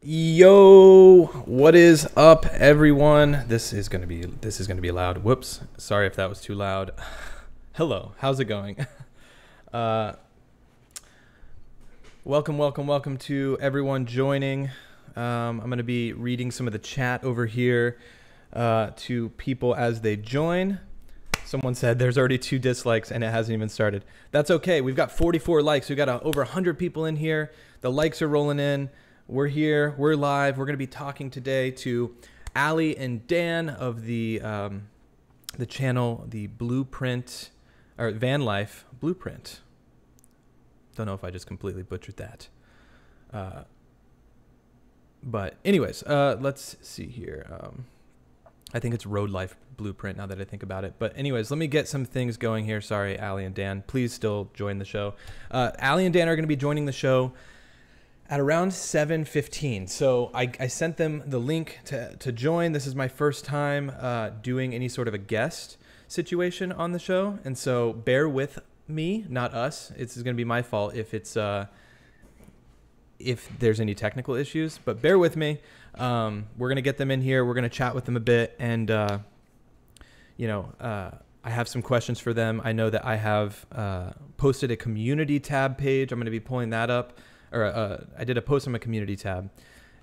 Yo, what is up, everyone? This is gonna be loud. Whoops, sorry if that was too loud. Hello, how's it going? uh, welcome to everyone joining. I'm gonna be reading some of the chat over here to people as they join. Someone said there's already 2 dislikes and it hasn't even started. That's okay. We've got 44 likes. We've got over 100 people in here. The likes are rolling in. We're here. We're live. We're going to be talking today to Allie and Dan of the channel, the Blueprint, or Van Life Blueprint. Don't know if I just completely butchered that. But anyways, let's see here. I think it's Road Life Blueprint now that I think about it. But anyways, let me get some things going here. Sorry, Allie and Dan. Please still join the show. Allie and Dan are going to be joining the show at around 7:15. So I sent them the link to join. This is my first time doing any sort of a guest situation on the show. And so bear with me, not us. It's going to be my fault if there's any technical issues, but bear with me. We're going to get them in here. We're going to chat with them a bit. And, I have some questions for them. I know that I have posted a community tab page. I'm going to be pulling that up. I did a post on my community tab,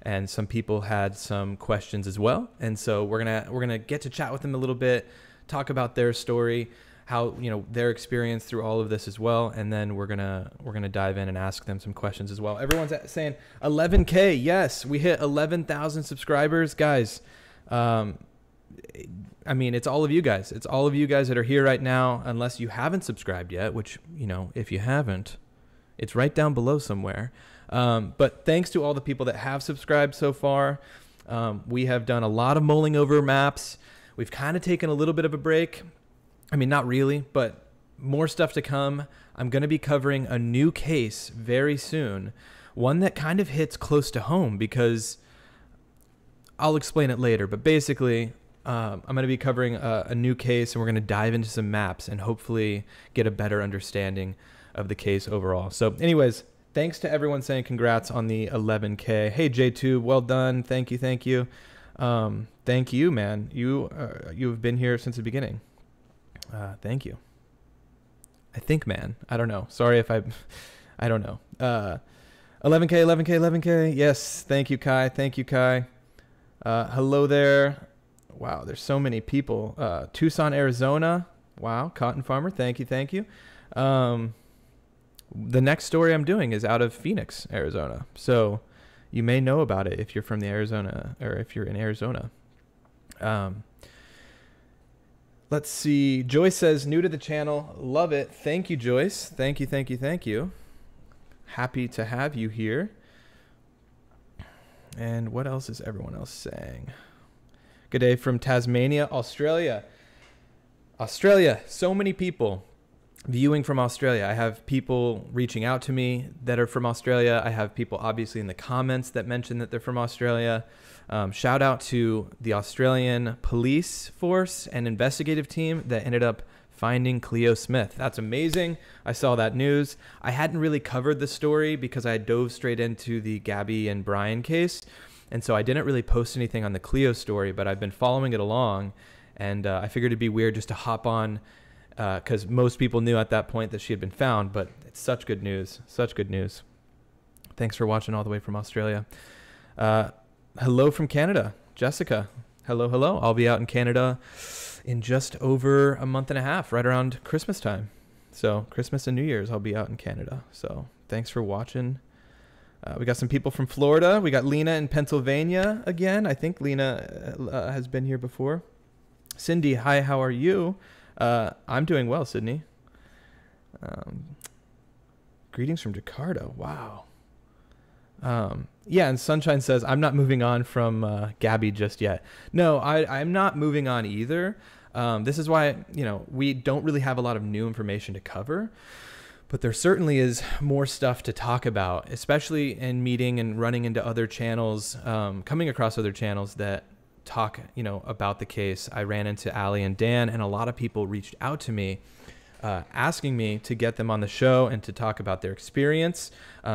and some people had some questions as well. And so we're gonna get to chat with them a little bit, talk about their story, how their experience through all of this as well, and then we're gonna dive in and ask them some questions as well. Everyone's saying 11K. Yes, we hit 11,000 subscribers, guys. I mean, it's all of you guys. It's all of you guys that are here right now, unless you haven't subscribed yet. Which if you haven't, it's right down below somewhere. But thanks to all the people that have subscribed so far. We have done a lot of mulling over maps. We've kind of taken a little bit of a break. I mean, not really, but more stuff to come. I'm going to be covering a new case very soon. One that kind of hits close to home because I'll explain it later. But basically, I'm going to be covering a new case, and we're going to dive into some maps and hopefully get a better understanding of the case overall. So anyways, thanks to everyone saying congrats on the 11K. Hey, J2, well done. Thank you. Thank you, man. You've been here since the beginning. Thank you. I think, man. I don't know. Sorry if I don't know. 11K. Yes. Thank you, Kai. Thank you, Kai. Hello there. Wow. There's so many people. Tucson, Arizona. Wow. Cotton farmer. Thank you. The next story I'm doing is out of Phoenix, Arizona. So you may know about it if you're from the Arizona, or if you're in Arizona. Let's see. Joyce says, new to the channel. Love it. Thank you, Joyce. Thank you. Happy to have you here. And what else is everyone else saying? Good day from Tasmania, Australia. So many people viewing from Australia. I have people reaching out to me that are from Australia. I have people obviously in the comments that mention that they're from Australia. Shout out to the Australian police force and investigative team that ended up finding Cleo Smith. That's amazing. I saw that news. I hadn't really covered the story because I dove straight into the Gabby and Brian case. And so I didn't really post anything on the Cleo story, but I've been following it along. And I figured it'd be weird just to hop on because most people knew at that point that she had been found, but it's such good news. Thanks for watching all the way from Australia. Hello from Canada, Jessica. Hello. I'll be out in Canada in just over a month and a half, right around Christmas time. So Christmas and New Year's, I'll be out in Canada. So thanks for watching. We got some people from Florida. We got Lena in Pennsylvania again. I think Lena has been here before. Cindy, hi, how are you? I'm doing well, Sydney. Greetings from Jakarta. Wow. Yeah, and Sunshine says, I'm not moving on from Gabby just yet. No, I'm not moving on either. This is why, we don't really have a lot of new information to cover. But there certainly is more stuff to talk about, especially in meeting and running into other channels, coming across other channels that talk, about the case. I ran into Allie and Dan, and a lot of people reached out to me asking me to get them on the show and to talk about their experience.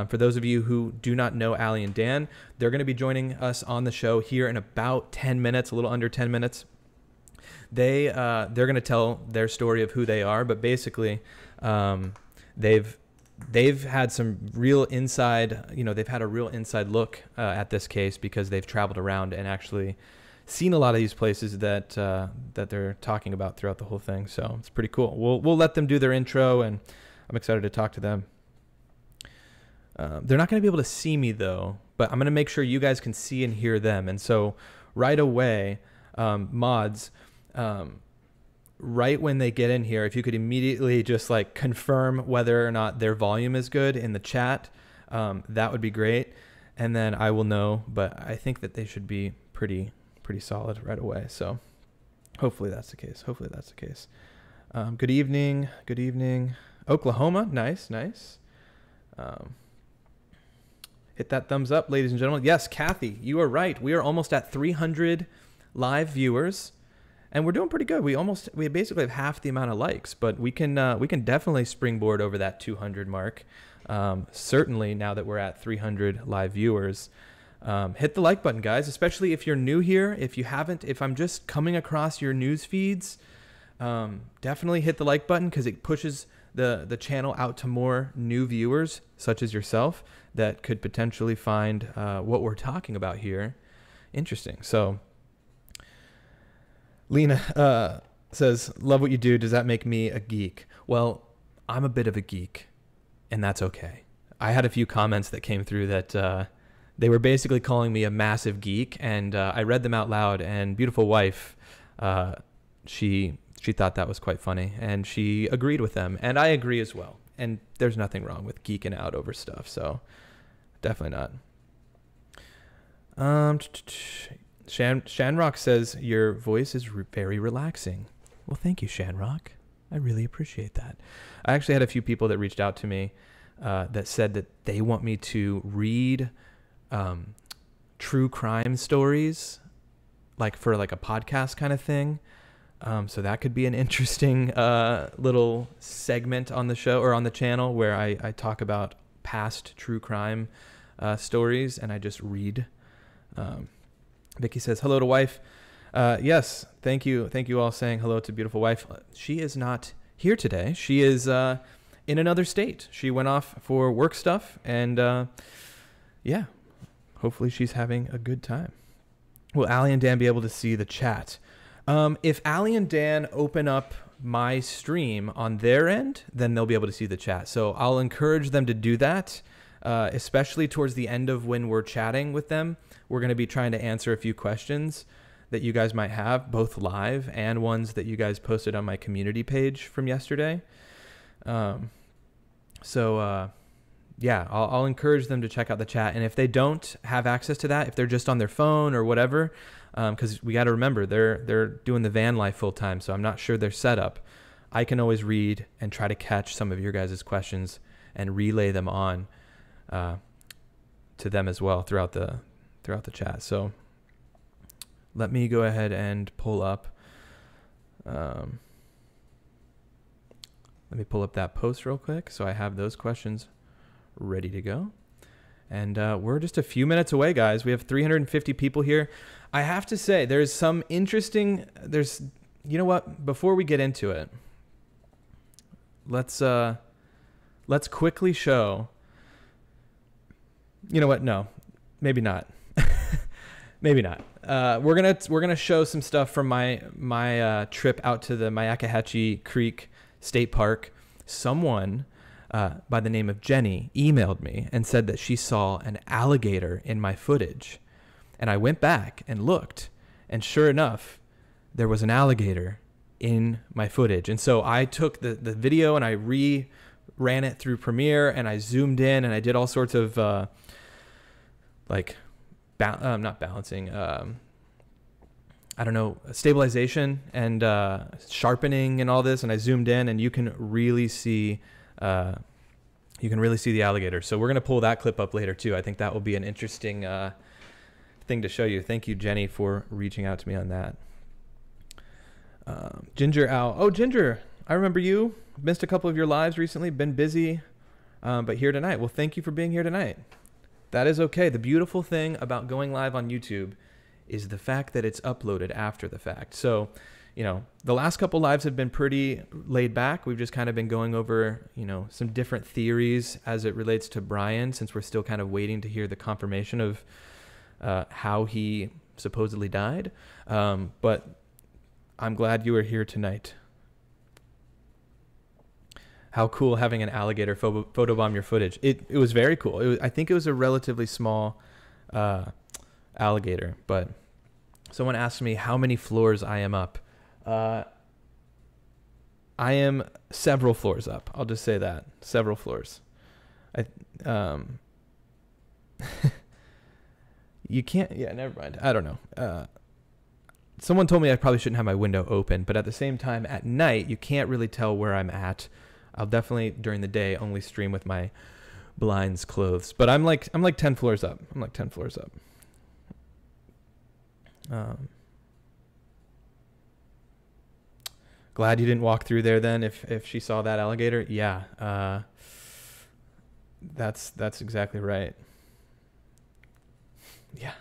For those of you who do not know Allie and Dan, they're going to be joining us on the show here in about 10 minutes, a little under 10 minutes. They're going to tell their story of who they are, but basically they've had some real inside, they've had a real inside look at this case because they've traveled around and actually seen a lot of these places that they're talking about throughout the whole thing. So it's pretty cool. We'll let them do their intro, and I'm excited to talk to them. They're not going to be able to see me though, but I'm going to make sure you guys can see and hear them. And so right away, mods, right when they get in here, if you could immediately just like confirm whether or not their volume is good in the chat, that would be great. And then I will know, but I think that they should be pretty solid right away. So hopefully that's the case. Good evening. Oklahoma. Nice. Hit that thumbs up, ladies and gentlemen. Yes, Kathy, you are right. We are almost at 300 live viewers. And we're doing pretty good. We basically have half the amount of likes, but we can definitely springboard over that 200 mark. Certainly now that we're at 300 live viewers, hit the like button, guys. Especially if you're new here. If I'm just coming across your news feeds, definitely hit the like button because it pushes the channel out to more new viewers, such as yourself, that could potentially find what we're talking about here interesting. So. Lena says, love what you do. Does that make me a geek? Well, I'm a bit of a geek, and that's okay. I had a few comments that came through that they were basically calling me a massive geek, and I read them out loud, and beautiful wife, she thought that was quite funny, and she agreed with them, and I agree as well. And there's nothing wrong with geeking out over stuff, so definitely not. Shanrock says, your voice is very relaxing. Well, thank you, Shanrock. I really appreciate that. I actually had a few people that reached out to me that said that they want me to read true crime stories, like for like a podcast kind of thing. So that could be an interesting little segment on the show or on the channel where I talk about past true crime stories and I just read. Vicky says, hello to wife. Yes, thank you. Thank you all saying hello to beautiful wife. She is not here today. She is in another state. She went off for work stuff, and yeah, hopefully she's having a good time. Will Allie and Dan be able to see the chat? If Allie and Dan open up my stream on their end, then they'll be able to see the chat. So I'll encourage them to do that, especially towards the end of when we're chatting with them. We're going to be trying to answer a few questions that you guys might have, both live and ones that you guys posted on my community page from yesterday. Yeah, I'll encourage them to check out the chat. And if they don't have access to that, if they're just on their phone or whatever, because we got to remember they're doing the van life full time, so I'm not sure their setup. I can always read and try to catch some of your guys' questions and relay them on to them as well throughout the chat. So let me go ahead and pull up. Let me pull up that post real quick so I have those questions ready to go. And we're just a few minutes away, guys. We have 350 people here. I have to say, there's some interesting. You know what? Before we get into it, let's quickly show. You know what? No, maybe not. Maybe not. We're gonna show some stuff from my trip out to the Myakkahatchee Creek State Park. Someone by the name of Jenny emailed me and said that she saw an alligator in my footage, and I went back and looked, and sure enough, there was an alligator in my footage. And so I took the video and I ran it through Premiere, and I zoomed in and I did all sorts of not balancing, I don't know, stabilization and sharpening and all this, and I zoomed in, and you can really see the alligator. So we're gonna pull that clip up later too. I think that will be an interesting thing to show you. Thank you, Jenny, for reaching out to me on that. Ginger Owl. Oh, Ginger, I remember you. Missed a couple of your lives recently. Been busy, but here tonight. Well, thank you for being here tonight. That is okay. The beautiful thing about going live on YouTube is the fact that it's uploaded after the fact. So, you know, the last couple lives have been pretty laid back. We've just kind of been going over, you know, some different theories as it relates to Brian, since we're still kind of waiting to hear the confirmation of how he supposedly died. But I'm glad you are here tonight. How cool having an alligator photobomb your footage. It was very cool. I think it was a relatively small alligator, but someone asked me how many floors I am up. I am several floors up. I'll just say that. Several floors. You can't, yeah, never mind. I don't know. Someone told me I probably shouldn't have my window open, but at the same time, at night, you can't really tell where I'm at. I'll definitely, during the day, only stream with my blinds closed. But I'm like 10 floors up. I'm like 10 floors up. Glad you didn't walk through there then if she saw that alligator. Yeah. That's exactly right. Yeah.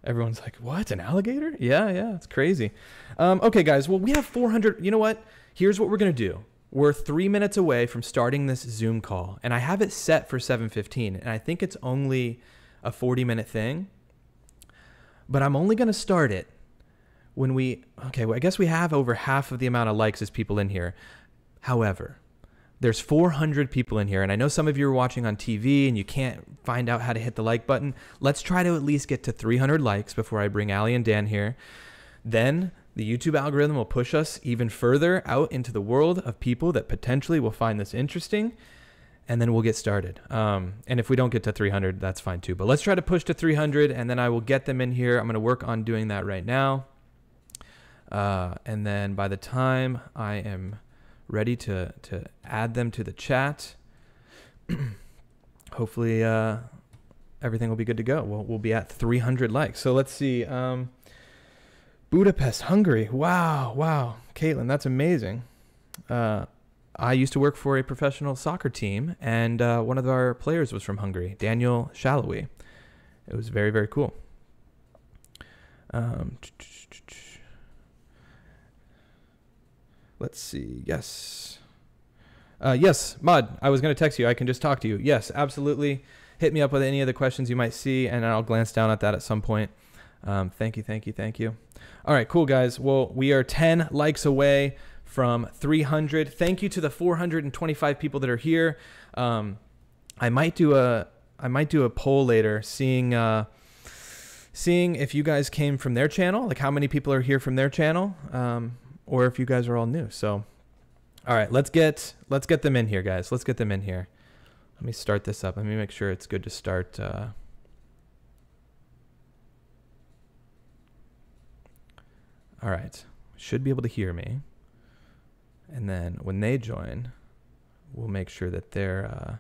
Everyone's like, what? An alligator? Yeah. It's crazy. Okay, guys. Well, we have 400. You know what? Here's what we're going to do. We're 3 minutes away from starting this Zoom call, and I have it set for 7:15, and I think it's only a 40-minute thing, but I'm only going to start it when well, I guess we have over half of the amount of likes as people in here. However, there's 400 people in here, and I know some of you are watching on TV and you can't find out how to hit the like button. Let's try to at least get to 300 likes before I bring Allie and Dan here. Then the YouTube algorithm will push us even further out into the world of people that potentially will find this interesting, and then we'll get started. And if we don't get to 300, that's fine too. But let's try to push to 300, and then I will get them in here. I'm going to work on doing that right now. And then by the time I am ready to add them to the chat, hopefully everything will be good to go. We'll be at 300 likes. So let's see. Budapest, Hungary. Wow. Caitlin, that's amazing. I used to work for a professional soccer team, and one of our players was from Hungary, Daniel Shalawi. It was very, very cool. Let's see. Yes. Yes, Mud, I was going to text you. I can just talk to you. Yes, absolutely. Hit me up with any of the questions you might see, and I'll glance down at that at some point. Thank you. All right, cool, guys. Well, we are 10 likes away from 300. Thank you to the 425 people that are here. I might do a poll later, seeing if you guys came from their channel, like how many people are here from their channel, or if you guys are all new. So, all right, let's get them in here, guys. Let's get them in here. Let me start this up. Let me make sure it's good to start. All right, should be able to hear me. And then when they join, we'll make sure that their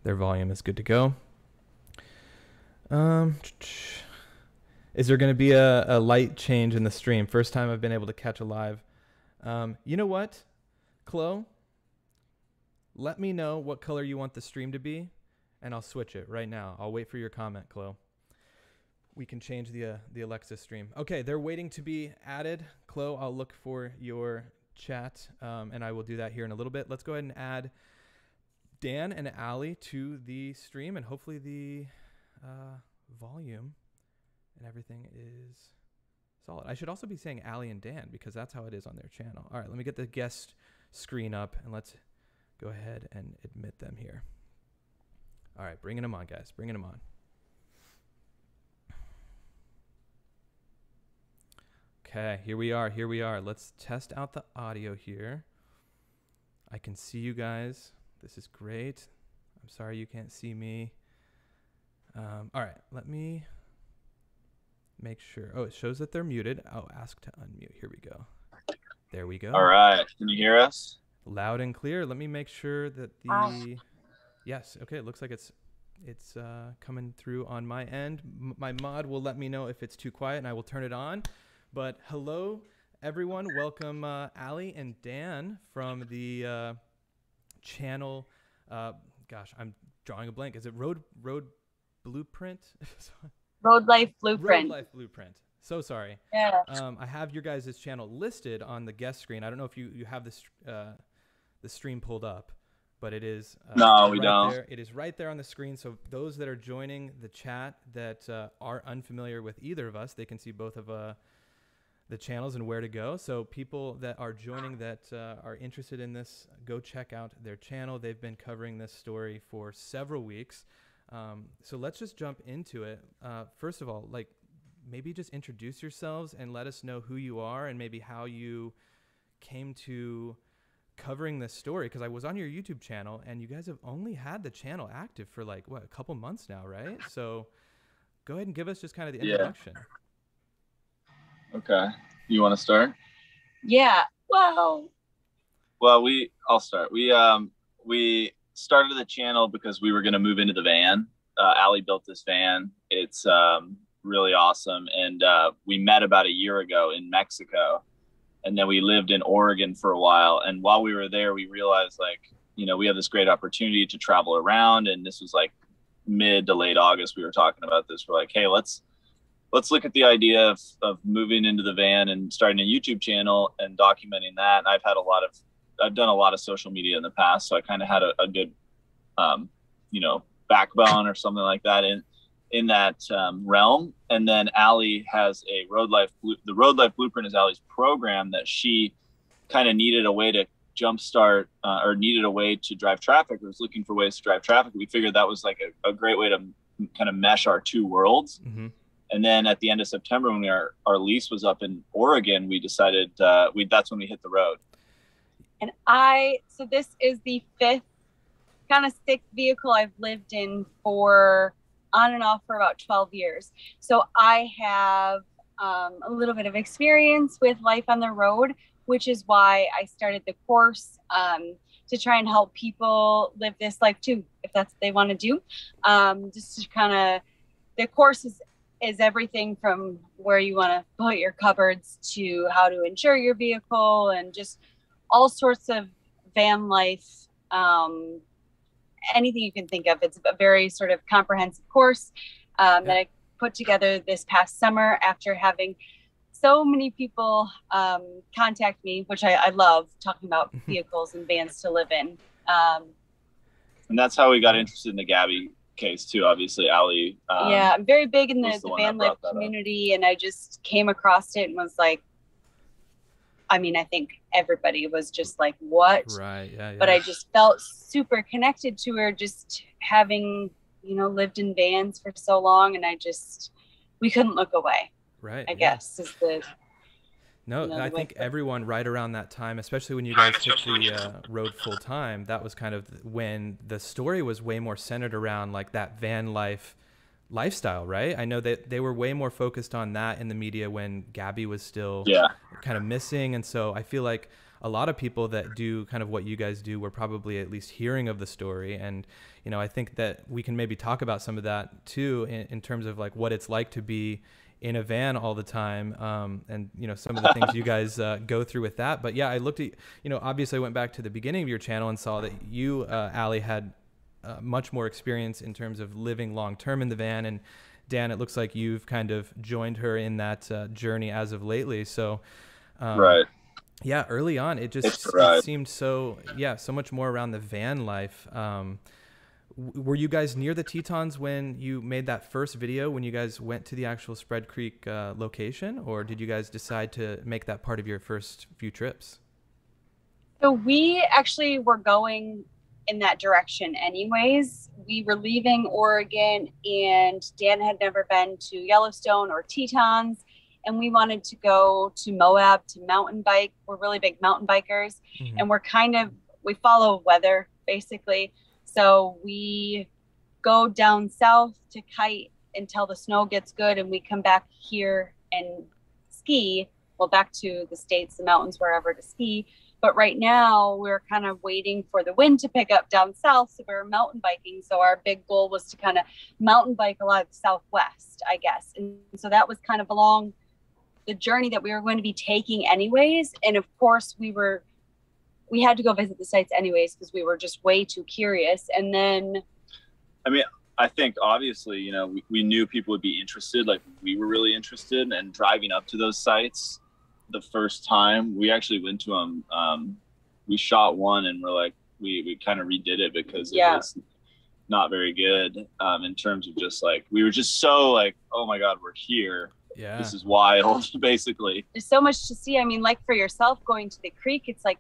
volume is good to go. Is there going to be a light change in the stream? First time I've been able to catch a live. You know what, Chloe? Let me know what color you want the stream to be, and I'll switch it right now. I'll wait for your comment, Chloe. We can change the Alexa stream. Okay, they're waiting to be added. Chloe, I'll look for your chat, and I will do that here in a little bit. Let's go ahead and add Dan and Allie to the stream, and hopefully the volume and everything is solid. I should also be saying Allie and Dan because that's how it is on their channel. All right, let me get the guest screen up, and let's go ahead and admit them here. All right, bringing them on, guys. Bringing them on. Okay, here we are. Let's test out the audio here. I can see you guys. This is great. I'm sorry you can't see me. All right, let me make sure. Oh, it shows that they're muted. Oh, ask to unmute. Here we go. There we go. All right, can you hear us? Loud and clear. Let me make sure that the... Yes, okay, it looks like it's coming through on my end. My mod will let me know if it's too quiet, and I will turn it on. But hello, everyone. Welcome Allie and Dan from the channel. Gosh, I'm drawing a blank. Is it Road Blueprint? Road Life Blueprint. Road Life Blueprint. So sorry. Yeah. I have your guys' channel listed on the guest screen. I don't know if you have this the stream pulled up, but it is no, we right don't. there. It is right there on the screen. So those that are joining the chat that are unfamiliar with either of us, they can see both of the channels and where to go. So people that are joining that are interested in this, go check out their channel. They've been covering this story for several weeks. So let's just jump into it. First of all, like, maybe just introduce yourselves and let us know who you are and maybe how you came to covering this story. Because I was on your YouTube channel and you guys have only had the channel active for like, what, a couple months now, right? So go ahead and give us just kind of the introduction. Okay. You want to start? Yeah. Well, I'll start. We started the channel because we were going to move into the van. Allie built this van. It's really awesome. And we met about a year ago in Mexico. And then we lived in Oregon for a while. And while we were there, we realized, like, you know, we have this great opportunity to travel around. And this was like mid to late August. We were talking about this. We're like, hey, let's look at the idea of moving into the van and starting a YouTube channel and documenting that. And I've done a lot of social media in the past. So I kind of had a good, you know, backbone or something like that in that realm. And then Allie has the Road Life Blueprint is Allie's program that she kind of needed a way to jumpstart or needed a way to drive traffic, or was looking for ways to drive traffic. We figured that was like a great way to kind of mesh our two worlds. Mm-hmm. And then at the end of September, when our lease was up in Oregon, we decided that's when we hit the road. And so this is the fifth kind of stick vehicle I've lived in for on and off for about 12 years. So I have a little bit of experience with life on the road, which is why I started the course to try and help people live this life too, if that's what they want to do. Just to kind of, the course is everything from where you want to put your cupboards to how to insure your vehicle and just all sorts of van life, anything you can think of. It's a very sort of comprehensive course that I put together this past summer after having so many people contact me, which I love talking about vehicles and vans to live in. And that's how we got interested in the Gabby case too. Obviously, Allie. Yeah, I'm very big in the van life community, and I just came across it and was like, I mean, I think everybody was just like, what? Right. Yeah. But I just felt super connected to her, just having, you know, lived in vans for so long, and we couldn't look away. Right. I guess is the. No, you know, I think everyone right around that time, especially when you guys took the road full time, that was kind of when the story was way more centered around like that van lifestyle, right? I know that they were way more focused on that in the media when Gabby was still kind of missing. And so I feel like a lot of people that do kind of what you guys do were probably at least hearing of the story. And, you know, I think that we can maybe talk about some of that too, in terms of like what it's like to be in a van all the time, and you know, some of the things you guys go through with that. But yeah, I looked at, you know, obviously I went back to the beginning of your channel and saw that you, Allie, had much more experience in terms of living long term in the van, and Dan, it looks like you've kind of joined her in that journey as of lately. So right, yeah, early on it seemed so much more around the van life. Were you guys near the Tetons when you made that first video, when you guys went to the actual Spread Creek location, or did you guys decide to make that part of your first few trips? So we actually were going in that direction anyways. We were leaving Oregon, and Dan had never been to Yellowstone or Tetons, and we wanted to go to Moab to mountain bike. We're really big mountain bikers, and we follow weather basically. So we go down south to kite until the snow gets good, and we come back here and ski. Well, back to the States, the mountains, wherever to ski. But right now we're kind of waiting for the wind to pick up down south. So we're mountain biking. So our big goal was to kind of mountain bike a lot of the Southwest, I guess. And so that was kind of along the journey that we were going to be taking anyways. And of course we had to go visit the sites anyways, because we were just way too curious. And then, I mean, I think obviously, you know, we knew people would be interested, like we were really interested, and driving up to those sites the first time we actually went to them, we shot one and we're like, we kind of redid it because it was not very good in terms of just like, we were just so like, oh my God, we're here. Yeah. This is wild, basically. There's so much to see. I mean, like for yourself going to the creek, it's like,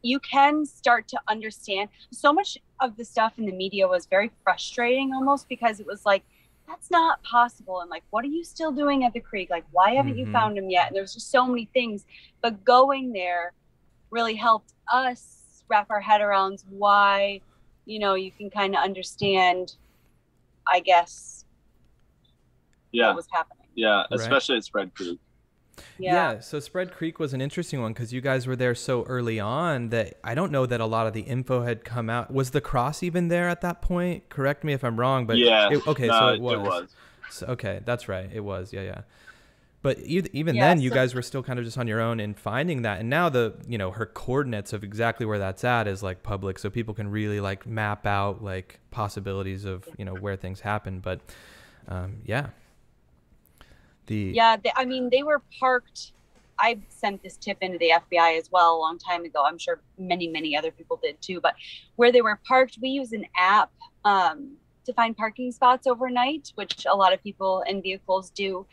you can start to understand. So much of the stuff in the media was very frustrating almost, because it was like, that's not possible. And like, what are you still doing at the creek? Like, why haven't you found him yet? And there's just so many things, but going there really helped us wrap our head around why, you know, you can kind of understand, I guess, what was happening. Yeah, especially at Spread Creek. Yeah, so Spread Creek was an interesting one because you guys were there so early on that I don't know that a lot of the info had come out. Was the cross even there at that point? Correct me if I'm wrong, but yeah, okay, no, so it was. It was. So, okay, that's right, it was. Yeah. But even then, you guys were still kind of just on your own in finding that, and now her coordinates of exactly where that's at is like public, so people can really like map out like possibilities of where things happen. But I mean, they were parked. I sent this tip into the FBI as well a long time ago. I'm sure many other people did too. But where they were parked, we use an app to find parking spots overnight, which a lot of people in vehicles do.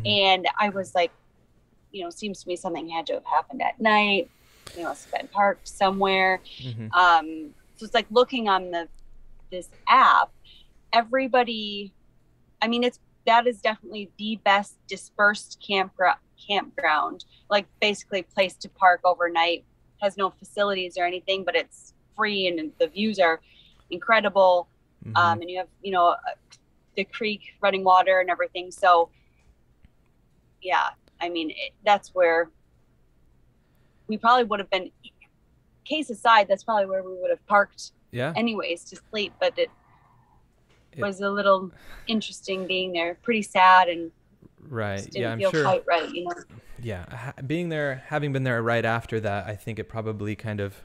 And I was like, seems to me something had to have happened at night. It's been parked somewhere. So it's like looking on this app, everybody, I mean, that is definitely the best dispersed campground, like basically place to park overnight. Has no facilities or anything, but it's free and the views are incredible. And you have, the creek, running water and everything. So yeah, I mean, that's where we probably would have been, case aside, that's probably where we would have parked anyways to sleep. But it was a little interesting being there, pretty sad, and didn't feel quite right, Yeah, having been there right after that, I think it probably kind of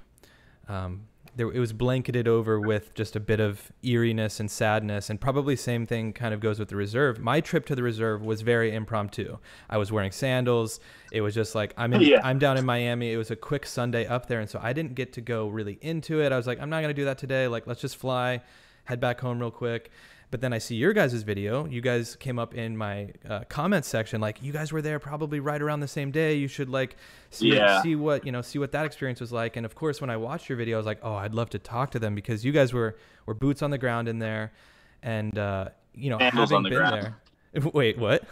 it was blanketed over with just a bit of eeriness and sadness, and probably same thing kind of goes with the reserve. My trip to the reserve was very impromptu. I was wearing sandals. It was just like, I'm down in Miami. It was a quick Sunday up there, and so I didn't get to go really into it. I was like, I'm not going to do that today. Like, let's just fly, head back home real quick. But then I see your guys' video. You guys came up in my comments section, like, you guys were there probably right around the same day. You should like see what that experience was like. And of course, when I watched your video, I was like, oh, I'd love to talk to them, because you guys were boots on the ground in there, and sandals having on the been ground. there. Wait, what?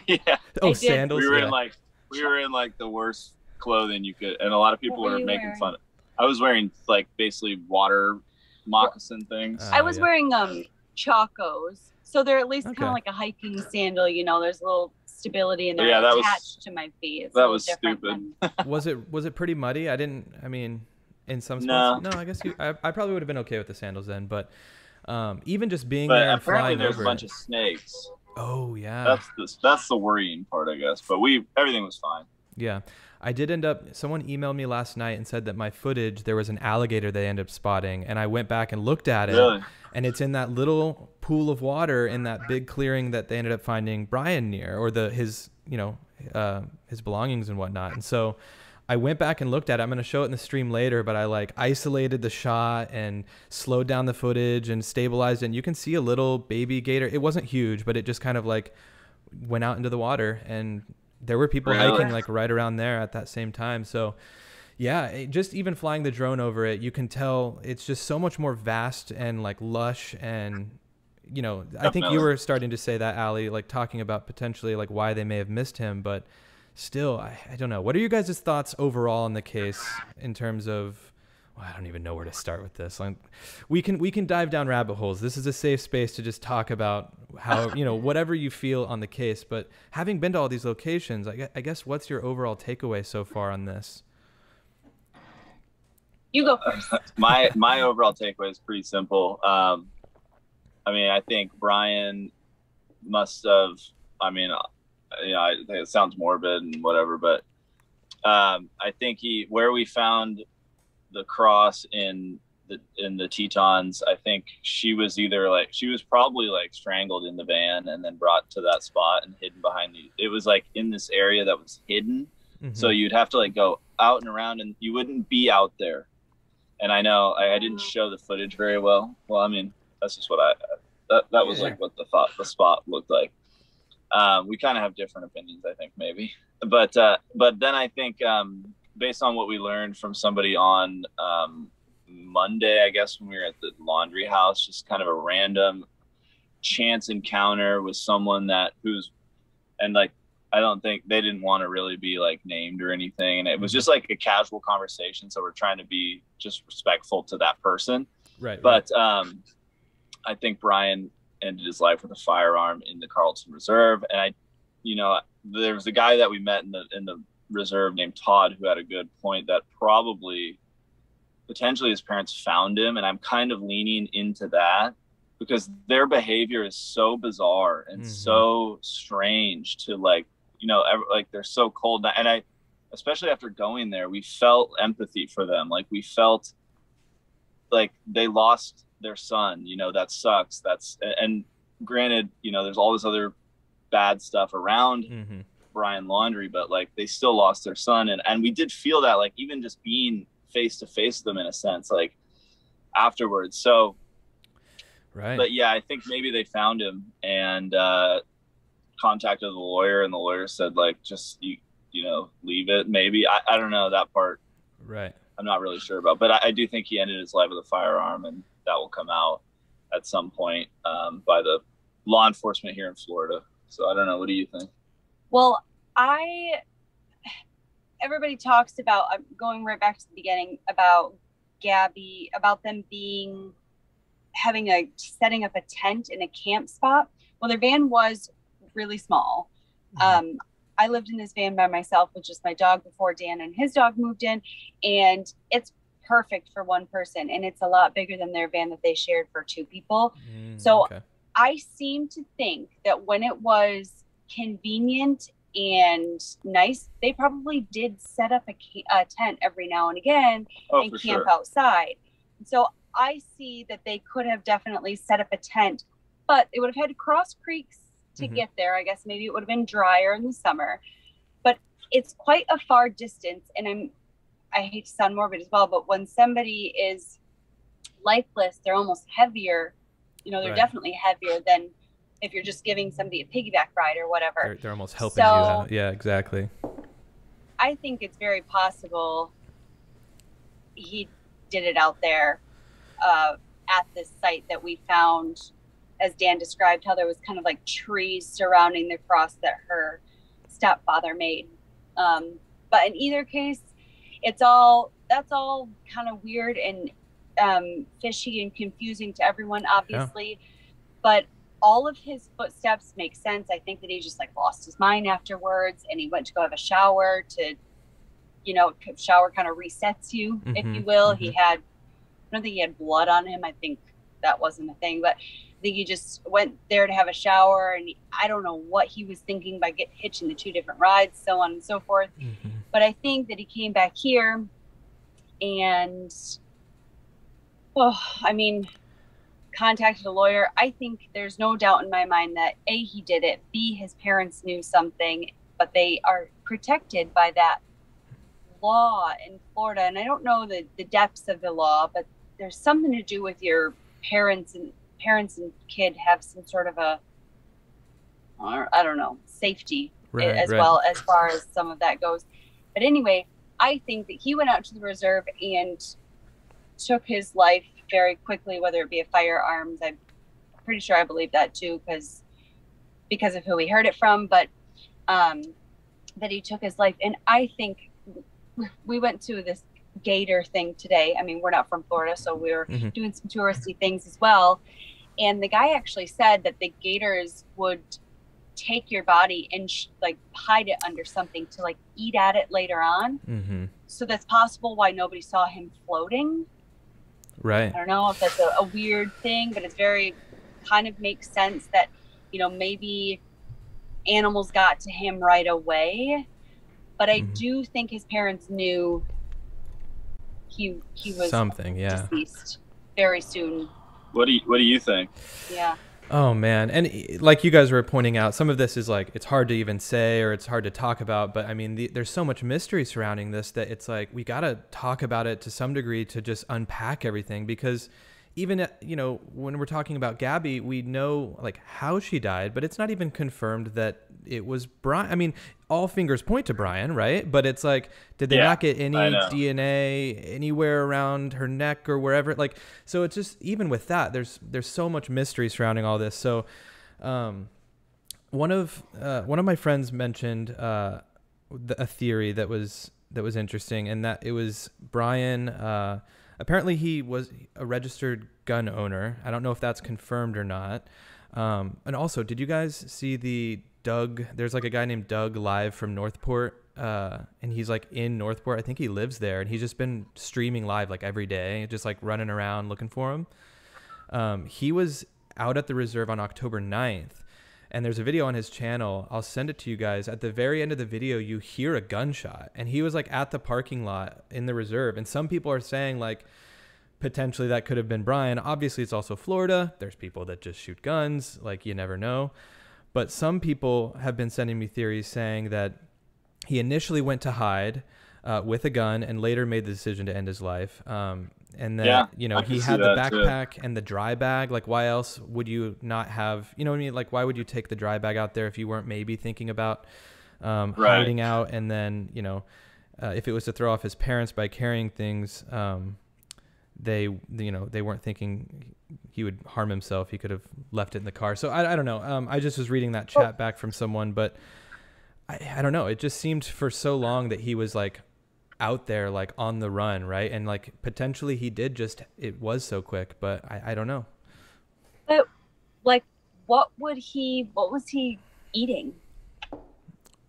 Yeah. Oh, sandals. We were in like the worst clothing you could, and a lot of people were making fun of. I was wearing like basically water moccasin things. I was wearing Chacos, so they're at least kind of like a hiking sandal. There's a little stability in there. Attached to my feet. That was stupid. Was it pretty muddy? In some spots. No, I guess I probably would have been okay with the sandals then, but even just being there and flying there's over a bunch of snakes. Oh yeah, that's the worrying part, I guess. But everything was fine. Yeah. I did end up, someone emailed me last night and said that my footage, there was an alligator they ended up spotting, and I went back and looked at it, and it's in that little pool of water in that big clearing that they ended up finding Brian near, or his belongings and whatnot. And so I went back and looked at it. I'm going to show it in the stream later, but I like isolated the shot and slowed down the footage and stabilized it. And you can see a little baby gator. It wasn't huge, but it just kind of like went out into the water, and there were people hiking like right around there at that same time. So yeah, just even flying the drone over it, you can tell it's just so much more vast and like lush. And I think you were starting to say that, Allie, like talking about potentially like why they may have missed him, but still, I don't know. What are your guys' thoughts overall on the case in terms of, I don't even know where to start with this. We can dive down rabbit holes. This is a safe space to just talk about how, whatever you feel on the case. But having been to all these locations, I guess what's your overall takeaway so far on this? You go first. My overall takeaway is pretty simple. I think Brian must have, you know, I think it sounds morbid and whatever, but I think where we found the cross in the Tetons, I think she was probably like strangled in the van and then brought to that spot and hidden behind it was like in this area that was hidden. Mm-hmm. So you'd have to like go out and around and you wouldn't be out there. And I know I didn't show the footage very well. Well, I mean, that's just what that was like what the spot looked like. We kind of have different opinions, I think, maybe. But then I think based on what we learned from somebody on Monday, I guess, when we were at the Laundrie house, just kind of a random chance encounter with someone I don't think they didn't want to really be like named or anything. And it was just like a casual conversation. So we're trying to be just respectful to that person. Right. But I think Brian ended his life with a firearm in the Carlton Reserve. And there was a guy that we met in the reserve named Todd who had a good point that potentially his parents found him. And I'm kind of leaning into that because their behavior is so bizarre and so strange to like they're so cold. And especially after going there, we felt empathy for them. Like we felt like they lost their son, that sucks. And granted, there's all this other bad stuff around Brian Laundrie, but like they still lost their son. And we did feel that, like, even just being face to face with them in a sense, like afterwards. So, right. But yeah, I think maybe they found him and contacted the lawyer, and the lawyer said, like, just, leave it. Maybe. I don't know that part. Right. I'm not really sure about, but I do think he ended his life with a firearm, and that will come out at some point by the law enforcement here in Florida. So I don't know. What do you think? Well, everybody talks about, going right back to the beginning, about Gabby, about them setting up a tent in a camp spot. Well, their van was really small. I lived in this van by myself with just my dog before Dan and his dog moved in, and it's perfect for one person, and it's a lot bigger than their van that they shared for two people. Okay. I seem to think that when it was convenient and nice, they probably did set up a tent every now and again and camp outside. So I see that they could have definitely set up a tent, but they would have had to cross creeks to get there. I guess maybe it would have been drier in the summer, but it's quite a far distance. And I hate to sound morbid as well, but when somebody is lifeless, they're almost heavier. They're definitely heavier than if you're just giving somebody a piggyback ride or whatever. They're almost helping you out. Yeah, exactly. I think it's very possible he did it out there at this site that we found, as Dan described, how there was kind of like trees surrounding the cross that her stepfather made. But in either case, that's all kind of weird and fishy and confusing to everyone, obviously. Yeah. But all of his footsteps make sense. I think that he just like lost his mind afterwards, and he went to go have a shower to, shower kind of resets you, if you will. I don't think he had blood on him. I think that wasn't a thing, but I think he just went there to have a shower, and I don't know what he was thinking by hitching the two different rides, so on and so forth. But I think that he came back here and, contacted a lawyer. I think there's no doubt in my mind that A, he did it, B, his parents knew something, but they are protected by that law in Florida. And I don't know the depths of the law, but there's something to do with your parents and kid have some sort of I don't know, safety well, as far as some of that goes. But anyway, I think that he went out to the reserve and took his life very quickly, whether it be a firearms. I'm pretty sure I believe that too, because of who we heard it from, but that he took his life. And I think we went to this gator thing today. I mean, we're not from Florida, so we're doing some touristy things as well. And the guy actually said that the gators would take your body and hide it under something to like eat at it later on. So that's possible why nobody saw him floating. Right. I don't know if that's a weird thing, but it's very kind of makes sense that, maybe animals got to him right away. But I do think his parents knew he was something, deceased very soon. What do you think? Yeah. Oh man, and like you guys were pointing out, some of this is like it's hard to even say or it's hard to talk about. But I mean, there's so much mystery surrounding this that it's like we gotta talk about it to some degree to just unpack everything, because even when we're talking about Gabby, we know like how she died, but it's not even confirmed that it was Brian. I mean, all fingers point to Brian, right? But it's like, did they not get any DNA anywhere around her neck or wherever? Like, so it's just, even with that, there's so much mystery surrounding all this. So, one of my friends mentioned a theory that was interesting, and that it was Brian. Apparently, he was a registered gun owner. I don't know if that's confirmed or not. And also, did you guys see the Doug? There's like a guy named Doug live from Northport, and he's like in Northport. I think he lives there, and he's just been streaming live like every day, just like running around looking for him. He was out at the reserve on October 9th, and there's a video on his channel. I'll send it to you guys. At the very end of the video, you hear a gunshot, and he was like at the parking lot in the reserve. And some people are saying like potentially that could have been Brian. Obviously, it's also Florida. There's people that just shoot guns. Like, you never know. But some people have been sending me theories saying that he initially went to hide with a gun and later made the decision to end his life. And that, he had the backpack and the dry bag. Like, why else would you not have, you know what I mean? Like, why would you take the dry bag out there if you weren't maybe thinking about hiding out? And then, if it was to throw off his parents by carrying things, they weren't thinking he would harm himself. He could have left it in the car. So I don't know. I just was reading that chat back from someone, but I don't know. It just seemed for so long that he was like out there, like on the run, right? And like potentially he did just, it was so quick, but I don't know. But like, what was he eating?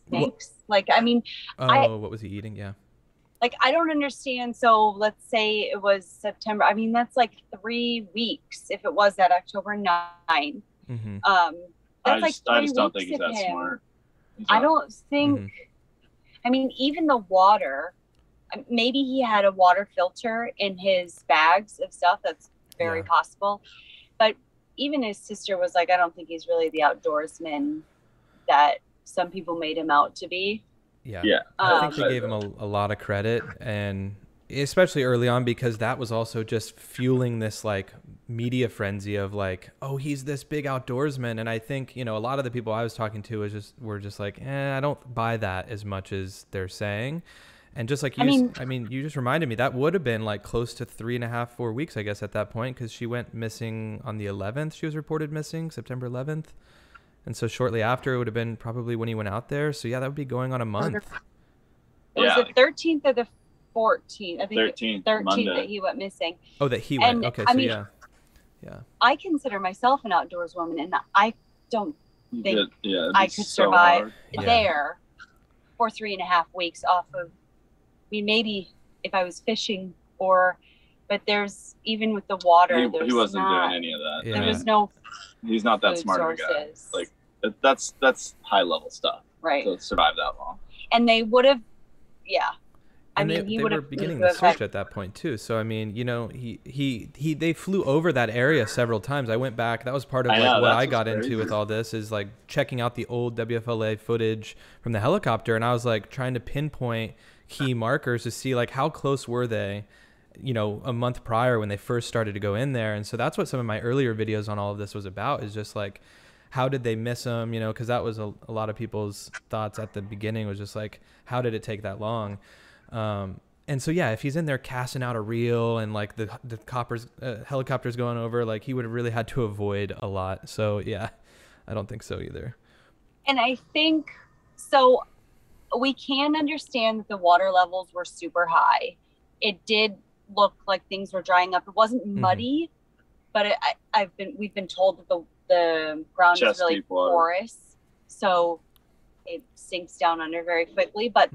Snakes? Like, I mean, what was he eating? Yeah. Like, I don't understand. So let's say it was September. I mean, that's like 3 weeks. If it was that October 9. Mm-hmm. That's like 3 I just don't weeks think he's that smart. I don't think, I mean, even the water, maybe he had a water filter in his bags of stuff. That's very possible. But even his sister was like, I don't think he's really the outdoorsman that some people made him out to be. Yeah. I think they gave him a lot of credit, and especially early on, because that was also just fueling this like media frenzy of like, oh, he's this big outdoorsman. And I think, a lot of the people I was talking to were just like, I don't buy that as much as they're saying. And just like you just reminded me, that would have been like close to 3.5, 4 weeks, I guess, at that point, because she went missing on the 11th. She was reported missing September 11th. And so shortly after, it would have been probably when he went out there. So yeah, that would be going on a month. It was the 13th or the 14th. I think 13th that he went missing. Oh, that he went. Okay, so yeah. I consider myself an outdoors woman, and I don't think I could survive there for 3.5 weeks off of, I mean, maybe if I was fishing but there's, even with the water, he wasn't doing any of that. There was no. He's not that smart of a guy. Like, that's high level stuff, right? To survive that long. And they would have, they were beginning the search at that point too. So I mean, they flew over that area several times. I went back. That was part of what I got into with all this, is like checking out the old WFLA footage from the helicopter, and I was like trying to pinpoint key markers to see like how close were they, a month prior when they first started to go in there. And so that's what some of my earlier videos on all of this was about, is just like, how did they miss him? Because that was a lot of people's thoughts at the beginning, was just like, how did it take that long? And so, yeah, if he's in there casting out a reel and like the helicopters going over, like he would have really had to avoid a lot. So yeah, I don't think so either. And I think, so we can understand that the water levels were super high. It did look like things were drying up. It wasn't muddy, but we've been told that the ground is really porous, so it sinks down under very quickly. But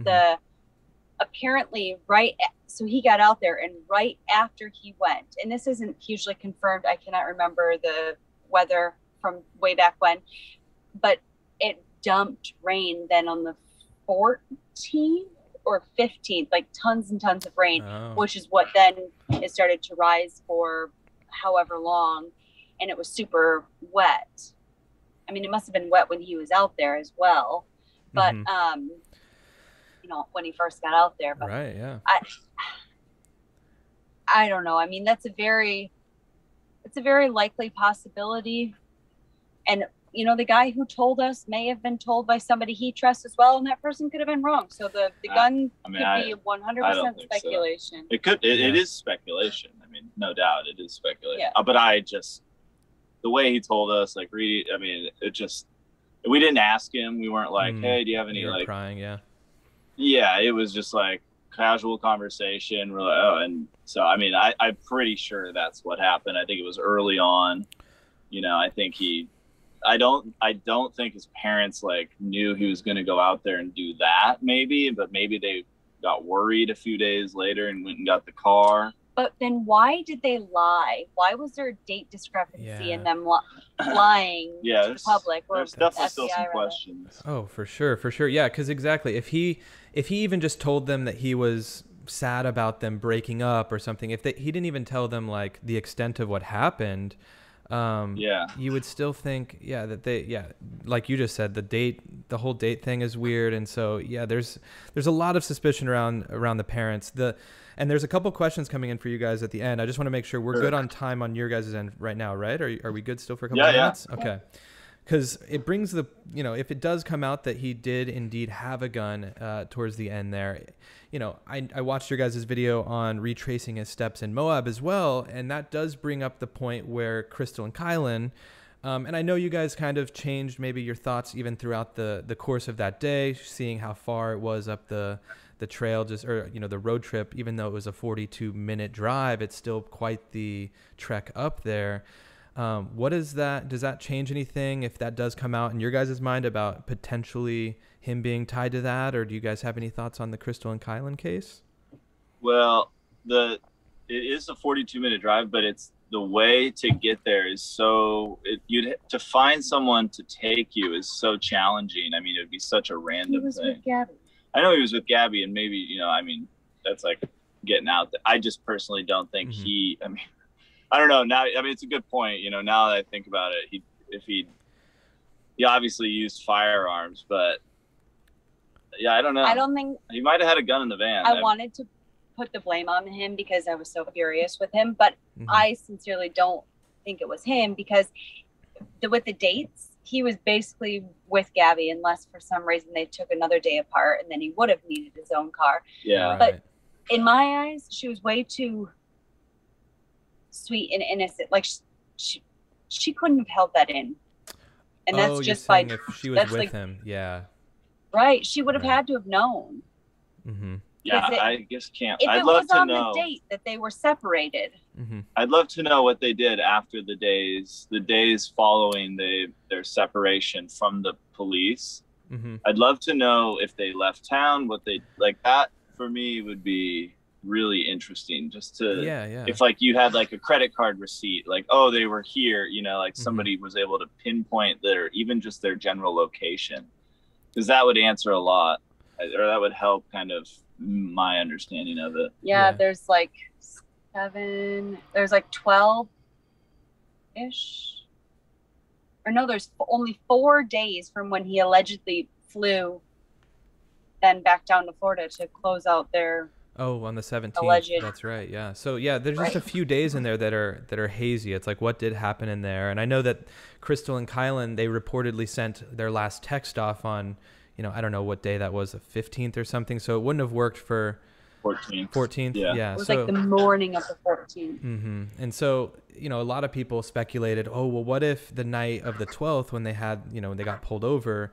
apparently so he got out there, and right after he went, and this isn't hugely confirmed, I cannot remember the weather from way back when, but dumped rain then on the 14th or 15th, like tons and tons of rain, which is what then it started to rise for however long, and it was super wet. I mean, it must have been wet when he was out there as well, but you know, when he first got out there. But right, yeah. I don't know. I mean, it's a very likely possibility, and you know, the guy who told us may have been told by somebody he trusts as well, and that person could have been wrong. So the gun could be 100% speculation. So. It could. It is speculation. I mean, no doubt, it is speculation. Yeah. But the way he told us, like, I mean, it just, we didn't ask him. We weren't like, hey, do you have any, like, crying, yeah. Yeah, it was just like casual conversation. We're like, oh, and so, I mean, I'm pretty sure that's what happened. I think it was early on. You know, I think I don't think his parents, like, knew he was going to go out there and do that, maybe, but maybe they got worried a few days later and went and got the car. But then why did they lie? Why was there a date discrepancy in them lying to the public? There's definitely still some questions. Oh, for sure. Yeah, because exactly. If he even just told them that he was sad about them breaking up or something, he didn't even tell them, like, the extent of what happened, you would still think, that like you just said, the whole date thing is weird. And so, there's a lot of suspicion around the parents. And there's a couple questions coming in for you guys at the end. I just want to make sure we're good on time on your guys' end right now, right? Are we good still for a couple of minutes? Yeah. Okay. Because it brings if it does come out that he did indeed have a gun towards the end there, I watched your guys' video on retracing his steps in Moab as well, and that does bring up the point where Crystal and Kylan, and I know you guys kind of changed maybe your thoughts even throughout the course of that day, seeing how far it was up the trail, the road trip. Even though it was a 42-minute drive, it's still quite the trek up there. What is that? Does that change anything if that does come out in your guys' mind about potentially him being tied to that? Or do you guys have any thoughts on the Crystal and Kylan case? Well, it is a 42-minute drive, but it's the way to get there is to find someone to take you is so challenging. I mean, it would be such a random thing. He was with Gabby. I know he was with Gabby, and maybe, I mean, that's like getting out there. I just personally don't think I don't know. Now, I mean, it's a good point. Now that I think about it, he obviously used firearms, but I don't know. I don't think he might have had a gun in the van. I wanted to put the blame on him because I was so furious with him, but I sincerely don't think it was him because with the dates, he was basically with Gabby unless for some reason they took another day apart, and then he would have needed his own car. Yeah. Right. But in my eyes, she was way too sweet and innocent. Like she couldn't have held that in. And that's just like, if she was with him. Yeah. Right. She would have had to have known. Mm-hmm. Yeah, I just can't. If it was on the date that they were separated. Mm-hmm. I'd love to know what they did after the days following their separation from the police. Mm-hmm. I'd love to know if they left town, what they like. That for me would be really interesting, just to if like you had like a credit card receipt, like, oh, they were here, like somebody was able to pinpoint even just their general location, because that would answer a lot, or that would help kind of my understanding of it. There's like 12 ish, or no, there's only 4 days from when he allegedly flew then back down to Florida to close out their on the 17th. alleged. That's right. Yeah. So there's just a few days in there that are hazy. It's like, what did happen in there? And I know that Crystal and Kylan, they reportedly sent their last text off on, I don't know what day that was, the 15th or something. So it wouldn't have worked for 14th. Yeah. It was like the morning of the 14th. Mm-hmm. And so, a lot of people speculated, oh, well, what if the night of the 12th when they had, when they got pulled over,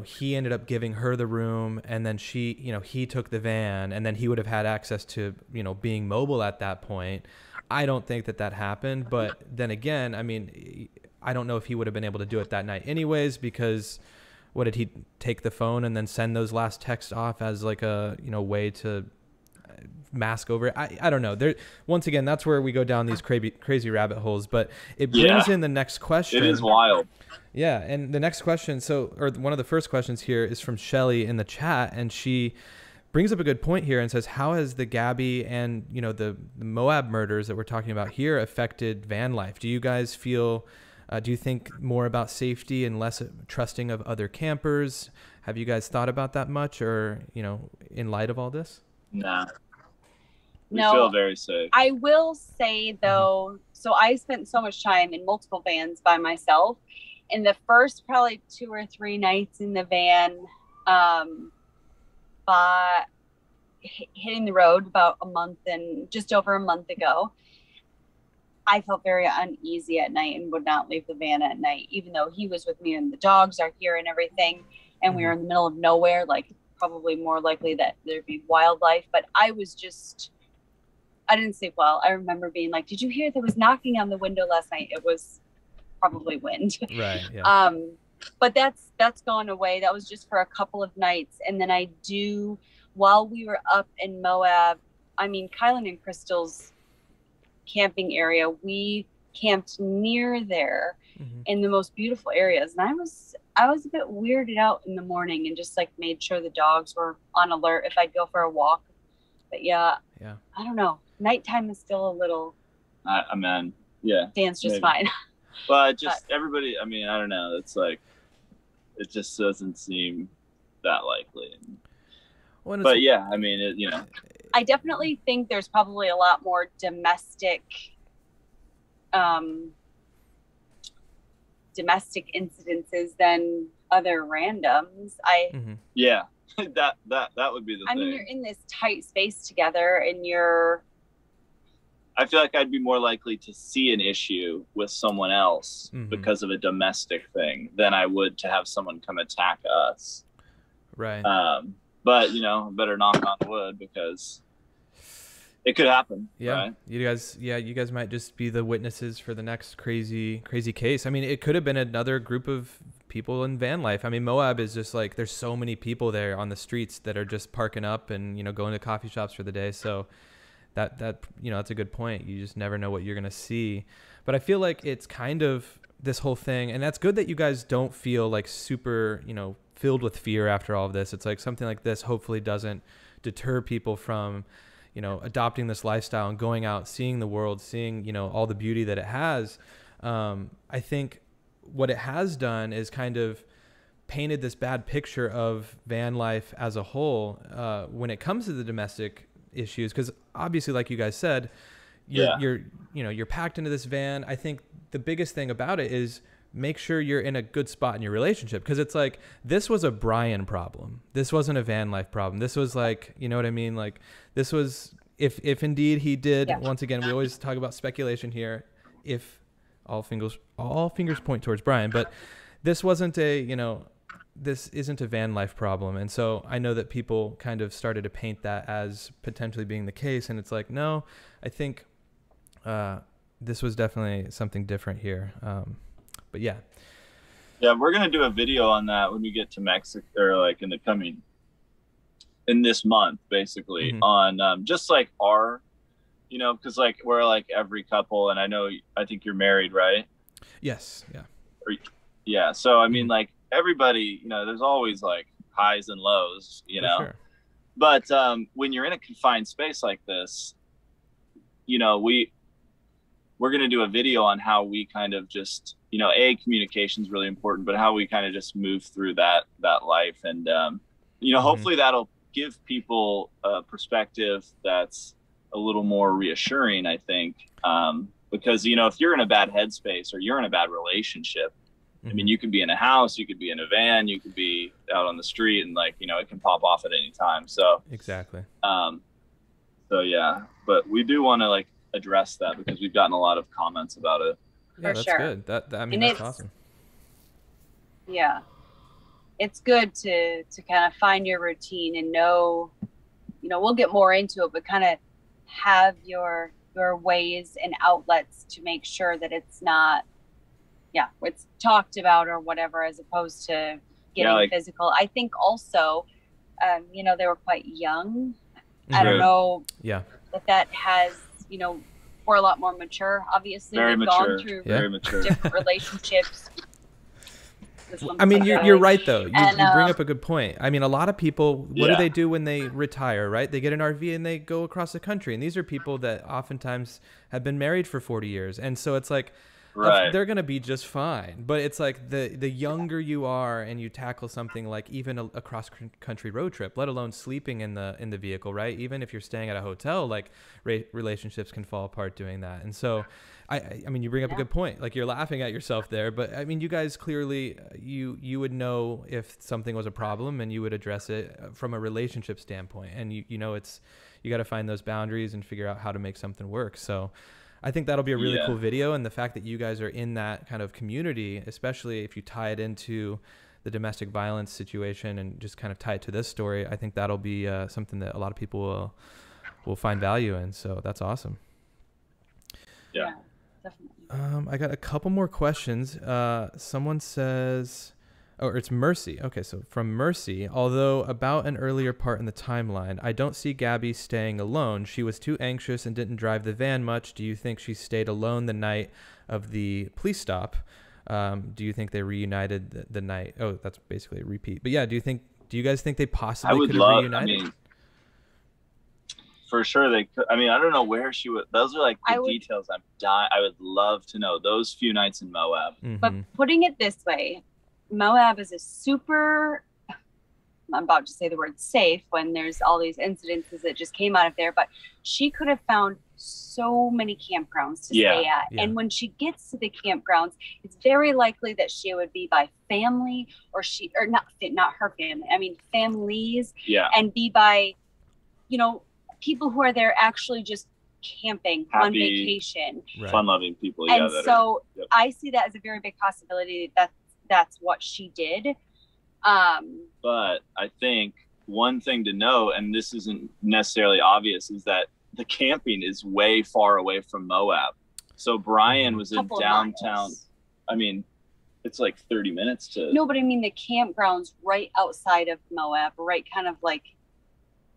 he ended up giving her the room, and then he took the van, and then he would have had access to, being mobile at that point. I don't think that happened. But then again, I mean, I don't know if he would have been able to do it that night anyways, because what did he take the phone and then send those last texts off as like a, way to mask over it. I don't know. There, once again, that's where we go down these crazy rabbit holes. But it brings in the next question. It is wild. Yeah, and the next question, or one of the first questions here is from Shelly in the chat, and she brings up a good point here and says, how has the Gabby and, you know, the Moab murders that we're talking about here affected van life? Do you guys feel, do you think more about safety and less trusting of other campers? Have you guys thought about that much, or, you know, in light of all this? Nah. We feel very safe. I will say, though, so I spent so much time in multiple vans by myself. In the first probably 2 or 3 nights in the van, hitting the road about just over a month ago, I felt very uneasy at night and would not leave the van at night, even though he was with me and the dogs are here and everything. And we were in the middle of nowhere, like probably more likely that there'd be wildlife. But I didn't sleep well. I remember being like, did you hear there was knocking on the window last night? It was probably wind. Right. Yeah. But that's gone away. That was just for a couple of nights. And then while we were up in Moab, I mean, Kylan and Crystal's camping area, we camped near there in the most beautiful areas. And I was a bit weirded out in the morning and just like made sure the dogs were on alert if I'd go for a walk. But yeah, I don't know. Nighttime is still a little. Dan's just fine. But everybody, I mean, I don't know. It's like, it just doesn't seem that likely. But yeah, I mean, you know. I definitely think there's probably a lot more domestic incidences than other randoms. Yeah, that would be the thing. I mean, you're in this tight space together, and I feel like I'd be more likely to see an issue with someone else because of a domestic thing than I would to have someone come attack us. Right. But, you know, better knock on wood because it could happen. Yeah. Right? You guys might just be the witnesses for the next crazy case. I mean, it could have been another group of people in van life. I mean, Moab is just like, there's so many people there on the streets that are just parking up and, you know, going to coffee shops for the day. So that you know, that's a good point. You just never know what you're going to see. But I feel like it's kind of this whole thing, and that's good that you guys don't feel like super, you know, filled with fear after all of this. It's like something like this hopefully doesn't deter people from, you know, adopting this lifestyle and going out, seeing the world, seeing, you know, all the beauty that it has. I think what it has done is kind of painted this bad picture of van life as a whole when it comes to the domestic issues, because obviously, like you guys said, you're packed into this van. I think the biggest thing about it is make sure you're in a good spot in your relationship, because it's like, this was a Brian problem. This wasn't a van life problem. This was like, you know what I mean? Like, this was, if indeed he did, once again, we always talk about speculation here, if all fingers point towards Brian, but this wasn't this isn't a van life problem. And so I know that people kind of started to paint that as potentially being the case. And it's like, no, I think this was definitely something different here. But yeah, we're gonna do a video on that when we get to Mexico, or like in this month, basically, on just like our, you know, because like we're like every couple, and I think you're married, right? Yes. Yeah. So I mean, like everybody, you know, there's always like highs and lows, you know. Sure. But when you're in a confined space like this, you know, we're going to do a video on how we kind of just, you know, communication is really important, but how we kind of just move through that life. And, you know, hopefully that'll give people a perspective that's a little more reassuring, I think. Because, you know, if you're in a bad headspace or you're in a bad relationship, I mean, you could be in a house, you could be in a van, you could be out on the street, and like, you know, it can pop off at any time. So exactly. So yeah, but we do want to like address that because we've gotten a lot of comments about it. Yeah, that's good. I mean, that's awesome. Yeah, it's good to kind of find your routine and know, you know, we'll get more into it, but kind of have your ways and outlets to make sure that it's not, it's talked about or whatever, as opposed to getting physical. I think also, you know, they were quite young I don't know Yeah. that has, you know, we're a lot more mature. Obviously, Very we've mature. gone through Very mature. different relationships. I mean, you're right, though. You bring up a good point. I mean, a lot of people, what do they do when they retire, right? They get an RV and they go across the country. And these are people that oftentimes have been married for 40 years. And so it's like, they're going to be just fine. But it's like the younger you are and you tackle something like even a cross-country road trip, let alone sleeping in the vehicle, right? Even if you're staying at a hotel, like relationships can fall apart doing that. And so I mean, you bring up a good point. Like, you're laughing at yourself there, but I mean, you guys clearly, you would know if something was a problem and you would address it from a relationship standpoint. And you know, you got to find those boundaries and figure out how to make something work. So I think that'll be a really cool video. And the fact that you guys are in that kind of community, especially if you tie it into the domestic violence situation and just kind of tie it to this story, I think that'll be something that a lot of people will find value in. So that's awesome. Yeah. Definitely. I got a couple more questions. Someone says, it's Mercy. Okay, so from Mercy, although about an earlier part in the timeline, I don't see Gabby staying alone. She was too anxious and didn't drive the van much. Do you think she stayed alone the night of the police stop? Do you think they reunited the night? Oh, that's basically a repeat. But yeah, do you guys think they possibly could have reunited? I mean, for sure they could. I mean, I don't know where she would. Those are like the details I'm dying. I would love to know those few nights in Moab. Mm-hmm. But putting it this way, Moab is a super, I'm about to say the word safe when there's all these incidences that just came out of there, but she could have found so many campgrounds to stay at. Yeah. And when she gets to the campgrounds, it's very likely that she would be by family or not her family. I mean, families. Yeah. And be by, you know, people who are there actually just camping, happy, on vacation, fun-loving people. And so I see that as a very big possibility that that's what she did. But I think one thing to know, and this isn't necessarily obvious, is that the camping is way far away from Moab. So Brian was in downtown. I mean, it's like 30 minutes to. No, but I mean the campgrounds right outside of Moab, right, kind of like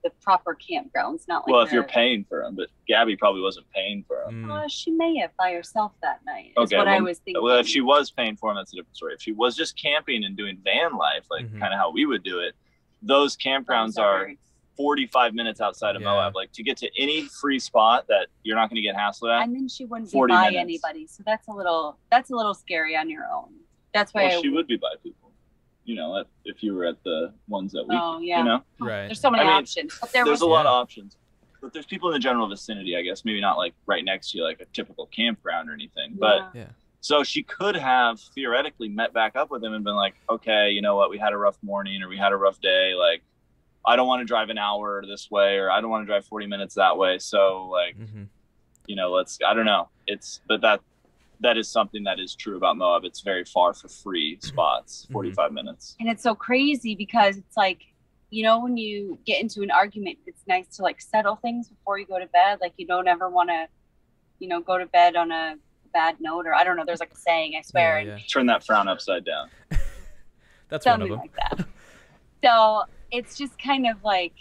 the proper campgrounds, not like. Well, if you're paying for them, but Gabby probably wasn't paying for them. She may have by herself that night. Okay, I was thinking. Well, if she was paying for them, that's a different story. If she was just camping and doing van life, like kind of how we would do it, those campgrounds are 45 minutes outside of Moab. Like, to get to any free spot that you're not going to get hassled at. And then she wouldn't be by anybody, so that's a little scary on your own. That's why she would be by people. You know, if you were at the ones that we, you know, right. There's so many options. But there's a lot of options. But there's people in the general vicinity, I guess, maybe not like right next to you, like a typical campground or anything. But so she could have theoretically met back up with him and been like, okay, you know what, we had a rough morning or we had a rough day. Like, I don't want to drive an hour this way, or I don't want to drive 40 minutes that way. So like, you know, I don't know. But that is something that is true about Moab. It's very far for free spots, 45 minutes. And it's so crazy because it's like, you know, when you get into an argument, it's nice to like settle things before you go to bed. Like, you don't ever want to, you know, go to bed on a bad note, or I don't know. There's like a saying, I swear. Yeah. Turn that frown upside down. That's one of them. Like that. So it's just kind of like,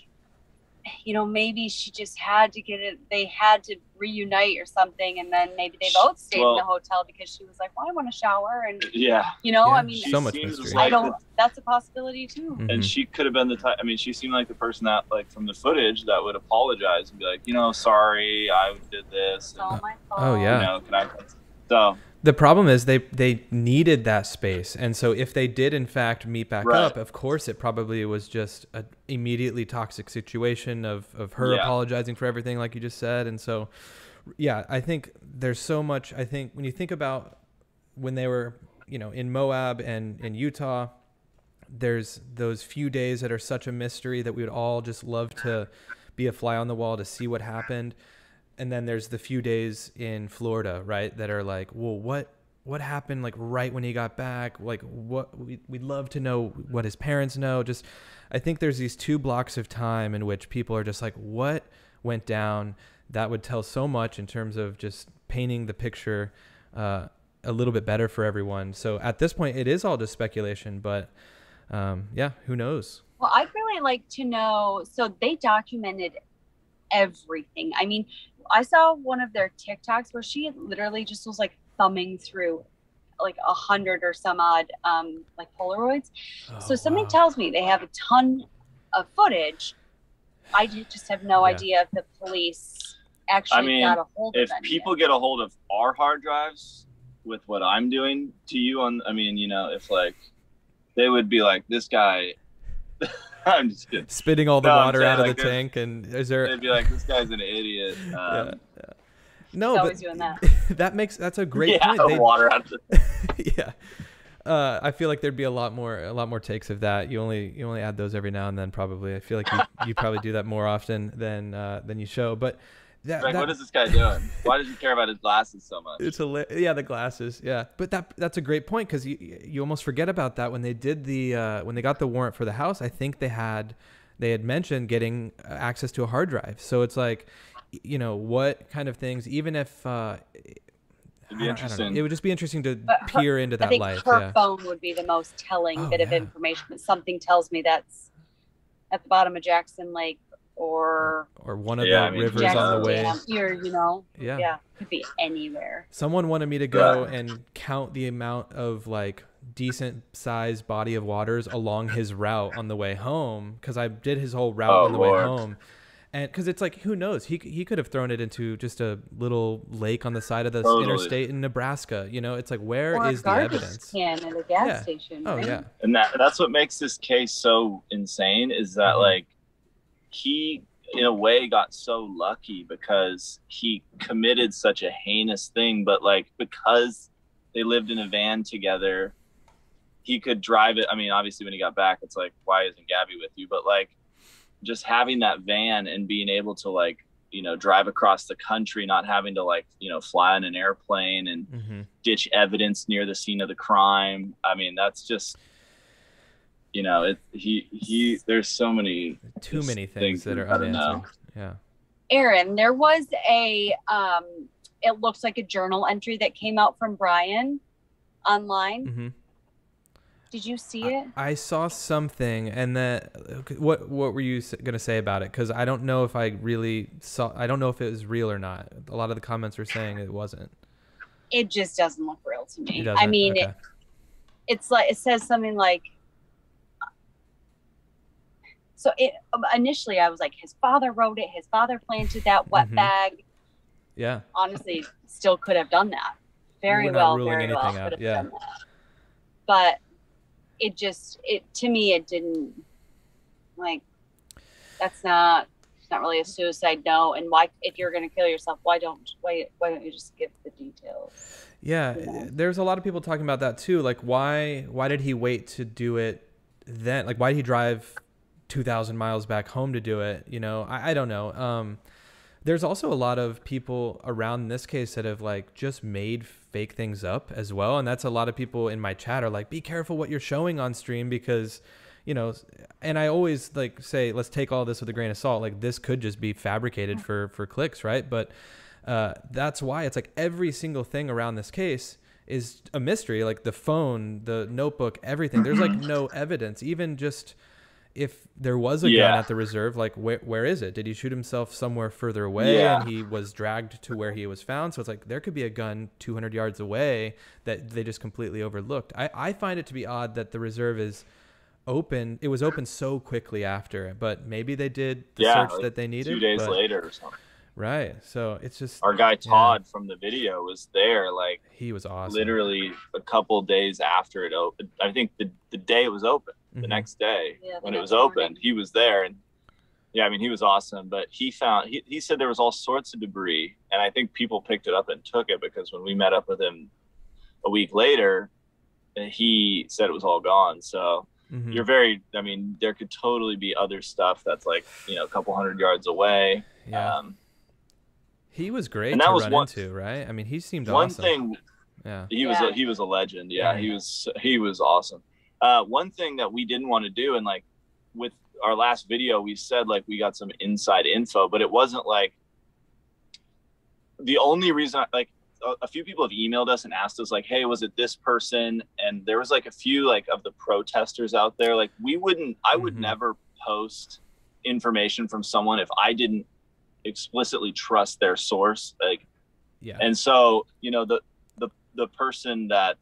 you know, maybe she just had to get it. They had to reunite or something, and then maybe they both stayed in the hotel because she was like, "Well, I want to shower," and you know, I mean, so much mystery. That's a possibility too. And she could have been the type. I mean, she seemed like the person that, like, from the footage, that would apologize and be like, you know, sorry, I did this. It's all my fault. Oh yeah. You know, can I? So. The problem is they needed that space. And so if they did, in fact, meet back up, of course, it probably was just an immediately toxic situation of her apologizing for everything, like you just said. And so, yeah, I think there's so much. I think when you think about when they were, you know, in Moab and in Utah, there's those few days that are such a mystery that we would all just love to be a fly on the wall to see what happened. And then there's the few days in Florida, right, that are like, well, what happened, like, right when he got back? Like, what we'd love to know what his parents know. Just, I think there's these 2 blocks of time in which people are just like, what went down? That would tell so much in terms of just painting the picture a little bit better for everyone. So at this point, it is all just speculation, but yeah, who knows? Well, I'd really like to know. So they documented everything. I mean, I saw one of their TikToks where she literally just was like thumbing through like 100 or some odd like Polaroids. So something tells me they have a ton of footage. I just have no idea if the police actually got a hold of it. If people get a hold of our hard drives with what I'm doing to you on, I mean, you know, if like they would be like, this guy, I'm just kidding. Spitting all the water out of the tank, and is there? They'd be like, this guy's an idiot. No, but doing that. that's a great point. Water out of the yeah. I feel like there'd be a lot more takes of that. You only add those every now and then, probably. I feel like you probably do that more often than you show. But what is this guy doing? Why does he care about his glasses so much? It's the glasses. Yeah, but that's a great point, because you almost forget about that when they did when they got the warrant for the house. I think they had mentioned getting access to a hard drive. So it's like, you know, what kind of things, even if it'd be interesting. It would just be interesting to peer into that life. Her phone would be the most telling bit of information. But something tells me that's at the bottom of Jackson Lake or one of the rivers Jackson on the way here, you know. Yeah, could be anywhere. Someone wanted me to go and count the amount of like decent sized body of waters along his route on the way home, because I did his whole route on the way home. And because it's like, who knows? He could have thrown it into just a little lake on the side of the interstate in Nebraska. You know, it's like, where is the evidence? Can at a gas station. Oh, right? yeah. And that's what makes this case so insane, is that like he, in a way, got so lucky because he committed such a heinous thing. But like, because they lived in a van together, he could drive it. I mean, obviously when he got back, it's like, why isn't Gabby with you? But like, just having that van and being able to like, you know, drive across the country, not having to like, you know, fly in an airplane and ditch evidence near the scene of the crime. I mean, that's just, you know, there's so many, too many things that are unanswered. Yeah. Aaron, there was it looks like a journal entry that came out from Brian online. Did you see it? I saw something, and what were you gonna say about it? Because I don't know if I really saw. I don't know if it was real or not. A lot of the comments were saying it wasn't. It just doesn't look real to me. I mean, it's like, it says something like. So initially I was like, his father wrote it. His father planted that wet bag. Yeah. Honestly, still could have done that. Very well. Yeah. But to me, it didn't, like, it's not really a suicide note. And why, if you're going to kill yourself, why don't you just give the details? Yeah. You know? There's a lot of people talking about that too. Like, why did he wait to do it then? Like, why did he drive 2,000 miles back home to do it? You know, I don't know. There's also a lot of people around this case that have like just made fake things up as well. And that's a lot of people in my chat are like, be careful what you're showing on stream, because, you know, and I always like say, let's take all this with a grain of salt. Like, this could just be fabricated for clicks, right? But that's why it's like every single thing around this case is a mystery. Like the phone, the notebook, everything. There's like no evidence, even just if there was a gun at the reserve, like where is it? Did he shoot himself somewhere further away and he was dragged to where he was found? So it's like, there could be a gun 200 yards away that they just completely overlooked. I find it to be odd that the reserve is open. It was open so quickly after, but maybe they did the search like that they needed 2 days later or something. Right. So it's just, our guy Todd from the video was there. Like, he was awesome. Literally a couple days after it opened. I think the day it was open, the next day when it was opened, he was there. And I mean, he was awesome, but he said there was all sorts of debris. And I think people picked it up and took it, because when we met up with him a week later, he said it was all gone. So I mean, there could totally be other stuff that's like, you know, a couple hundred yards away. Yeah. He was great to run into, right? I mean, he seemed awesome. He was a legend. Yeah, he was awesome. One thing that we didn't want to do, and like with our last video, we said like we got some inside info, but it wasn't like the only reason. Like a few people have emailed us and asked us like, hey, was it this person? And there was like a few like of the protesters out there. Like I would never post information from someone if I didn't explicitly trust their source. Like, Yeah. And so, you know, the person that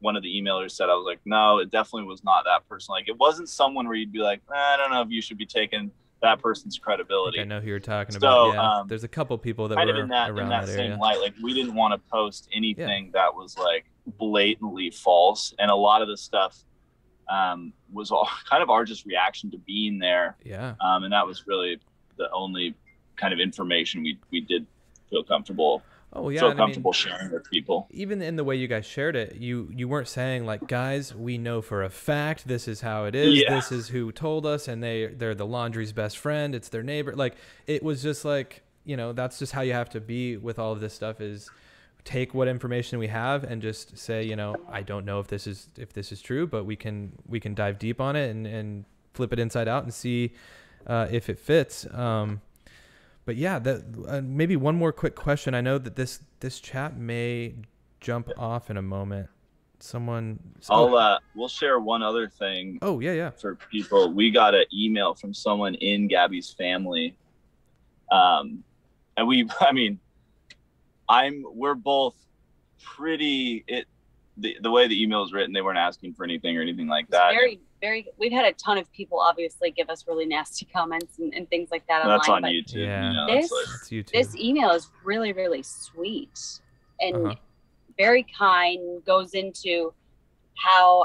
one of the emailers said, I was like, no, it definitely was not that person. Like, it wasn't someone where you'd be like, I don't know if you should be taking that person's credibility. I know who you're talking about. Yeah, there's a couple people that kind of in that same area. light. Like, we didn't want to post anything that was like blatantly false, and a lot of the stuff was all kind of our just reaction to being there. Yeah. And that was really the only kind of information we did feel comfortable. Oh yeah, feel comfortable sharing with people. Even in the way you guys shared it, you weren't saying like, guys, we know for a fact this is how it is. Yeah. This is who told us, and they're the Laundrie's best friend. It's their neighbor. Like, it was just like, you know, that's just how you have to be with all of this stuff, is take what information we have and just say, you know, I don't know if this is true, but we can dive deep on it and flip it inside out and see if it fits. But yeah, that maybe one more quick question. I know that this chat may jump off in a moment. We'll share one other thing. Oh yeah. For people, we got an email from someone in Gabby's family, and we're both pretty. The way the email is written, they weren't asking for anything or anything like that. Very, we've had a ton of people obviously give us really nasty comments and things like that online. That's on YouTube. Yeah, you know, that's YouTube. This email is really, really sweet and very kind. Goes into how,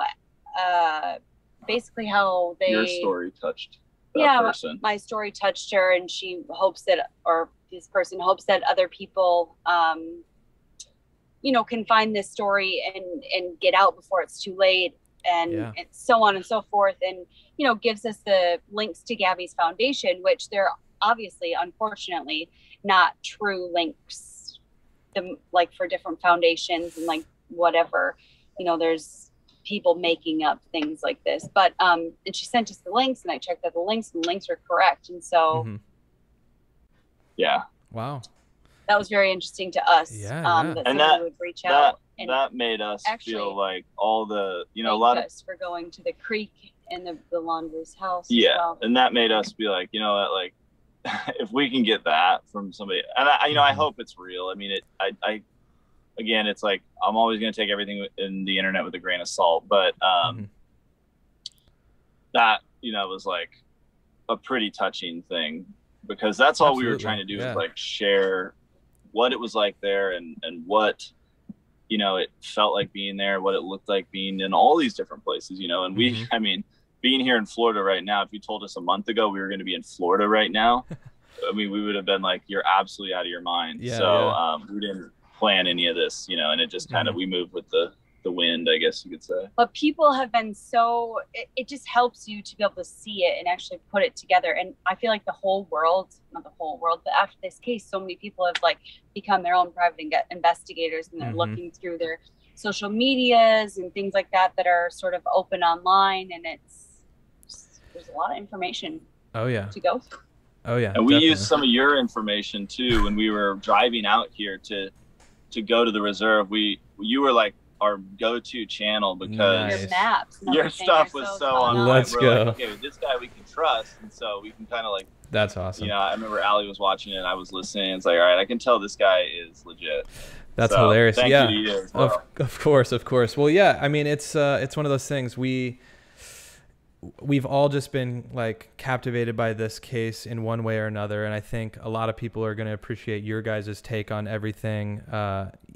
basically how your story touched that person. My story touched her, and she hopes that, or this person hopes that other people, you know, can find this story and get out before it's too late. And so on and so forth, and you know, gives us the links to Gabby's foundation, which they're obviously, unfortunately, not true links, like for different foundations and like whatever, you know, there's people making up things like this. But and she sent us the links, and I checked out the links, and the links are correct, and so yeah, wow, that was very interesting to us. That somebody would reach out. And that made us feel like all the, you know, a lot of us for going to the creek and the Laundrie's house. Yeah. Well. And that made us be like, you know what, like, if we can get that from somebody, and I hope it's real. I mean, again, it's like, I'm always going to take everything in the internet with a grain of salt, but, that, you know, was like a pretty touching thing, because that's all we were trying to do is like share what it was like there and what, you know, it felt like being there, what it looked like being in all these different places, you know. And I mean, being here in Florida right now, if you told us a month ago we were going to be in Florida right now, I mean, we would have been like, you're absolutely out of your mind. We didn't plan any of this, you know, and it just kind of, we moved with the wind, I guess you could say. But people have been it just helps you to be able to see it and actually put it together. And I feel like the whole world, not the whole world, but after this case, so many people have like become their own private investigators, and they're looking through their social medias and things like that are sort of open online, and there's a lot of information to go through. Oh yeah. And we used some of your information too when we were driving out here to go to the reserve. You were like our go-to channel, because your maps, your stuff was so on. Let's go. Like, okay, this guy we can trust, and so we can kind of like. That's awesome. You know, I remember Allie was watching it, and I was listening. It's like, all right, I can tell this guy is legit. That's hilarious. Thank you to you as well. Of course. Well, yeah. I mean, it's one of those things. We've all just been like captivated by this case in one way or another, and I think a lot of people are going to appreciate your guys' take on everything.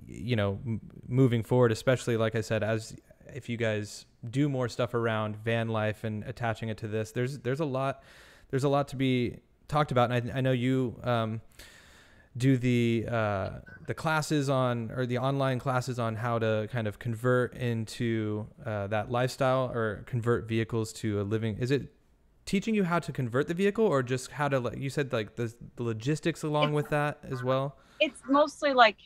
You know, moving forward, especially like I said, if you guys do more stuff around van life and attaching it to this, there's a lot to be talked about, and I know you do the classes or the online classes on how to kind of convert into that lifestyle, or convert vehicles to a living. Is it teaching you how to convert the vehicle, or just how to, like you said, like the logistics along with that as well? It's mostly like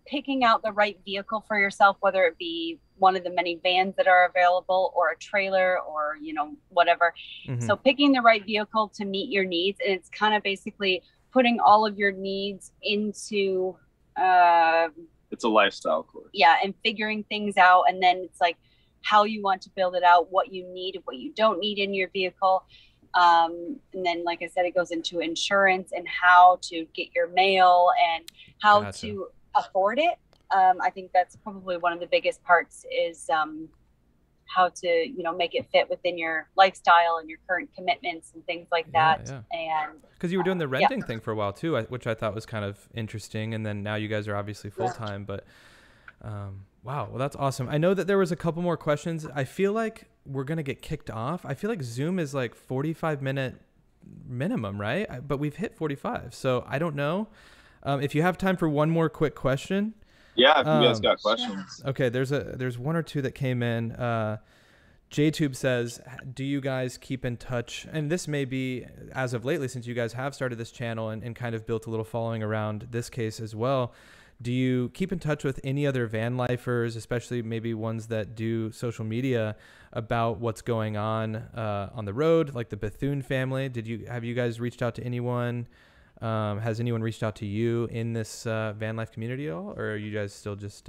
picking out the right vehicle for yourself, whether it be one of the many vans that are available, or a trailer, or, you know, whatever. So picking the right vehicle to meet your needs. And it's kind of basically putting all of your needs into it's a lifestyle course. Yeah, and figuring things out, and then it's like how you want to build it out, what you need, what you don't need in your vehicle. And then, like I said, it goes into insurance and how to get your mail and how to afford it. I think that's probably one of the biggest parts is how to, you know, make it fit within your lifestyle and your current commitments and things like that. And because you were doing the renting thing for a while too, which I thought was kind of interesting. And then now you guys are obviously full time, but wow, well, that's awesome. I know that there was a couple more questions. I feel like we're going to get kicked off. I feel like Zoom is like 45-minute minimum, right? But we've hit 45. So I don't know if you have time for one more quick question. Yeah, if you guys got questions. Okay, there's one or two that came in. JTube says, do you guys keep in touch? And this may be as of lately, since you guys have started this channel and kind of built a little following around this case as well. Do you keep in touch with any other van lifers, especially maybe ones that do social media, about what's going on the road, like the Bethune family? Have you guys reached out to anyone? Has anyone reached out to you in this van life community at all, or are you guys still just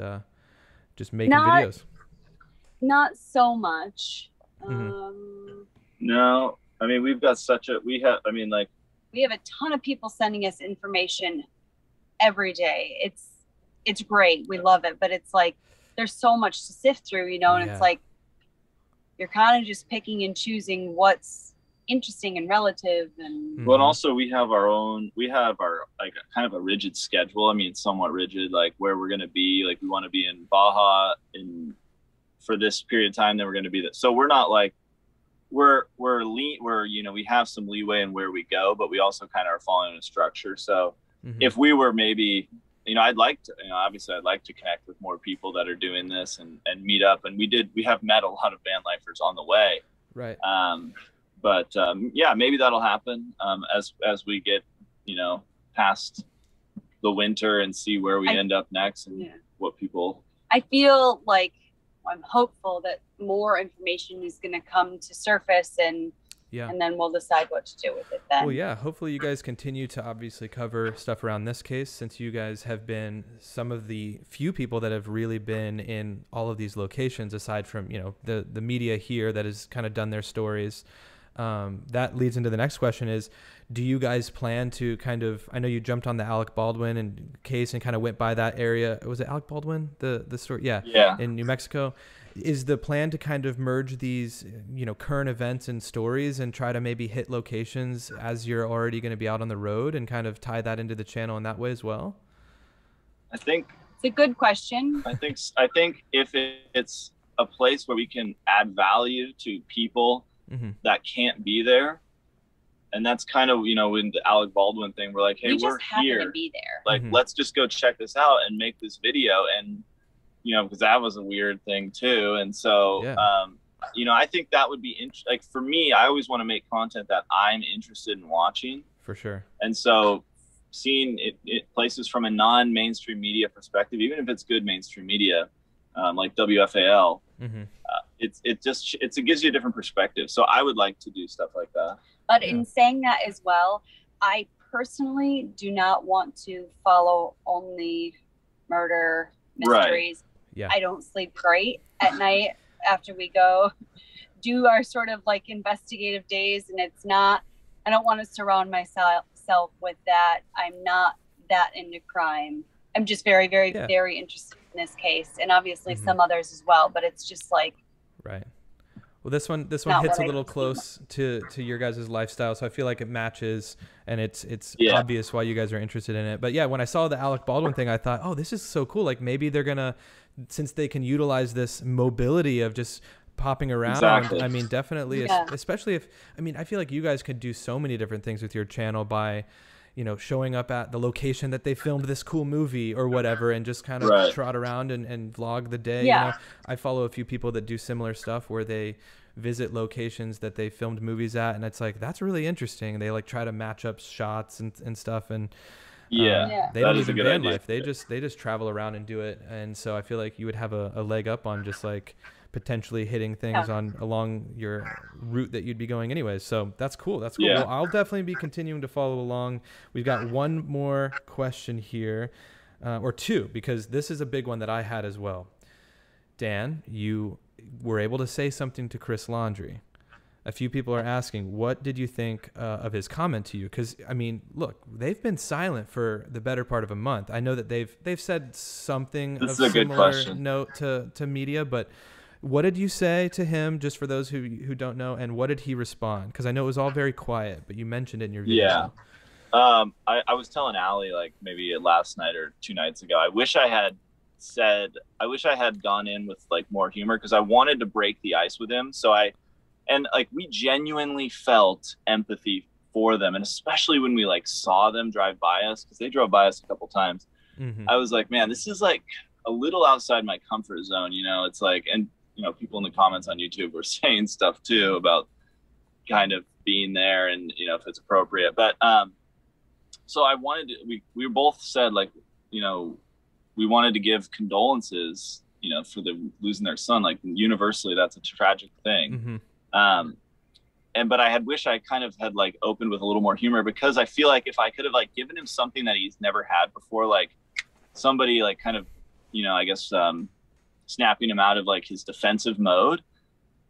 making videos? Not so much. No, I mean, we have a ton of people sending us information every day. It's great. We love it, but it's like there's so much to sift through, you know, and it's like you're kind of just picking and choosing what's interesting and relative. And well, and also we have our like kind of a rigid schedule. I mean, somewhat rigid, like where we're going to be. Like we want to be in Baja for this period of time, then we're going to be that. So we're not like we're you know, we have some leeway in where we go, but we also kind of are following a structure. So if we were maybe, you know, obviously I'd like to connect with more people that are doing this and meet up. And we have met a lot of van lifers on the way. Right. But yeah, maybe that'll happen as we get, you know, past the winter and see where we end up next and what people. I feel like I'm hopeful that more information is going to come to surface and then we'll decide what to do with it then. Well, yeah, hopefully you guys continue to obviously cover stuff around this case, since you guys have been some of the few people that have really been in all of these locations, aside from, you know, the media here that has kind of done their stories. That leads into the next question is, do you guys plan to kind of, I know you jumped on the Alec Baldwin case and kind of went by that area. Was it Alec Baldwin, the story? Yeah. In New Mexico. Is the plan to kind of merge these, you know, current events and stories and try to maybe hit locations as you're already going to be out on the road and kind of tie that into the channel in that way as well? I think it's a good question. I think if it's a place where we can add value to people that can't be there, and that's kind of, you know, in the Alec Baldwin thing, we're like, hey, we're here to be there. Like, let's just go check this out and make this video. And, you know, because that was a weird thing too. And so, you know, I think that would be like, for me, I always want to make content that I'm interested in watching. For sure. And so seeing it places from a non-mainstream media perspective, even if it's good mainstream media, like WFAL, it gives you a different perspective. So I would like to do stuff like that. But in saying that as well, I personally do not want to follow only murder mysteries. Yeah. I don't sleep great at night after we go do our sort of like investigative days, and I don't want to surround myself with that. I'm not that into crime. I'm just very, very, very interested in this case, and obviously some others as well, but it's just like, right. Well, this one hits a little close to your guys' lifestyle, so I feel like it matches, and it's obvious why you guys are interested in it. But yeah, when I saw the Alec Baldwin thing, I thought, oh, this is so cool. Like maybe they're gonna, since they can utilize this mobility of just popping around. Exactly. I mean, definitely, especially if, I mean, I feel like you guys could do so many different things with your channel by, you know, showing up at the location that they filmed this cool movie or whatever, and just kind of trot around and vlog the day. Yeah. You know, I follow a few people that do similar stuff where they visit locations that they filmed movies at, and it's like, that's really interesting. They like try to match up shots and stuff, and they don't even van life. They just travel around and do it. And so I feel like you would have a leg up on just like potentially hitting things along your route that you'd be going anyways. So that's cool. That's cool. Yeah. Well, I'll definitely be continuing to follow along. We've got one more question here, or two, because this is a big one that I had as well. Dan, you were able to say something to Chris Laundrie a few people are asking, what did you think of his comment to you? Because, I mean, look, they've been silent for the better part of a month. I know that they've said something of similar note to media, but what did you say to him, just for those who don't know, and what did he respond? Because I know it was all very quiet, but you mentioned it in your video. Yeah. I was telling Allie, like, maybe last night or 2 nights ago, I wish I had gone in with like more humor, because I wanted to break the ice with him. And like, we genuinely felt empathy for them, and especially when we like saw them drive by us, because they drove by us a couple times. I was like, man, this is like a little outside my comfort zone, you know. It's like, and you know, people in the comments on YouTube were saying stuff too about kind of being there and, you know, if it's appropriate. But so I wanted to, we both said, like, you know, we wanted to give condolences, you know, for the losing their son. Like, universally, that's a tragic thing. But I had wished I kind of had like opened with a little more humor, because I feel like if I could have like given him something that he's never had before, like somebody like kind of, you know, I guess snapping him out of like his defensive mode.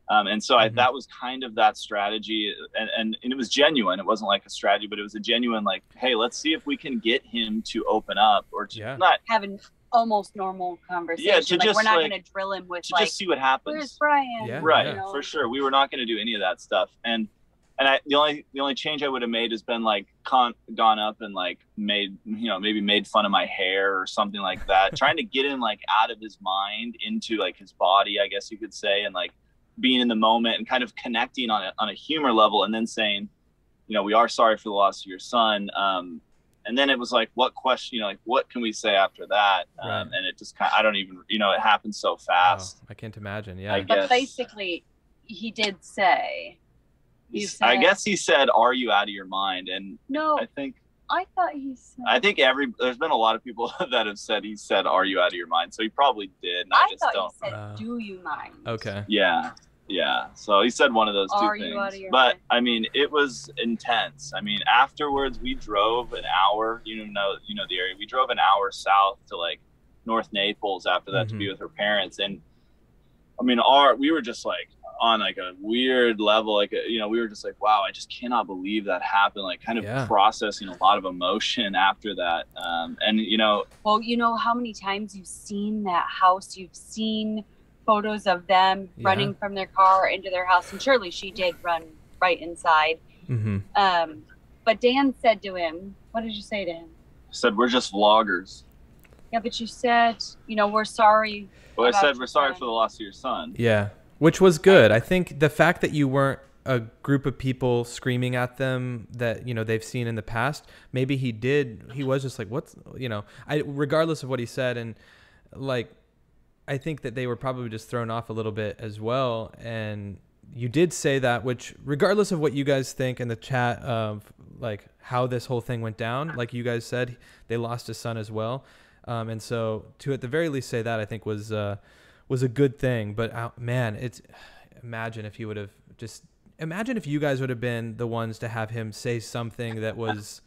And so that was kind of that strategy, and it was genuine. It wasn't like a strategy, but it was a genuine, like, hey, let's see if we can get him to open up, or to not having almost normal conversation. Yeah, to like, just, we're not like, going to drill him with, to like, just see what happens. Where's Brian? Yeah, right, you know? for sure. We were not going to do any of that stuff. And the only change I would have made has been like gone up and like made, you know, maybe made fun of my hair or something like that, trying to get him like out of his mind into like his body, I guess you could say, and like being in the moment and kind of connecting on a humor level, and then saying, you know, we are sorry for the loss of your son. And then it was like, what question, you know, like, what can we say after that? And it just kind of, I don't even, you know, it happened so fast. Oh, I can't imagine. Yeah. But basically, he did say, I guess he said, "Are you out of your mind?" And no, I thought he said. I think there's been a lot of people that have said he said, "Are you out of your mind?" So he probably did. And I just thought he said, "Do you mind?" Okay. Yeah. So he said one of those two things. Out of your but mind? I mean, it was intense. I mean, afterwards we drove an hour. You know the area. We drove an hour south to like North Naples after that to be with her parents, and I mean, we were just like on like a weird level, like, you know, we were just like, wow, I just cannot believe that happened, like kind of processing a lot of emotion after that. And you know, well, you know how many times you've seen that house, you've seen photos of them running from their car into their house, and surely she did run right inside. But Dan said to him, what did you say to him? I said, we're just vloggers. Yeah, but you said, you know, we're sorry. Well, I said, we're sorry for the loss of your son. Yeah. Which was good. I think the fact that you weren't a group of people screaming at them that, you know, they've seen in the past, maybe he was just like, what's, you know, regardless of what he said. And like, I think that they were probably just thrown off a little bit as well. And you did say that, which regardless of what you guys think in the chat of like how this whole thing went down, like you guys said, they lost a son as well. And so to at the very least say that, I think was a good thing. But man, imagine if you guys would have been the ones to have him say something that was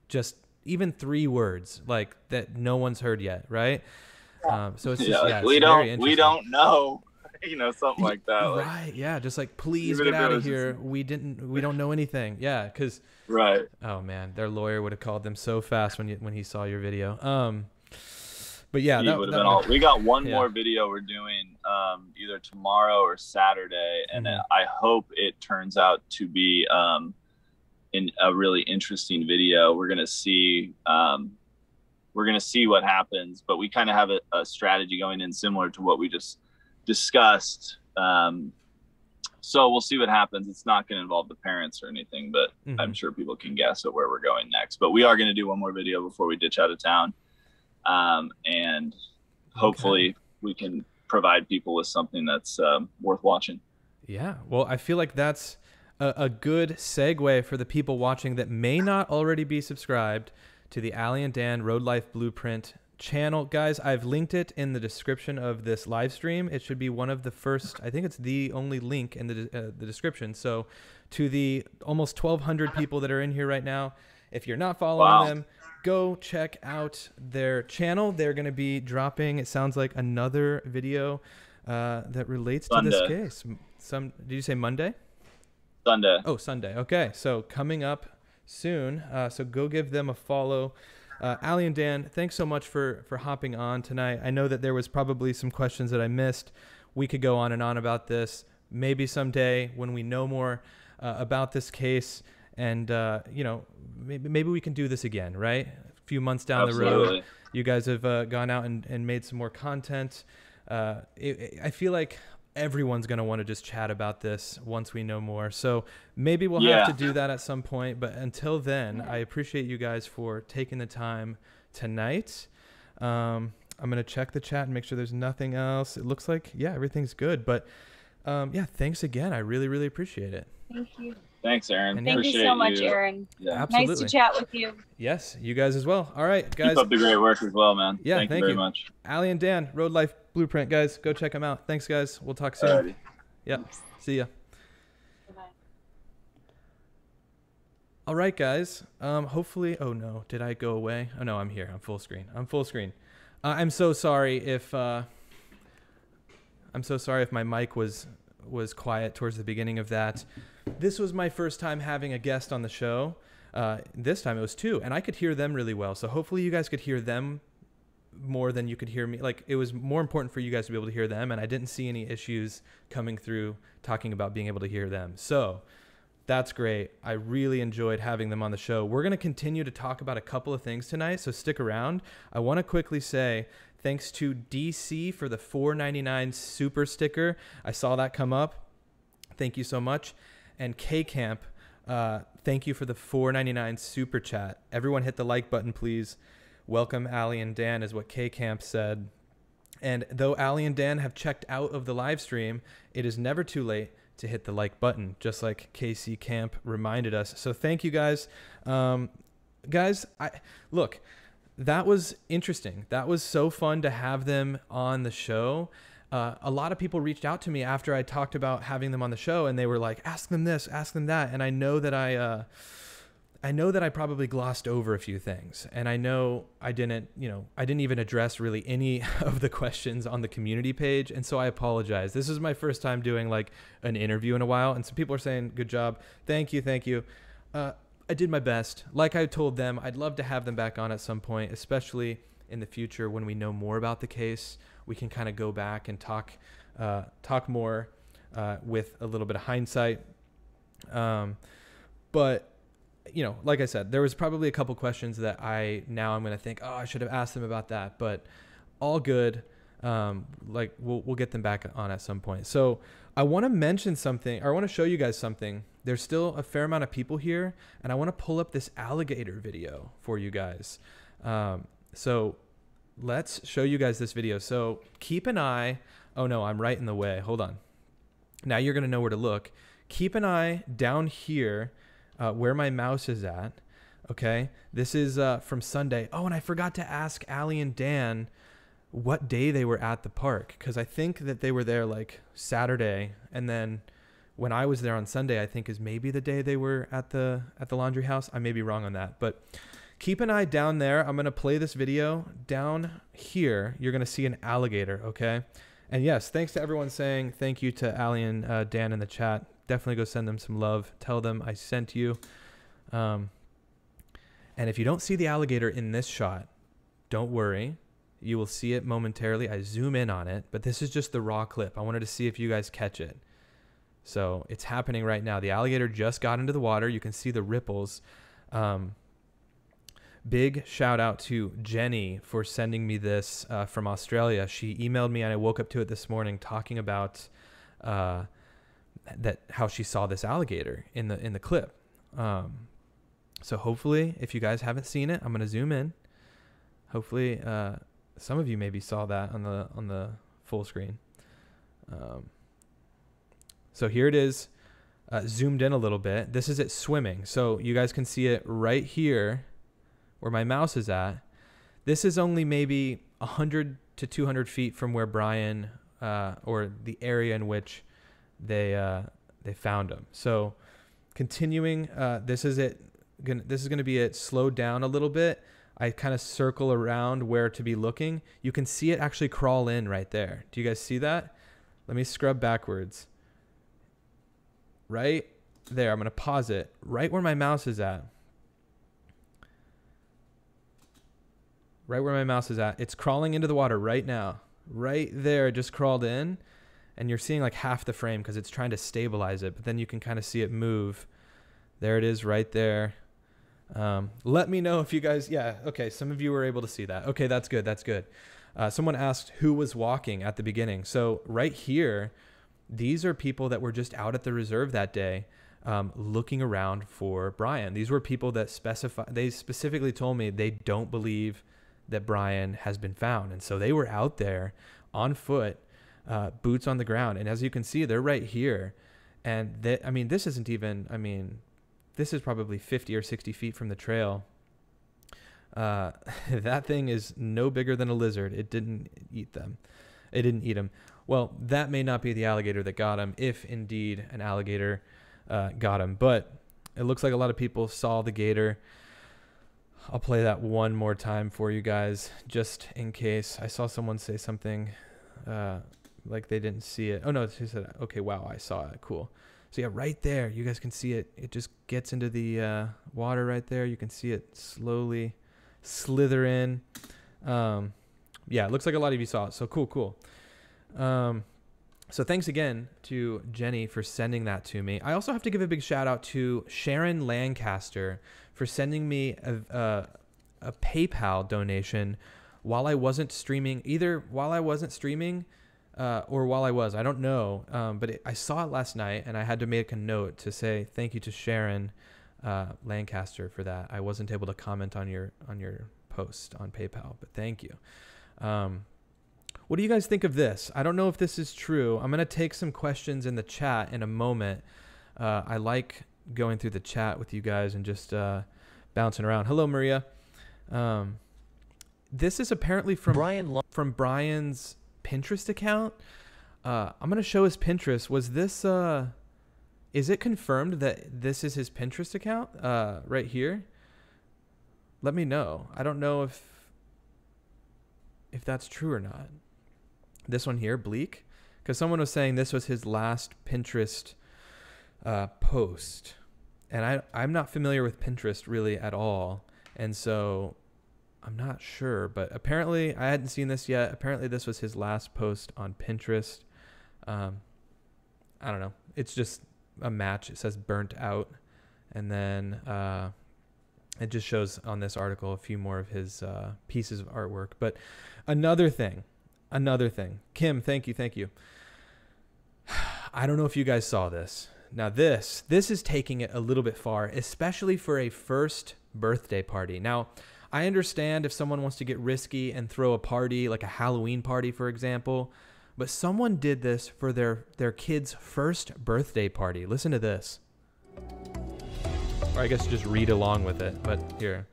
just even 3 words, like that no one's heard yet, right? So it's just, we don't know, you know, something like that. Right? Like, yeah, just like, please get out of here. We don't know anything. Yeah, because oh man, their lawyer would have called them so fast when he saw your video. But yeah, we got one more video we're doing either tomorrow or Saturday, and I hope it turns out to be in a really interesting video. We're gonna see what happens, but we kind of have a strategy going in similar to what we just discussed. So we'll see what happens. It's not going to involve the parents or anything, but I'm sure people can guess at where we're going next. But we are going to do one more video before we ditch out of town. And hopefully we can provide people with something that's worth watching. Yeah. Well, I feel like that's a good segue for the people watching that may not already be subscribed to the Allie and Dan Road Life Blueprint channel. Guys, I've linked it in the description of this live stream. It should be one of the first, I think it's the only link in the description. So to the almost 1,200 people that are in here right now, if you're not following them, go check out their channel. They're going to be dropping, it sounds like, another video that relates to this case. Did you say Monday? Sunday. Oh, Sunday. Okay, so coming up soon. So go give them a follow. Allie and Dan, thanks so much for hopping on tonight. I know that there was probably some questions that I missed. We could go on and on about this. Maybe someday when we know more about this case, and maybe we can do this again, right? A few months down the road, you guys have gone out and made some more content. I feel like everyone's going to want to just chat about this once we know more. So maybe we'll have to do that at some point. But until then, I appreciate you guys for taking the time tonight. I'm going to check the chat and make sure there's nothing else. It looks like, everything's good. But thanks again. I really, really appreciate it. Thank you. Thanks, Aaron. Thank you so much, Aaron. Yeah. Absolutely. Nice to chat with you. Yes, you guys as well. All right, guys. Keep up the great work as well, man. Yeah, thank you very much. Allie and Dan, Road Life Blueprint, guys. Go check them out. Thanks, guys. We'll talk soon. Alrighty. Yep. See ya. Bye-bye. All right, guys. Hopefully, oh no, did I go away? Oh no, I'm here. I'm full screen. I'm so sorry if my mic was quiet towards the beginning of that. This was my first time having a guest on the show. This time it was 2, and I could hear them really well. So hopefully you guys could hear them more than you could hear me. Like, it was more important for you guys to be able to hear them, and I didn't see any issues coming through talking about being able to hear them. So that's great. I really enjoyed having them on the show. We're going to continue to talk about a couple of things tonight, so stick around. I want to quickly say thanks to DC for the $4.99 super sticker. I saw that come up. Thank you so much. And K-Camp, thank you for the $4.99 super chat. Everyone hit the like button, please. Welcome, Allie and Dan, is what K-Camp said. And though Allie and Dan have checked out of the live stream, it is never too late to hit the like button, just like KC Camp reminded us. So thank you, guys. Guys, look, that was interesting. That was so fun to have them on the show. A lot of people reached out to me after I talked about having them on the show, and they were like, ask them this, ask them that. And I know that I probably glossed over a few things, and I know I didn't even address really any of the questions on the community page. And so I apologize. This is my first time doing like an interview in a while. And some people are saying, good job. Thank you. Thank you. I did my best. Like I told them, I'd love to have them back on at some point, especially in the future when we know more about the case. We can kind of go back and talk more with a little bit of hindsight. But like I said, there was probably a couple questions that I'm going to think, I should have asked them about that, but all good. Like we'll get them back on at some point. So I want to mention something, or I want to show you guys something. There's still a fair amount of people here, and I want to pull up this alligator video for you guys. So let's show you guys this video. So keep an eye. Oh no, I'm right in the way. Hold on. Now you're going to know where to look. Keep an eye down here where my mouse is at. Okay. This is from Sunday. Oh, and I forgot to ask Allie and Dan what day they were at the park, because I think that they were there like Saturday, and then when I was there on Sunday, I think is maybe the day they were at the Laundrie house. I may be wrong on that, but keep an eye down there. I'm going to play this video down here. You're going to see an alligator. Okay. And yes, thanks to everyone saying thank you to Allie and Dan in the chat. Definitely go send them some love. Tell them I sent you. And if you don't see the alligator in this shot, don't worry. You will see it momentarily. I zoom in on it, but this is just the raw clip. I wanted to see if you guys catch it. So it's happening right now. The alligator just got into the water. You can see the ripples. Big shout out to Jenny for sending me this from Australia. She emailed me and I woke up to it this morning talking about how she saw this alligator in the clip. So hopefully, if you guys haven't seen it, I'm going to zoom in. Hopefully, some of you maybe saw that on the full screen. So here it is, zoomed in a little bit. This is it swimming. So you guys can see it right here where my mouse is at. This is only maybe 100 to 200 feet from where Brian, or the area in which they found him. So continuing, this is it. This is going to be it slowed down a little bit. I kind of circle around where to be looking. You can see it actually crawl in right there. Do you guys see that? Let me scrub backwards. Right there. I'm going to pause it right where my mouse is at. Right where my mouse is at. It's crawling into the water right now. Right there, it just crawled in. And you're seeing like half the frame because it's trying to stabilize it. But then you can kind of see it move. There it is right there. Let me know if you guys, yeah, okay, some of you were able to see that. Okay, that's good, that's good. Someone asked who was walking at the beginning. So right here, these are people that were just out at the reserve that day looking around for Brian. These were people that they specifically told me they don't believe that Brian has been found. And so they were out there on foot, boots on the ground. And as you can see, they're right here. And I mean, this isn't even, I mean, this is probably 50 or 60 feet from the trail. That thing is no bigger than a lizard. It didn't eat them. It didn't eat him. Well, that may not be the alligator that got him, if indeed an alligator got him. But it looks like a lot of people saw the gator. I'll play that one more time for you guys, just in case. I saw someone say something like they didn't see it. Oh, no, she said, okay, wow, I saw it. Cool. So, yeah, right there, you guys can see it. It just gets into the water right there. You can see it slowly slither in. Yeah, it looks like a lot of you saw it. So, cool. So thanks again to Jenny for sending that to me. I also have to give a big shout out to Sharon Lancaster for sending me a PayPal donation while I wasn't streaming, either while I wasn't streaming or while I was. I don't know, but I saw it last night, and I had to make a note to say thank you to Sharon Lancaster for that. I wasn't able to comment on your post on PayPal, but thank you. What do you guys think of this? I don't know if this is true. I'm going to take some questions in the chat in a moment. I like going through the chat with you guys and just bouncing around. Hello, Maria. This is apparently from Brian's Pinterest account. I'm going to show his Pinterest. Was this, is it confirmed that this is his Pinterest account right here? Let me know. I don't know if that's true or not. This one here, Bleak, because someone was saying this was his last Pinterest post, and I'm not familiar with Pinterest really at all, and so I'm not sure, but apparently I hadn't seen this yet. Apparently this was his last post on Pinterest. I don't know. It's just a match. It says burnt out, and then it just shows on this article a few more of his pieces of artwork. But another thing, Kim, thank you. I don't know if you guys saw this. Now this is taking it a little bit far, especially for a first birthday party. Now, I understand if someone wants to get risky and throw a party, like a Halloween party, for example, but someone did this for their kid's first birthday party. Listen to this. Or I guess just read along with it, but here.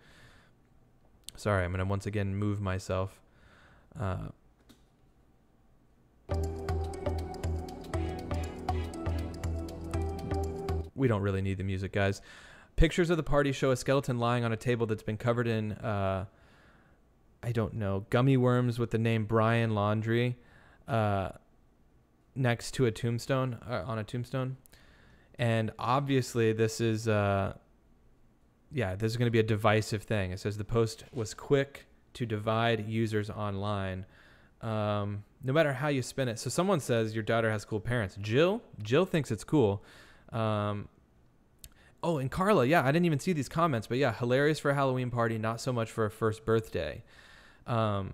Sorry, I'm going to once again move myself. We don't really need the music, guys. Pictures of the party show a skeleton lying on a table that's been covered in, I don't know, gummy worms with the name Brian Laundrie next to a tombstone, on a tombstone. And obviously this is, this is going to be a divisive thing. It says the post was quick to divide users online. No matter how you spin it. So someone says your daughter has cool parents. Jill thinks it's cool. Oh, and Carla, yeah, I didn't even see these comments, but yeah, hilarious for a Halloween party, not so much for a first birthday. Yeah,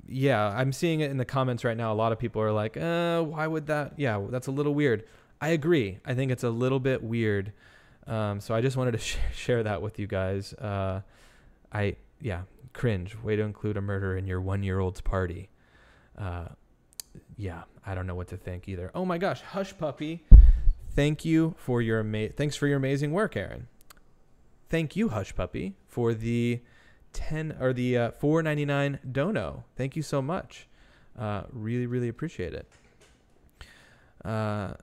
I'm seeing it in the comments right now. A lot of people are like, why would that? Yeah, that's a little weird. I agree. I think it's a little bit weird. So I just wanted to share that with you guys. Cringe. Way to include a murder in your 1-year-old's party. Yeah, I don't know what to think either. Oh my gosh, Hush Puppy. Thank you for your thanks for your amazing work, Aaron. Thank you, Hush Puppy, for the $4.99 dono. Thank you so much. Really, really appreciate it. The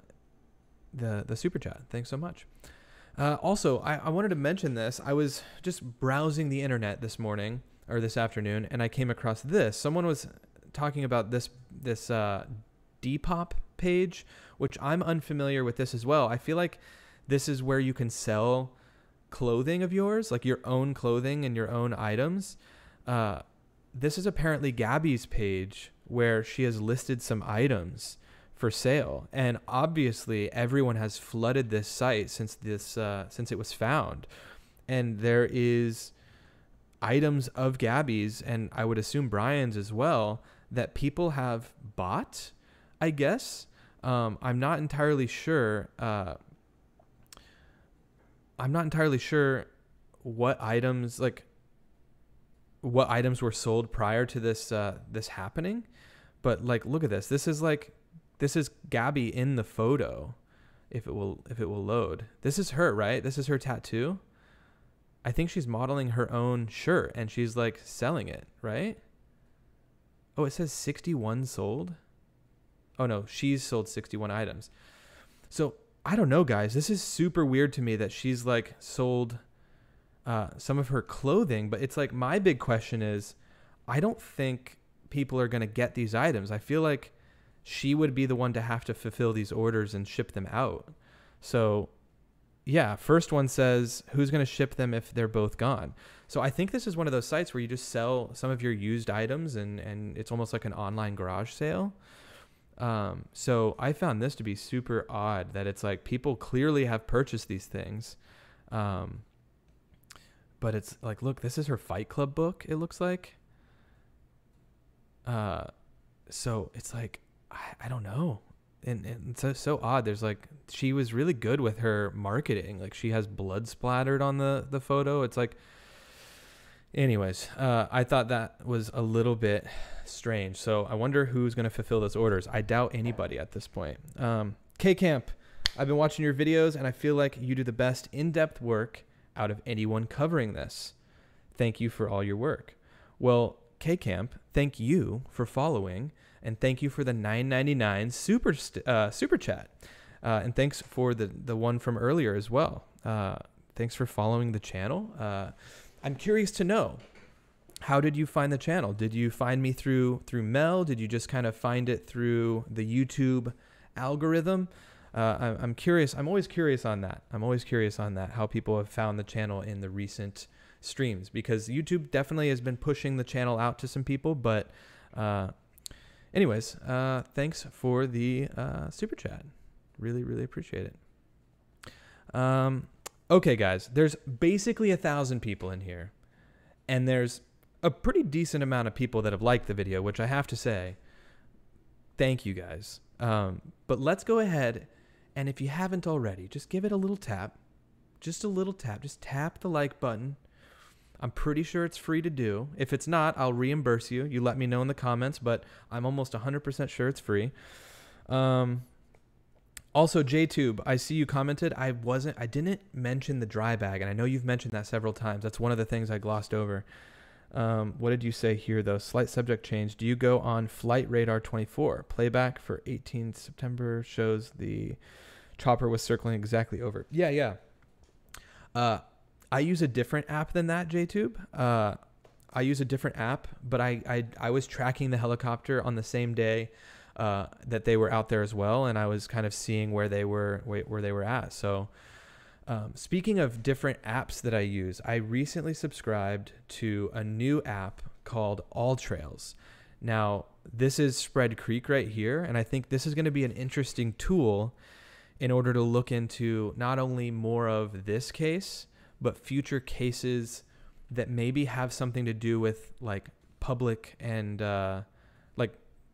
super chat. Thanks so much. Also, I wanted to mention this. I was just browsing the internet this morning or this afternoon, and I came across this. Someone was talking about this Depop page, which I'm unfamiliar with this as well. I feel like this is where you can sell clothing of yours, like your own clothing and your own items. This is apparently Gabby's page where she has listed some items for sale, and obviously everyone has flooded this site since it was found, and there is items of Gabby's, and I would assume Brian's as well, that people have bought, I guess. I'm not entirely sure. What items were sold prior to this happening, but like, look at this. This is Gabby in the photo. If it will load. This is her, right? This is her tattoo. I think she's modeling her own shirt and she's like selling it, right? Oh, it says 61 sold. Oh no, she's sold 61 items. So I don't know, guys. This is super weird to me that she's like sold some of her clothing, but it's like, my big question is, I don't think people are going to get these items. I feel like she would be the one to have to fulfill these orders and ship them out. So yeah, first one says, who's going to ship them if they're both gone? So I think this is one of those sites where you just sell some of your used items, and it's almost like an online garage sale. So I found this to be super odd, that it's like people clearly have purchased these things. But it's like, look, this is her Fight Club book, it looks like. So it's like, I don't know. And it's so odd. There's like, she was really good with her marketing. Like, she has blood splattered on the photo. It's like, anyways, I thought that was a little bit strange. So I wonder who's going to fulfill those orders. I doubt anybody at this point. K-Camp, I've been watching your videos and I feel like you do the best in-depth work out of anyone covering this. Thank you for all your work. Well, K-Camp, thank you for following, and thank you for the $9.99 super chat. And thanks for the one from earlier as well. Thanks for following the channel. I'm curious to know, how did you find the channel? Did you find me through Mel? Did you just kind of find it through the YouTube algorithm? I'm curious. I'm always curious on that. How people have found the channel in the recent streams, because YouTube definitely has been pushing the channel out to some people. But anyways, thanks for the super chat. Really, really appreciate it. Okay, guys, there's basically 1,000 people in here, and there's a pretty decent amount of people that have liked the video, which I have to say, thank you guys. But let's go ahead, and if you haven't already, just give it a little tap. Just a little tap. Just tap the like button. I'm pretty sure it's free to do. If it's not, I'll reimburse you. You let me know in the comments, but I'm almost 100% sure it's free. Also, JTube, I see you commented. I didn't mention the dry bag, and I know you've mentioned that several times. That's one of the things I glossed over. What did you say here, though? Slight subject change. Do you go on Flight Radar 24? Playback for 18th September shows the chopper was circling exactly over. Yeah. I use a different app than that, JTube. I use a different app, but I was tracking the helicopter on the same day that they were out there as well, and I was kind of seeing where they were at. So speaking of different apps that I use, I recently subscribed to a new app called All Trails. Now, this is Spread Creek right here, and I think this is going to be an interesting tool in order to look into not only more of this case, but future cases that maybe have something to do with like public and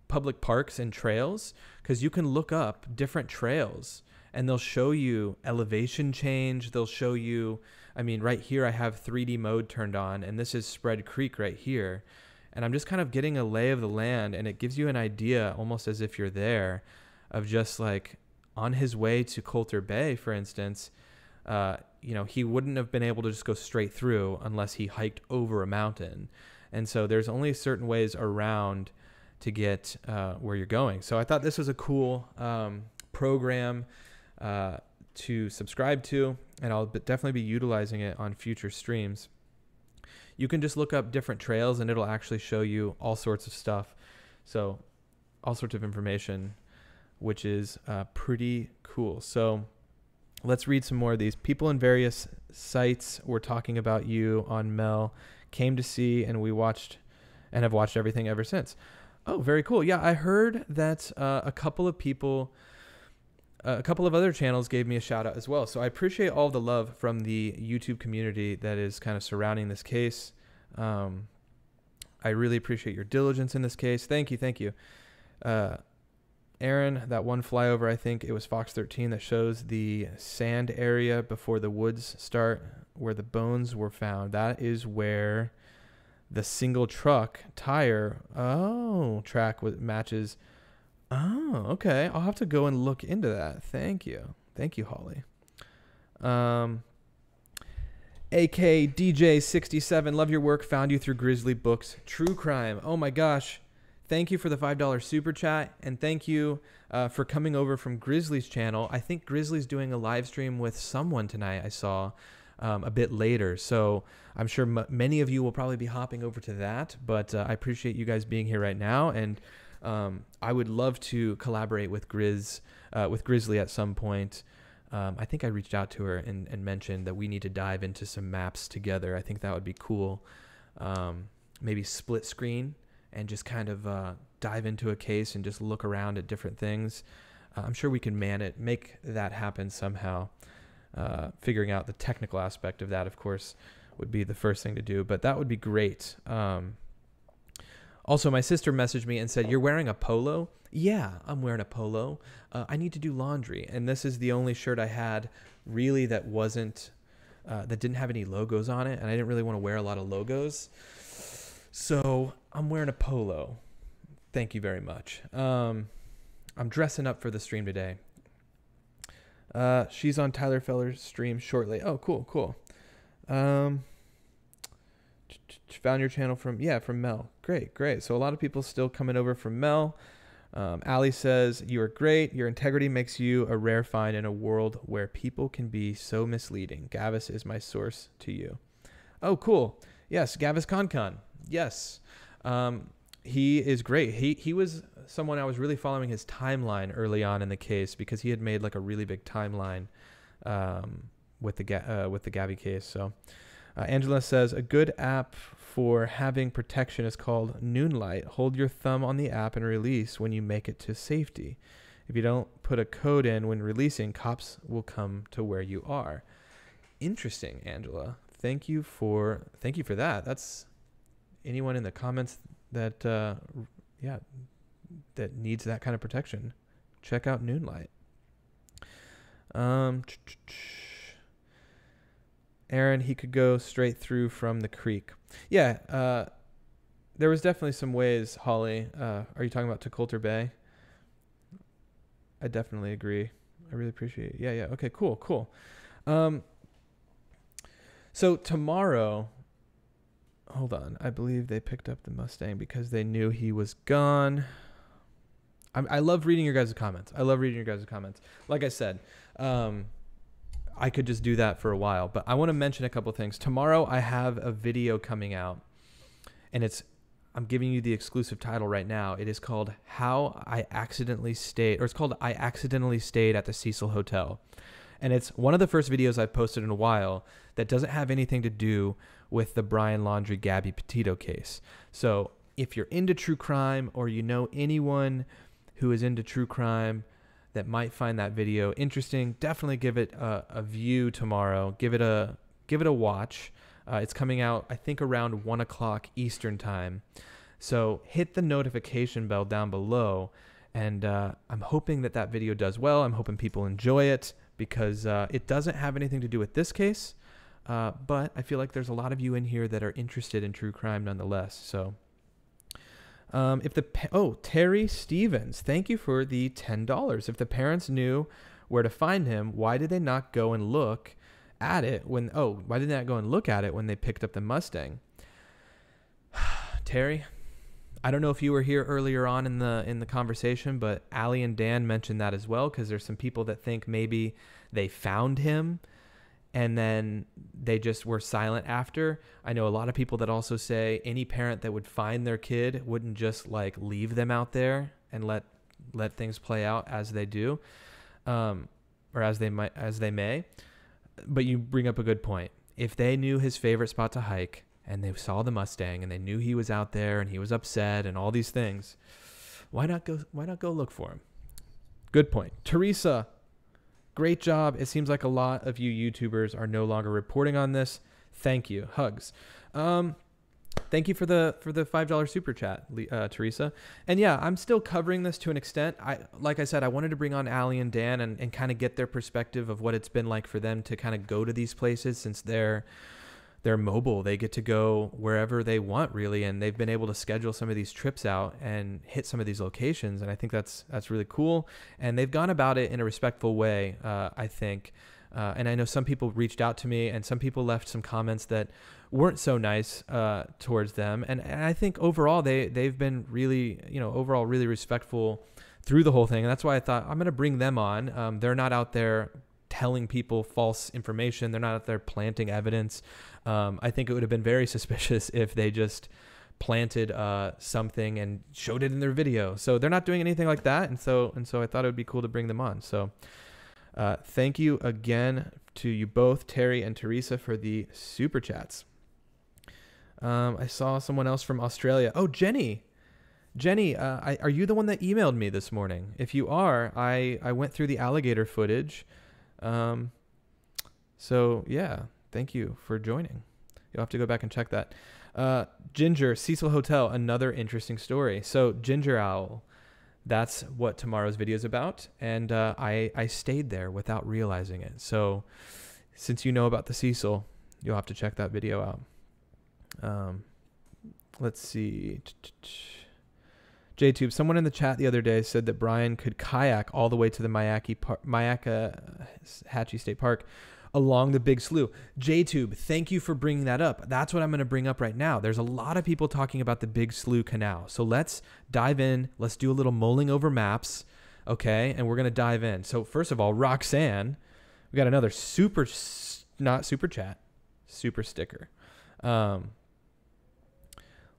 public parks and trails, because you can look up different trails and they'll show you elevation change. They'll show you, I mean, right here I have 3D mode turned on, and this is Spread Creek right here. And I'm just kind of getting a lay of the land, and it gives you an idea, almost as if you're there, of just like on his way to Coulter Bay, for instance. He wouldn't have been able to just go straight through unless he hiked over a mountain. And so there's only certain ways around to get where you're going. So I thought this was a cool program to subscribe to, and I'll definitely be utilizing it on future streams. You can just look up different trails and it'll actually show you all sorts of stuff. So all sorts of information which is pretty cool. So let's read some more of these. People in various sites were talking about you on Mull, came to see, and we watched and have watched everything ever since. Oh, very cool. Yeah, I heard that a couple of people, a couple of other channels gave me a shout out as well. So I appreciate all the love from the YouTube community that is kind of surrounding this case. I really appreciate your diligence in this case. Thank you. Thank you. Aaron, that one flyover, I think it was Fox 13 that shows the sand area before the woods start where the bones were found. That is where the single truck tire, track matches. Oh, okay. I'll have to go and look into that. Thank you. Thank you, Holly. AK DJ 67, love your work. Found you through Grizzly Books True Crime. Oh my gosh. Thank you for the $5 super chat, and thank you for coming over from Grizzly's channel. I think Grizzly's doing a live stream with someone tonight, I saw a bit later. So I'm sure many of you will probably be hopping over to that, but I appreciate you guys being here right now. And I would love to collaborate with Grizzly at some point. I think I reached out to her and mentioned that we need to dive into some maps together. I think that would be cool. Maybe split screen and just kind of dive into a case and just look around at different things. I'm sure we can make that happen somehow. Figuring out the technical aspect of that, of course, would be the first thing to do, but that would be great. Also, my sister messaged me and said, "You're wearing a polo?" Yeah, I'm wearing a polo. I need to do laundry, and this is the only shirt I had really that wasn't that didn't have any logos on it, and I didn't really want to wear a lot of logos. So I'm wearing a polo. Thank you very much. I'm dressing up for the stream today. She's on Tyler Feller's stream shortly. Oh, cool, cool. Found your channel from Mull. Great, great. So a lot of people still coming over from Mull. Allie says, you are great. Your integrity makes you a rare find in a world where people can be so misleading. Gavis is my source to you. Oh, cool. Yes, Gavis Concon. Yes. He is great. He was someone I was really following his timeline early on in the case because he had made like a really big timeline with the Gabby case. So Angela says, a good app for having protection is called Noonlight. Hold your thumb on the app and release when you make it to safety. If you don't put a code in when releasing, cops will come to where you are. Interesting, Angela. Thank you for that. That's anyone in the comments that that needs that kind of protection. Check out Noonlight. Aaron, he could go straight through from the creek. Yeah, there was definitely some ways, Holly. Are you talking about Coulter Bay? I definitely agree. I really appreciate it. Yeah. Okay, cool. So tomorrow, hold on. I believe they picked up the Mustang because they knew he was gone. I love reading your guys' comments. Like I said, I could just do that for a while, but I want to mention a couple things. Tomorrow I have a video coming out, and I'm giving you the exclusive title right now. It is called I Accidentally Stayed at the Cecil Hotel. And it's one of the first videos I've posted in a while that doesn't have anything to do with the Brian Laundrie Gabby Petito case. So if you're into true crime or you know anyone who is into true crime that might find that video interesting, definitely give it a view tomorrow. Give it a watch. It's coming out, I think, around 1 o'clock Eastern time. So hit the notification bell down below, and I'm hoping that video does well. I'm hoping people enjoy it because it doesn't have anything to do with this case, but I feel like there's a lot of you in here that are interested in true crime nonetheless. So Terry Stevens, thank you for the $10. If the parents knew where to find him, why did they not go and look at it when they picked up the Mustang? Terry, I don't know if you were here earlier on in the conversation, but Allie and Dan mentioned that as well, because there's some people that think maybe they found him and then they just were silent after. I know a lot of people that also say any parent that would find their kid wouldn't just like leave them out there and let let things play out as they do, or as they may. But you bring up a good point. If they knew his favorite spot to hike and they saw the Mustang and they knew he was out there and he was upset and all these things, why not go look for him? Good point. Teresa, great job. It seems like a lot of you YouTubers are no longer reporting on this. Thank you. Hugs. Thank you for the $5 super chat, Teresa. And yeah, I'm still covering this to an extent. Like I said, I wanted to bring on Allie and Dan and kind of get their perspective of what it's been like for them to kind of go to these places, since they're mobile. They get to go wherever they want, really, and they've been able to schedule some of these trips out and hit some of these locations, and I think that's really cool. And they've gone about it in a respectful way, I think. And I know some people reached out to me, and some people left some comments that weren't so nice towards them. And I think overall they've been really, overall really respectful through the whole thing. And that's why I thought I'm going to bring them on. They're not out there telling people false information. They're not out there planting evidence. I think it would have been very suspicious if they just planted something and showed it in their video. So they're not doing anything like that. And so I thought it would be cool to bring them on. So thank you again to you both, Terry and Teresa, for the super chats. I saw someone else from Australia. Oh, Jenny, are you the one that emailed me this morning? If you are, I went through the alligator footage. So yeah, thank you for joining. You'll have to go back and check that. Ginger, Cecil Hotel, another interesting story. So Ginger Owl, that's what tomorrow's video is about. And I stayed there without realizing it. So since you know about the Cecil, you'll have to check that video out. Let's see. JTube, someone in the chat the other day said that Brian could kayak all the way to the Myakkahatchee State Park along the Big Slough. JTube, thank you for bringing that up. That's what I'm going to bring up right now. There's a lot of people talking about the Big Slough Canal. So let's dive in. Let's do a little mulling over maps. Okay. And we're going to dive in. So first of all, Roxanne, we got another super sticker.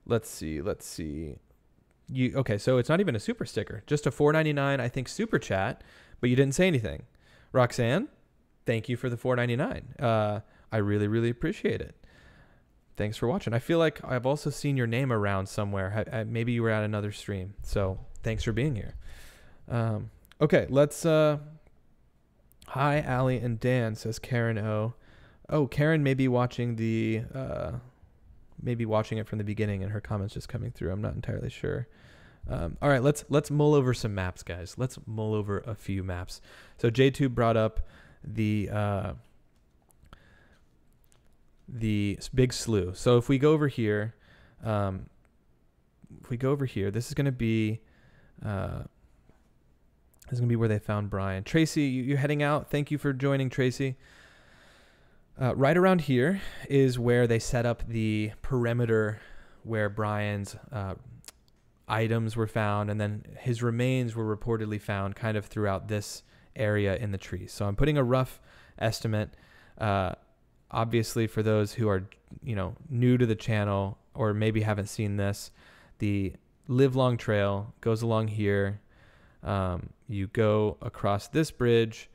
Let's see. Okay, so it's not even a super sticker, just a $4.99, I think, super chat, but you didn't say anything. Roxanne, thank you for the $4.99. I really, really appreciate it. Thanks for watching. I feel like I've also seen your name around somewhere. Maybe you were at another stream, so thanks for being here. Okay, let's... Hi, Allie and Dan, says Karen O. Oh, Karen may be watching the... maybe watching it from the beginning and her comments just coming through. I'm not entirely sure. All right, let's mull over some maps, guys. Let's mull over a few maps. So JTube brought up the Big Slough. So if we go over here, this is going to be where they found Brian. Tracy, you heading out? Thank you for joining, Tracy. Right around here is where they set up the perimeter where Brian's items were found, and then his remains were reportedly found kind of throughout this area in the trees. So I'm putting a rough estimate. Obviously, for those who are new to the channel or maybe haven't seen this, the Livelong Trail goes along here. You go across this bridge,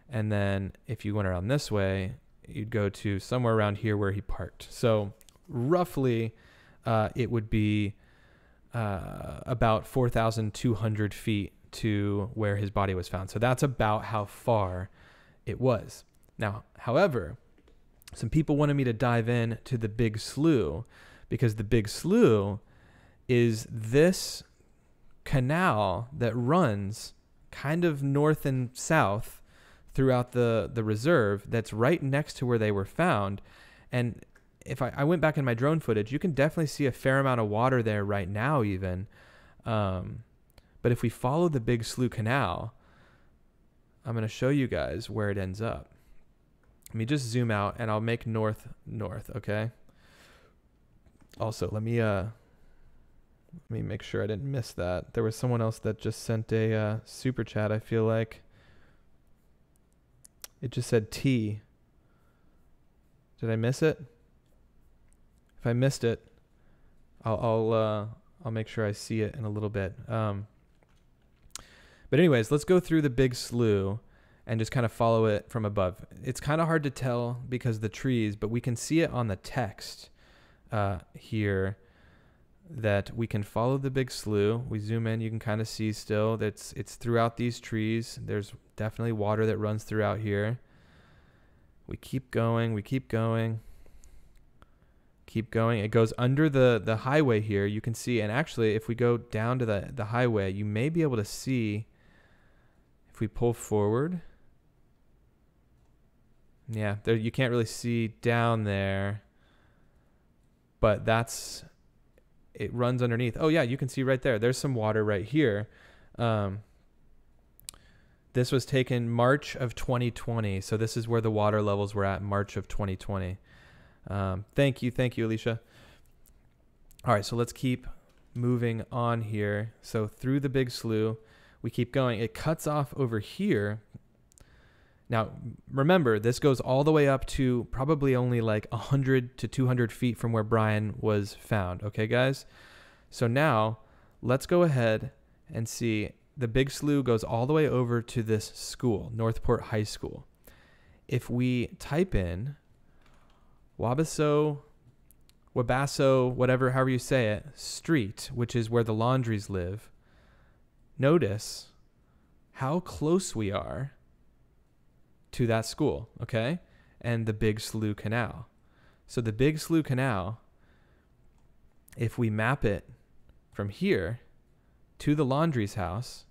and then if you went around this way, you'd go to somewhere around here where he parked. So roughly it would be about 4,200 feet to where his body was found. So that's about how far it was. Now, however, some people wanted me to dive in to the Big Slough, because the Big Slough is this canal that runs kind of north and south throughout the reserve that's right next to where they were found. And if I went back in my drone footage, you can definitely see a fair amount of water there right now even. But if we follow the Big Slough Canal, I'm going to show you guys where it ends up. Let me just zoom out and I'll make north, okay? Also, let me make sure I didn't miss that. There was someone else that just sent a super chat, I feel like. It just said T. Did I miss it? If I missed it, I'll make sure I see it in a little bit. But anyways, let's go through the big slough and just kind of follow it from above. It's kind of hard to tell because of the trees, but we can see it on the text here that we can follow the big slough. We zoom in, you can kind of see still that it's throughout these trees. There's definitely water that runs throughout here. We keep going, we keep going. Keep going. It goes under the highway here. You can see, and actually if we go down to the highway, you may be able to see if we pull forward. Yeah, there you can't really see down there, but it runs underneath. Oh yeah, you can see right there. There's some water right here. This was taken March of 2020, so this is where the water levels were at March of 2020. Thank you, Alicia. All right, so let's keep moving on here. So through the big slough, we keep going. It cuts off over here. Now, remember, this goes all the way up to probably only like 100 to 200 feet from where Brian was found. Okay, guys? So now let's go ahead and see the big slough goes all the way over to this school, Northport High School. If we type in Wabasso, whatever, however you say it, street, which is where the Laundries live, notice how close we are to that school, okay? And the Big Slough Canal. So the Big Slough Canal, if we map it from here to the Laundrie's house.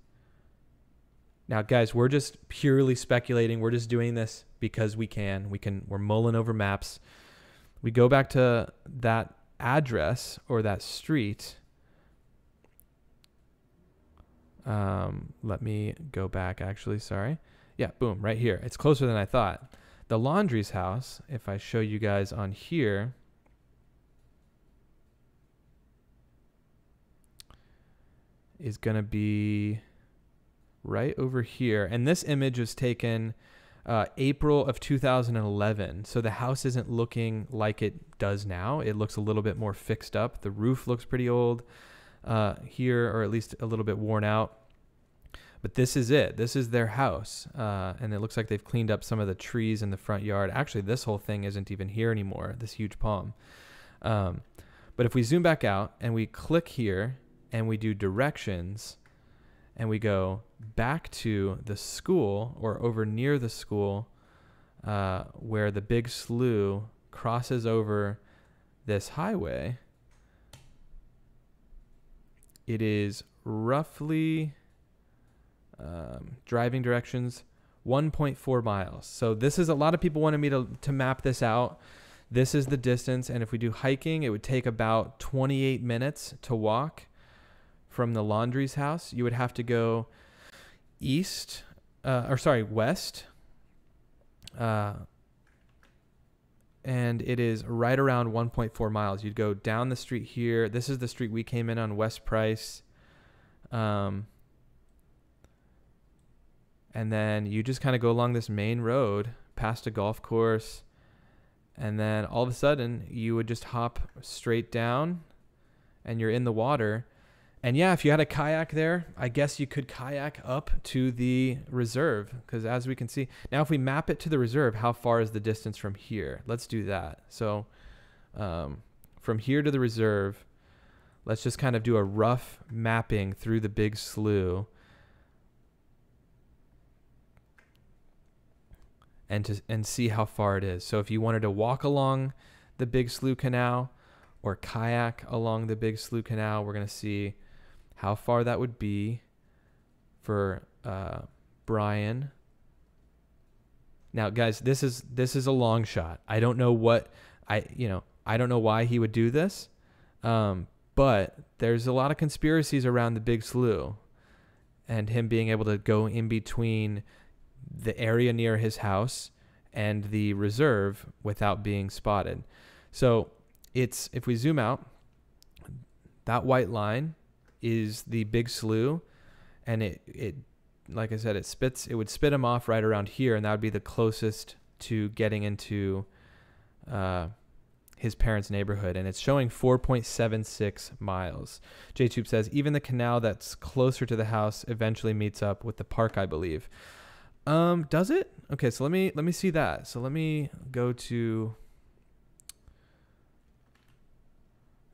Now, guys, we're just purely speculating. We're just doing this because we're mulling over maps. We go back to that address or that street. Let me go back, actually, sorry. Yeah, boom, right here. It's closer than I thought. The Laundrie's house, if I show you guys on here, is going to be right over here. And this image was taken April of 2011. So the house isn't looking like it does now. It looks a little bit more fixed up. The roof looks pretty old here, or at least a little bit worn out. But this is it. This is their house. And it looks like they've cleaned up some of the trees in the front yard. Actually, this whole thing isn't even here anymore, this huge palm. But if we zoom back out and we click here and we do directions and we go back to the school or over near the school where the Big Slough crosses over this highway, it is roughly... driving directions 1.4 miles. So this is, a lot of people wanted me to map this out. This is the distance, and if we do hiking, it would take about 28 minutes to walk from the Laundrie's house. You would have to go west, and it is right around 1.4 miles. You'd go down the street here. This is the street we came in on, West Price. And then you just kind of go along this main road past a golf course. And then all of a sudden you would just hop straight down and you're in the water. And yeah, if you had a kayak there, I guess you could kayak up to the reserve, because as we can see now, if we map it to the reserve, how far is the distance from here? Let's do that. So from here to the reserve, let's just kind of do a rough mapping through the Big Slough. And see how far it is. So if you wanted to walk along the Big Slough Canal or kayak along the Big Slough Canal, we're going to see how far that would be for Brian. Now, guys, this is a long shot. I don't know I don't know why he would do this, but there's a lot of conspiracies around the Big Slough and him being able to go in between the area near his house and the reserve without being spotted. So if we zoom out, that white line is the Big Slough, and it like I said, it would spit him off right around here, and that would be the closest to getting into his parents' neighborhood, and it's showing 4.76 miles. JTube says even the canal that's closer to the house eventually meets up with the park, I believe. Does it? Okay, so let me see that. So let me go to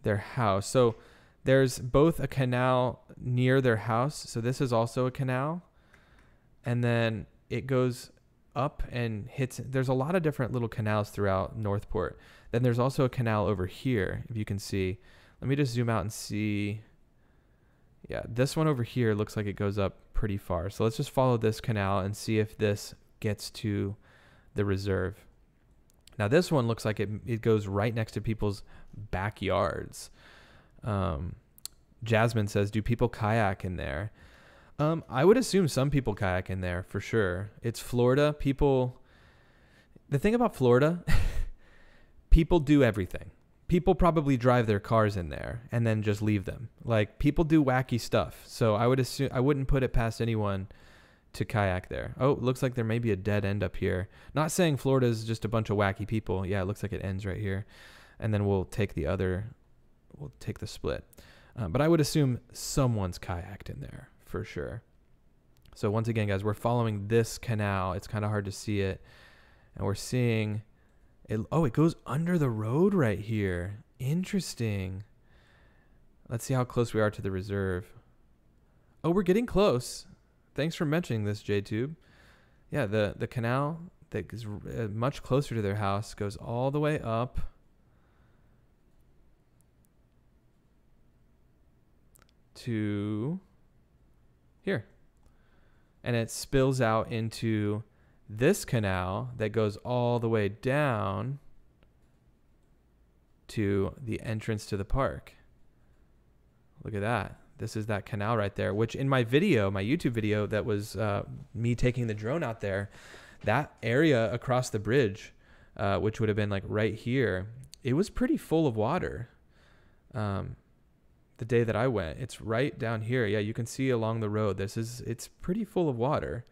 their house. So there's both a canal near their house. So this is also a canal. And then it goes up and hits. There's a lot of different little canals throughout Northport. Then there's also a canal over here, if you can see. Let me just zoom out and see. Yeah, this one over here looks like it goes up pretty far. So let's just follow this canal and see if this gets to the reserve. Now this one looks like it goes right next to people's backyards. Jasmine says, do people kayak in there? I would assume some people kayak in there for sure. It's Florida. The thing about Florida, people do everything. People probably drive their cars in there and then just leave them. Like, people do wacky stuff. So I wouldn't put it past anyone to kayak there. Oh, it looks like there may be a dead end up here. Not saying Florida is just a bunch of wacky people. Yeah, it looks like it ends right here. And then we'll take the split. But I would assume someone's kayaked in there for sure. So once again, guys, we're following this canal. It's kind of hard to see it. And we're seeing it. Oh, it goes under the road right here. Interesting. Let's see how close we are to the reserve. Oh, we're getting close. Thanks for mentioning this, JTube. Yeah, the canal that is much closer to their house goes all the way up to here. And it spills out into this canal that goes all the way down to the entrance to the park. Look at that. This is that canal right there, which in my video, my YouTube video, that was me taking the drone out there, that area across the bridge, which would have been like right here, it was pretty full of water. The day that I went, it's right down here. Yeah, you can see along the road. It's pretty full of water.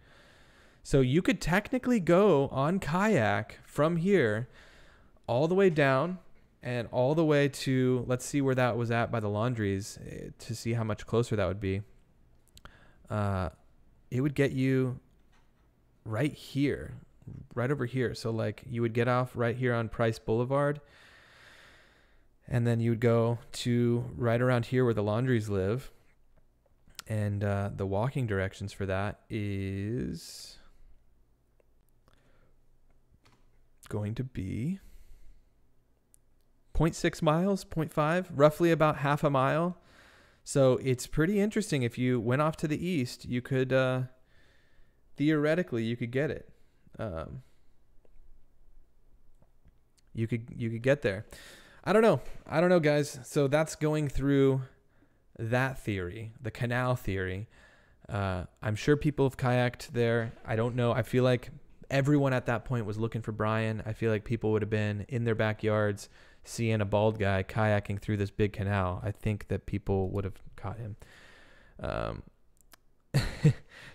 So you could technically go on kayak from here all the way down and all the way to, let's see where that was at by the Laundries to see how much closer that would be. It would get you right here, right over here. So like you would get off right here on Price Boulevard, and then you would go to right around here where the Laundries live. And the walking directions for that is going to be 0.6 miles, 0.5, roughly about half a mile. So it's pretty interesting. If you went off to the east, you could, theoretically, you could get it. You could get there. I don't know, guys. So that's going through that theory, the canal theory. I'm sure people have kayaked there. I don't know. I feel like everyone at that point was looking for Brian. I feel like people would have been in their backyards seeing a bald guy kayaking through this big canal. I think that people would have caught him.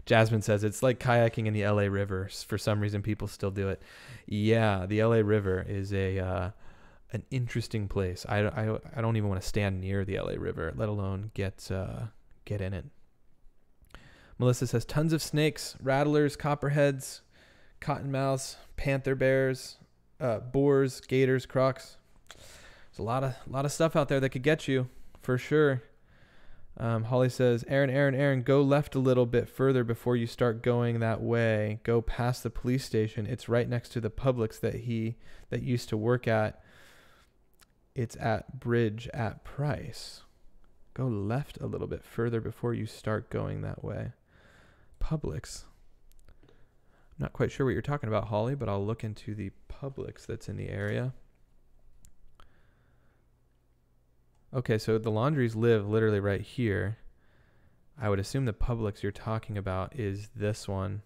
Jasmine says it's like kayaking in the LA River. For some reason, people still do it. Yeah, the LA River is an interesting place. I don't even want to stand near the LA River, let alone get in it. Melissa says tons of snakes, rattlers, copperheads, cottonmouths, panther bears, boars, gators, crocs. There's a lot of stuff out there that could get you for sure. Holly says, Aaron, go left a little bit further before you start going that way. Go past the police station. It's right next to the Publix that used to work at. It's at Bridge at Price. Go left a little bit further before you start going that way. Publix. I'm not quite sure what you're talking about, Holly, but I'll look into the Publix that's in the area. Okay, so the Laundries live literally right here. I would assume the Publix you're talking about is this one.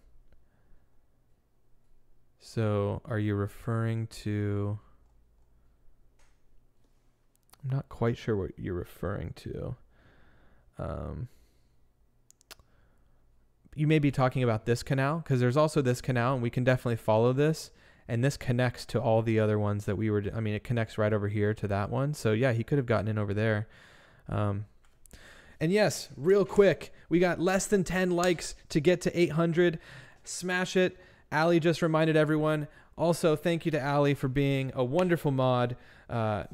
So are you referring to... I'm not quite sure what you're referring to. You may be talking about this canal, because there's also this canal, and we can definitely follow this And this connects to all the other ones that we were, I mean, it connects right over here to that one. So yeah, he could have gotten in over there. And yes, real quick, we got less than 10 likes to get to 800. Smash it. Allie just reminded everyone. Also, thank you to Allie for being a wonderful mod,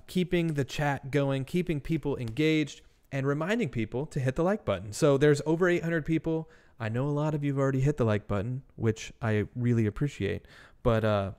keeping the chat going, keeping people engaged, and reminding people to hit the like button. So there's over 800 people. I know a lot of you have already hit the like button, which I really appreciate. But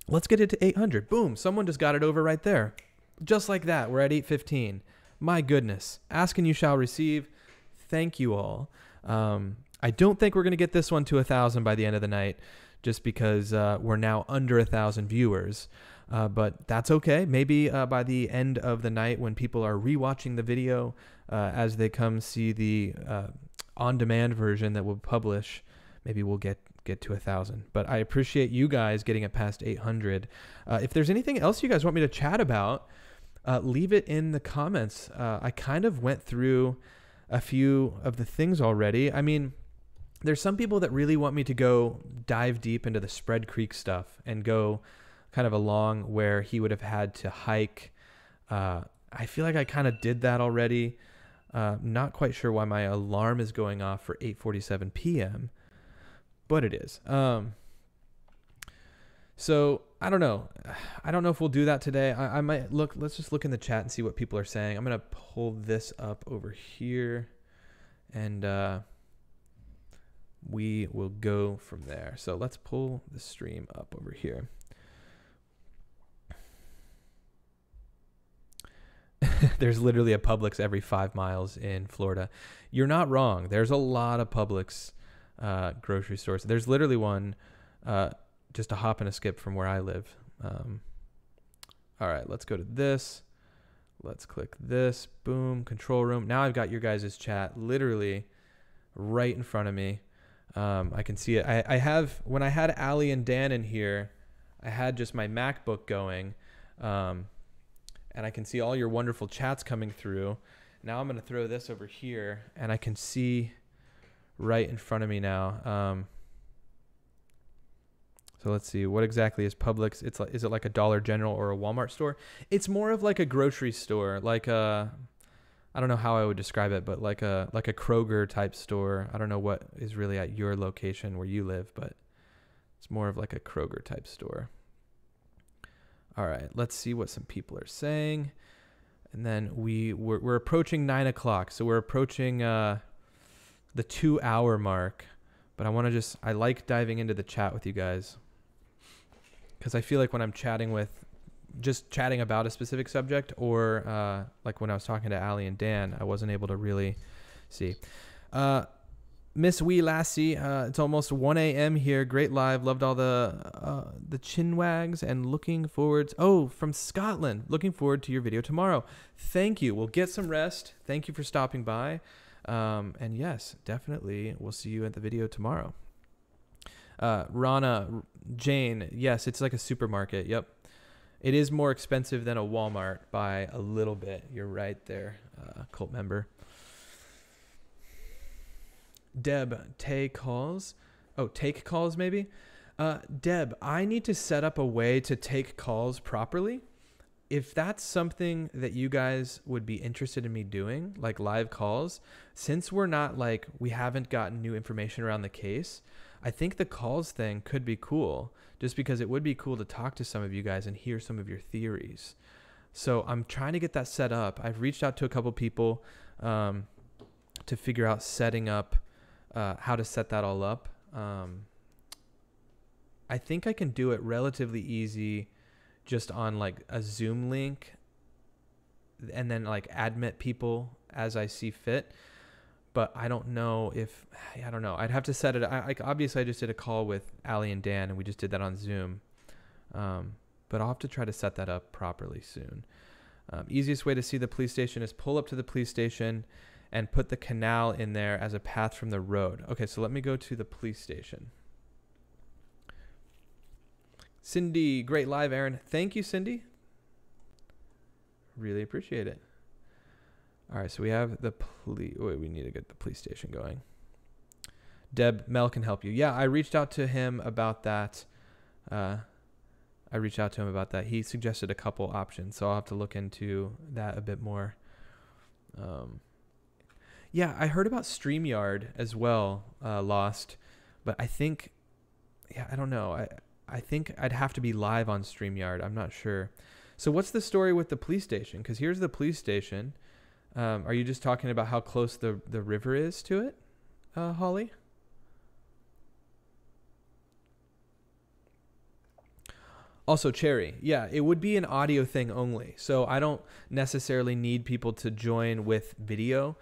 let's get it to 800. Boom, someone just got it over right there. Just like that, we're at 815. My goodness. Ask and you shall receive. Thank you all. I don't think we're going to get this one to 1,000 by the end of the night, just because we're now under 1,000 viewers. But that's okay. Maybe by the end of the night, when people are rewatching the video as they come see the on-demand version that we'll publish, maybe we'll get to 1,000. But I appreciate you guys getting it past 800. If there's anything else you guys want me to chat about, leave it in the comments. I kind of went through a few of the things already. I mean, there's some people that really want me to go dive deep into the Spread Creek stuff and go kind of along where he would have had to hike. I feel like I kind of did that already. Not quite sure why my alarm is going off for 8:47 p.m., but it is. So I don't know. I don't know if we'll do that today. I might look. Let's just look in the chat and see what people are saying. I'm going to pull this up over here, and we will go from there. So let's pull the stream up over here. There's literally a Publix every 5 miles in Florida. You're not wrong. There's a lot of Publix grocery stores. There's literally one just a hop and a skip from where I live. All right, let's go to this. Let's click this. Boom, control room. Now I've got your guys' chat literally right in front of me. I can see it. I have, when I had Allie and Dan in here, I had just my MacBook going. And I can see all your wonderful chats coming through. Now I'm going to throw this over here, and I can see right in front of me now. So let's see, what exactly is Publix? It's like, is it like a Dollar General or a Walmart store? It's more of like a grocery store, like a, I don't know how I would describe it, but like a Kroger type store. I don't know what is really at your location where you live, but it's more of like a Kroger type store. All right, let's see what some people are saying. And then we're approaching 9 o'clock. So we're approaching the 2-hour mark. But I like diving into the chat with you guys, because I feel like when I'm chatting about a specific subject, or like when I was talking to Allie and Dan, I wasn't able to really see. Miss Wee Lassie, it's almost 1 a.m. here. Great live. Loved all the chinwags and looking forward. From Scotland. Looking forward to your video tomorrow. Thank you. We'll get some rest. Thank you for stopping by. And yes, definitely we'll see you at the video tomorrow. Rana, Jane, yes, it's like a supermarket. Yep. It is more expensive than a Walmart by a little bit. You're right there, cult member. Deb, take calls. Take calls maybe. Deb, I need to set up a way to take calls properly. If that's something that you guys would be interested in me doing, like live calls, since we haven't gotten new information around the case, I think the calls thing could be cool, just because it would be cool to talk to some of you guys and hear some of your theories. So I'm trying to get that set up. I've reached out to a couple people to figure out setting up how to set that all up. I think I can do it relatively easy just on like a Zoom link, and then like admit people as I see fit. But I don't know if, I don't know. I'd have to set it. Obviously I just did a call with Allie and Dan, and we just did that on Zoom. But I'll have to try to set that up properly soon. Easiest way to see the police station is pull up to the police station and put the canal in there as a path from the road. Okay, so let me go to the police station. Cindy, great live, Aaron. Thank you, Cindy. Really appreciate it. All right, so we have the police. Wait, we need to get the police station going. Deb, Mel can help you. Yeah, I reached out to him about that. I reached out to him about that. He suggested a couple options, so I'll have to look into that a bit more. Yeah, I heard about StreamYard as well, Lost, but I think, yeah, I don't know. I think I'd have to be live on StreamYard. I'm not sure. So what's the story with the police station? Because here's the police station. Are you just talking about how close the river is to it, Holly? Also, Cherry, yeah, it would be an audio thing only. So I don't necessarily need people to join with video,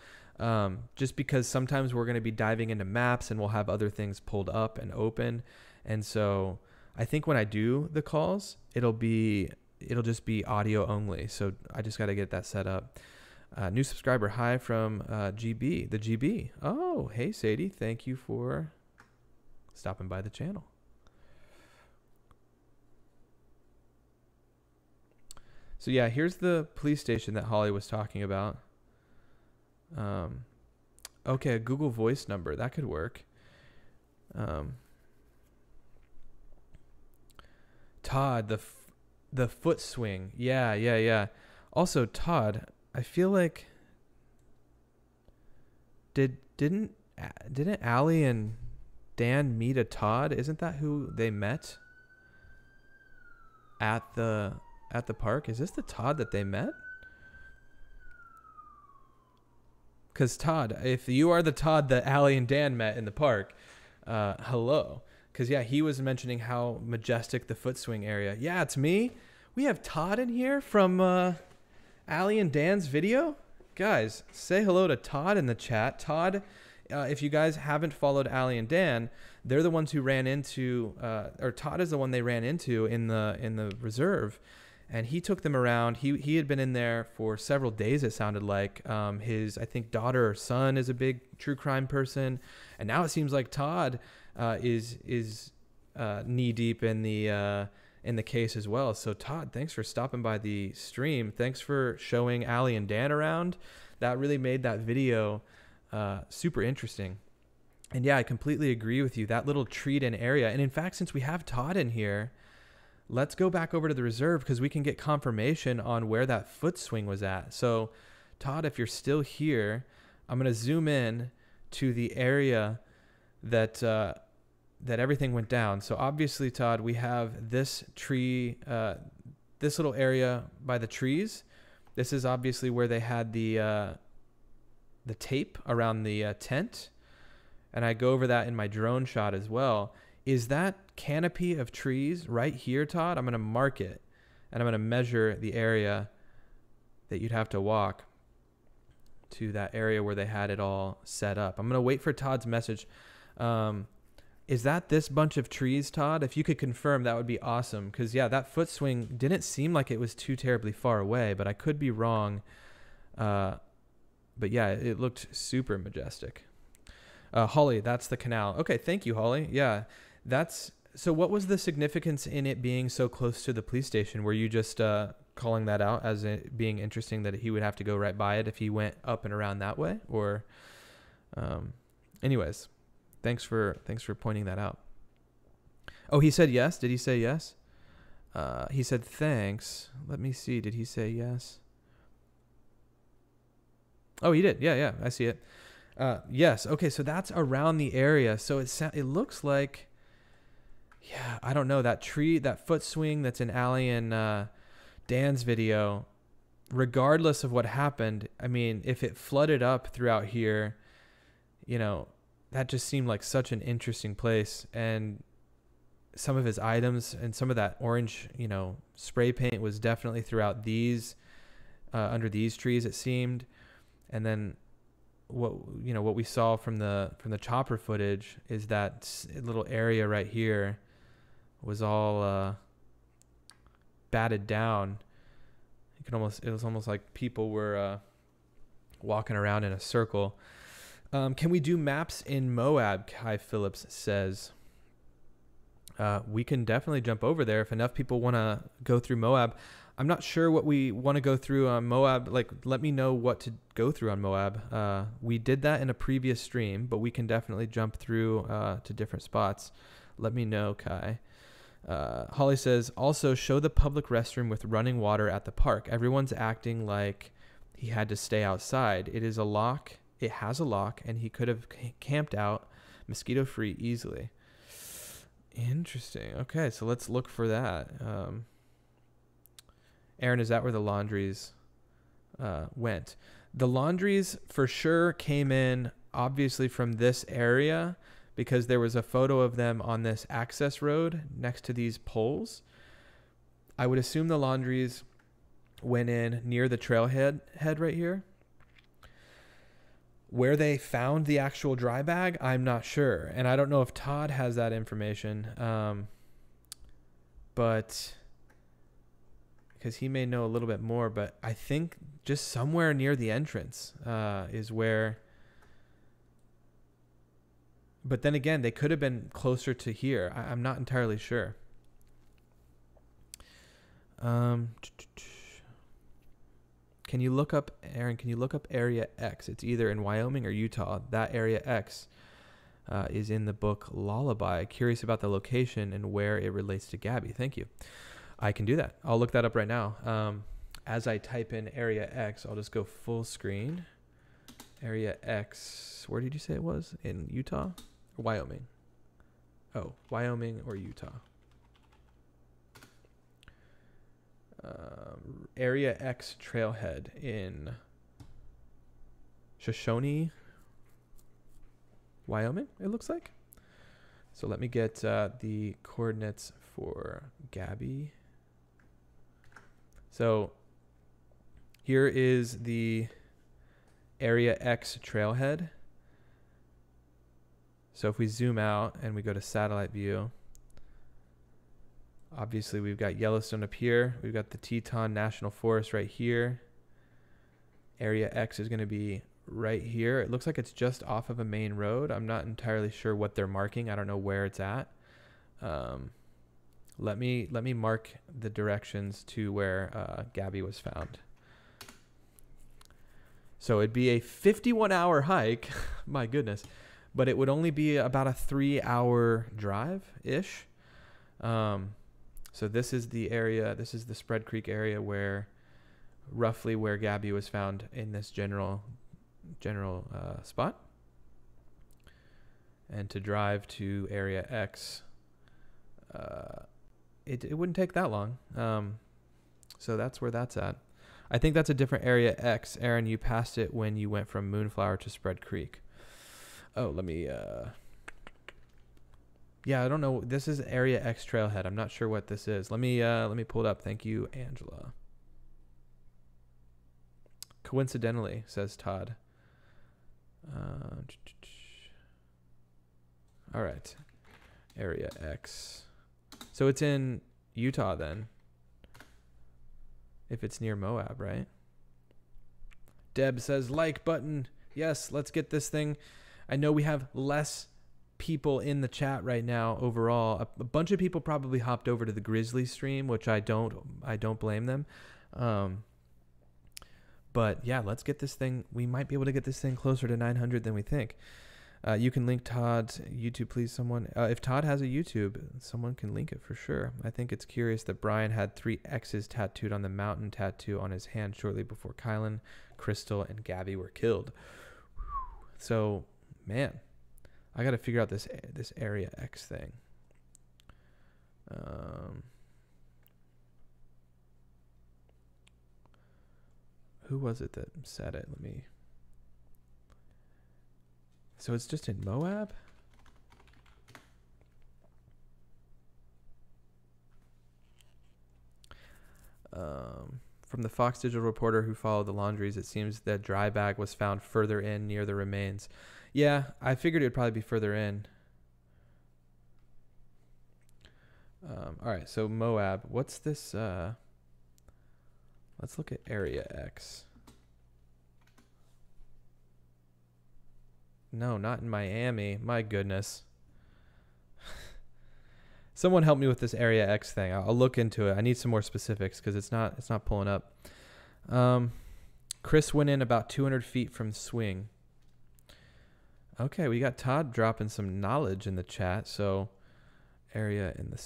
just because sometimes we're going to be diving into maps and we'll have other things pulled up and open. And so I think when I do the calls, it'll just be audio only. So I just got to get that set up. New subscriber, hi from GB, the GB. Oh, hey, Sadie, thank you for stopping by the channel. So yeah, here's the police station that Holly was talking about. Okay, a Google Voice number, that could work. Todd, the foot swing. Yeah. Also, Todd, I feel like didn't Allie and Dan meet a Todd? Isn't that who they met at the park? Is this the Todd that they met? Because Todd, if you are the Todd that Allie and Dan met in the park, hello. Because, yeah, he was mentioning how majestic the foot swing area. Yeah, it's me. We have Todd in here from Allie and Dan's video. Guys, say hello to Todd in the chat. Todd, if you guys haven't followed Allie and Dan, they're the ones who ran into, or Todd is the one they ran into in the reserve. And he took them around. He had been in there for several days, it sounded like. His, I think, daughter or son is a big true crime person. And now it seems like Todd is knee deep in the case as well. So Todd, thanks for stopping by the stream. Thanks for showing Allie and Dan around. That really made that video super interesting. And yeah, I completely agree with you. That little treed-in area. And in fact, since we have Todd in here, let's go back over to the reserve because we can get confirmation on where that foot swing was at. So Todd, if you're still here, I'm going to zoom in to the area that everything went down. So obviously, Todd, we have this tree, this little area by the trees. This is obviously where they had the tape around the tent. And I go over that in my drone shot as well. Is that canopy of trees right here, Todd? I'm going to mark it, and I'm going to measure the area that you'd have to walk to that area where they had it all set up. I'm going to wait for Todd's message. Is that this bunch of trees, Todd? If you could confirm, that would be awesome. Because, yeah, that foot swing didn't seem like it was too terribly far away, but I could be wrong. But, yeah, it looked super majestic. Holly, that's the canal. Okay, thank you, Holly. Yeah, so what was the significance in it being so close to the police station? Were you just calling that out as it being interesting that he would have to go right by it if he went up and around that way? Or, anyways, thanks for pointing that out. Oh, he said yes. Did he say yes? He said thanks. Let me see. Did he say yes? Oh, he did. Yeah, I see it. Yes. Okay, so that's around the area. So it looks like, yeah, I don't know, that tree, that foot swing that's in Allie and Dan's video, regardless of what happened, I mean, if it flooded up throughout here, you know, that just seemed like such an interesting place. And some of his items and some of that orange, you know, spray paint was definitely throughout these, under these trees, it seemed. And then what we saw from the chopper footage is that little area right here was all batted down. It was almost like people were walking around in a circle. Can we do maps in Moab? Kai Phillips says. We can definitely jump over there if enough people want to go through Moab. I'm not sure what we want to go through on Moab. Like, let me know what to go through on Moab. We did that in a previous stream, but we can definitely jump through to different spots. Let me know, Kai. Holly says, also show the public restroom with running water at the park. Everyone's acting like he had to stay outside. It is a lock. It has a lock, and he could have camped out mosquito-free easily. Interesting. Okay, so let's look for that. Aaron, is that where the Laundries went? The Laundries for sure came in, obviously, from this area, because there was a photo of them on this access road next to these poles. I would assume the Laundries went in near the trailhead right here. Where they found the actual dry bag, I'm not sure. And I don't know if Todd has that information. But because he may know a little bit more, but I think just somewhere near the entrance is where. But then again, they could have been closer to here. I'm not entirely sure. Can you look up, Aaron, can you look up Area X? It's either in Wyoming or Utah. That Area X is in the book Lullaby. Curious about the location and where it relates to Gabby. Thank you. I can do that. I'll look that up right now. As I type in Area X, I'll just go full screen. Area X, where did you say it was? In Utah or Wyoming? Oh, Wyoming or Utah. Area X trailhead in Shoshone, Wyoming, it looks like. So let me get the coordinates for Gabby. So here is the Area X trailhead. So if we zoom out and we go to satellite view, obviously we've got Yellowstone up here. We've got the Teton National Forest right here. Area X is going to be right here. It looks like it's just off of a main road. I'm not entirely sure what they're marking. I don't know where it's at. Let me mark the directions to where Gabby was found. So it'd be a 51-hour hike. My goodness. But it would only be about a 3-hour drive-ish. So this is the area, this is the Spread Creek area where, roughly where Gabby was found in this general spot. And to drive to Area X, it wouldn't take that long. So that's where that's at. I think that's a different Area X. Aaron, you passed it when you went from Moonflower to Spread Creek. Oh, let me... Yeah, I don't know. This is Area X trailhead. I'm not sure what this is. Let me pull it up. Thank you, Angela. Coincidentally, says Todd. All right. Area X. So it's in Utah then. If it's near Moab, right? Deb says like button. Yes, let's get this thing. I know we have less people in the chat right now overall. A bunch of people probably hopped over to the Grizzly stream, which I don't blame them. But yeah, let's get this thing. We might be able to get this thing closer to 900 than we think. You can link Todd's YouTube, please. Someone, if Todd has a YouTube, someone can link it for sure. I think it's curious that Brian had 3 X's tattooed on the mountain tattoo on his hand shortly before Kylan, Crystal, and Gabby were killed. So, man, I got to figure out this Area X thing. Who was it that said it? Let me... So it's just in Moab? From the Fox Digital reporter who followed the Laundries, it seems that dry bag was found further in near the remains. Yeah, I figured it would probably be further in. All right, so Moab. What's this? Let's look at Area X. No, not in Miami. My goodness. Someone help me with this Area X thing. I'll look into it. I need some more specifics because it's not pulling up. Chris went in about 200 feet from swing. Okay, we got Todd dropping some knowledge in the chat. So area in the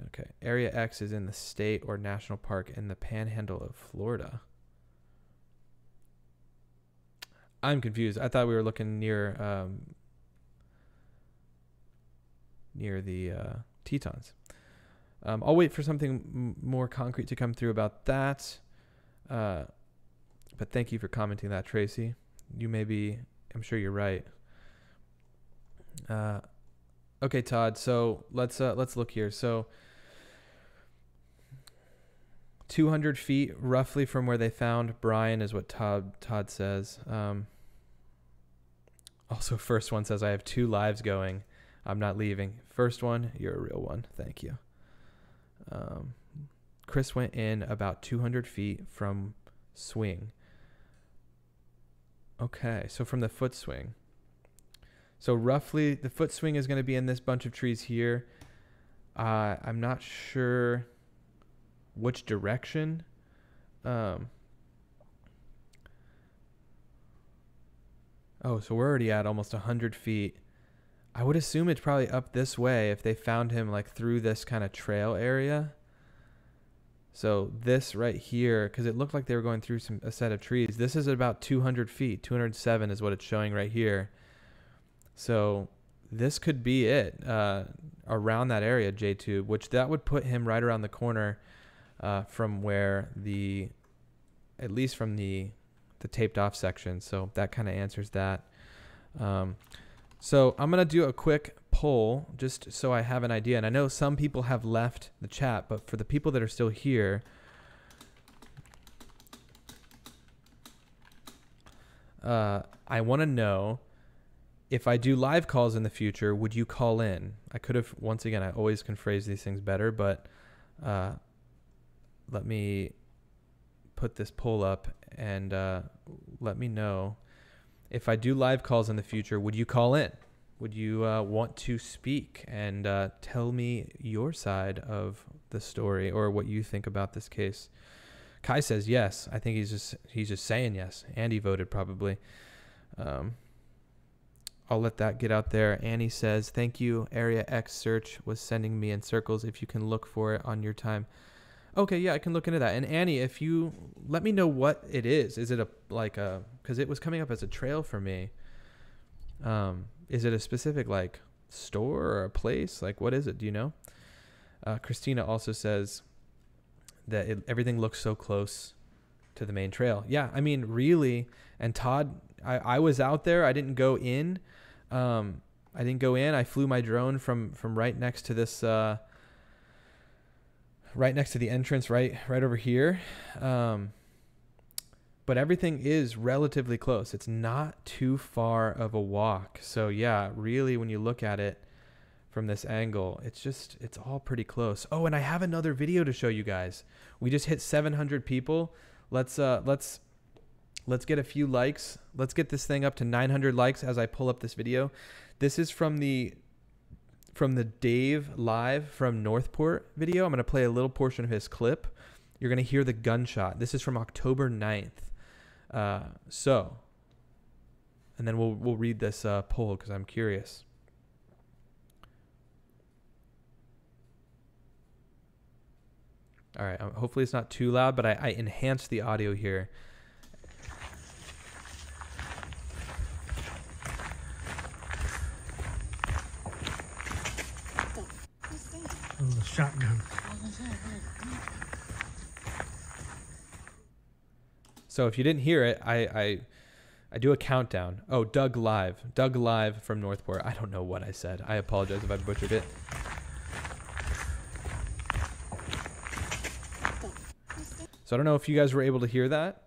okay. Area X is in the state or national park in the panhandle of Florida. I'm confused. I thought we were looking near the Tetons. I'll wait for something more concrete to come through about that. But thank you for commenting that, Tracy. You may be, I'm sure you're right. Okay, Todd. So let's look here. So 200 feet roughly from where they found Brian is what Todd says. Also, first one says, I have 2 lives going. I'm not leaving. First one, you're a real one. Thank you. Chris went in about 200 feet from swing. Okay, so from the foot swing. So roughly the foot swing is going to be in this bunch of trees here. I'm not sure which direction. Oh, so we're already at almost 100 feet. I would assume it's probably up this way if they found him like through this kind of trail area. So this right here, because it looked like they were going through a set of trees. This is about 200 feet. 207 is what it's showing right here. So this could be it around that area, J-Tube, which that would put him right around the corner from where at least from the taped off section. So that kind of answers that. So I'm going to do a quick poll just so I have an idea. And I know some people have left the chat, but for the people that are still here, I want to know, if I do live calls in the future, would you call in? I could have, once again, I always can phrase these things better, but let me put this poll up and let me know. If I do live calls in the future, would you call in? Would you want to speak and tell me your side of the story or what you think about this case? Kai says yes. I think he's just saying yes. Andy voted probably. I'll let that get out there. Annie says, thank you. Area X search was sending me in circles. If you can look for it on your time. Okay, yeah, I can look into that. And Annie, if you let me know what it is it because it was coming up as a trail for me. Is it a specific like store or a place? Like, what is it? Do you know? Christina also says that everything looks so close to the main trail. Yeah, I mean, really. And Todd, I was out there. I didn't go in. I flew my drone from right next to this. Right next to the entrance, right over here. But everything is relatively close. It's not too far of a walk. So yeah, really, when you look at it from this angle, it's all pretty close. Oh, and I have another video to show you guys. We just hit 700 people. Let's get a few likes. Let's get this thing up to 900 likes as I pull up this video. This is from the Dave live from Northport video. I'm going to play a little portion of his clip. You're going to hear the gunshot. This is from October 9th. And then we'll read this poll because I'm curious. All right. Hopefully it's not too loud, but I enhanced the audio here. Oh, the shotgun. So if you didn't hear it, I do a countdown. Oh, Doug live from Northport. I don't know what I said. I apologize if I butchered it. So I don't know if you guys were able to hear that.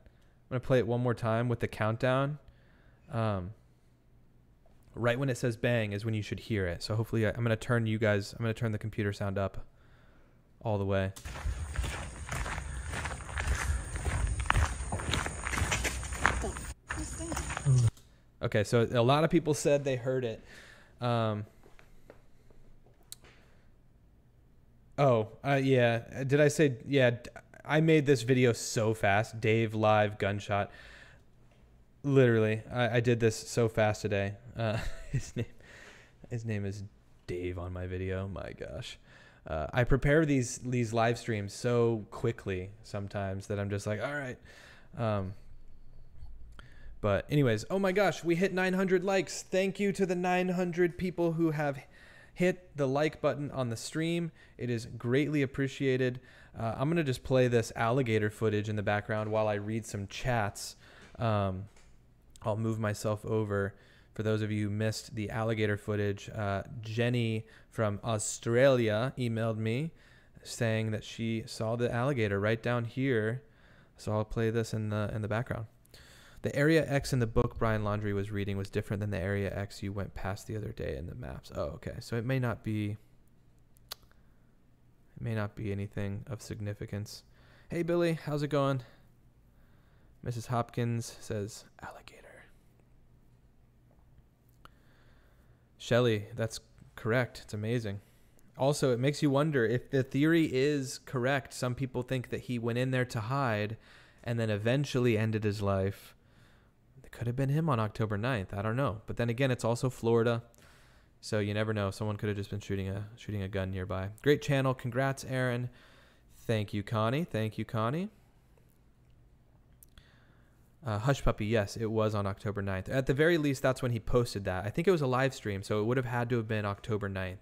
I'm going to play it one more time with the countdown. Right when it says bang is when you should hear it. So hopefully I'm going to turn the computer sound up all the way. Okay, so a lot of people said they heard it. Yeah. Did I say, yeah, I made this video so fast. Dave live gunshot. Literally, I did this so fast today. His name is Dave on my video. My gosh. I prepare these live streams so quickly sometimes that I'm just like, all right. But anyways, oh my gosh, we hit 900 likes. Thank you to the 900 people who have hit the like button on the stream. It is greatly appreciated. I'm going to just play this alligator footage in the background while I read some chats. I'll move myself over. For those of you who missed the alligator footage, Jenny from Australia emailed me saying that she saw the alligator right down here. So I'll play this in the background. The Area X in the book Brian Laundrie was reading was different than the Area X you went past the other day in the maps. Oh, okay. So it may not be anything of significance. Hey, Billy, how's it going? Mrs. Hopkins says alligator. Shelly, that's correct. It's amazing. Also, it makes you wonder if the theory is correct. Some people think that he went in there to hide and then eventually ended his life. It could have been him on October 9th. I don't know. But then again, it's also Florida. So you never know. Someone could have just been shooting a gun nearby. Great channel. Congrats, Aaron. Thank you, Connie. Thank you, Connie. Hush Puppy, yes, it was on October 9th. At the very least, that's when he posted that. I think it was a live stream, so it would have had to have been October 9th.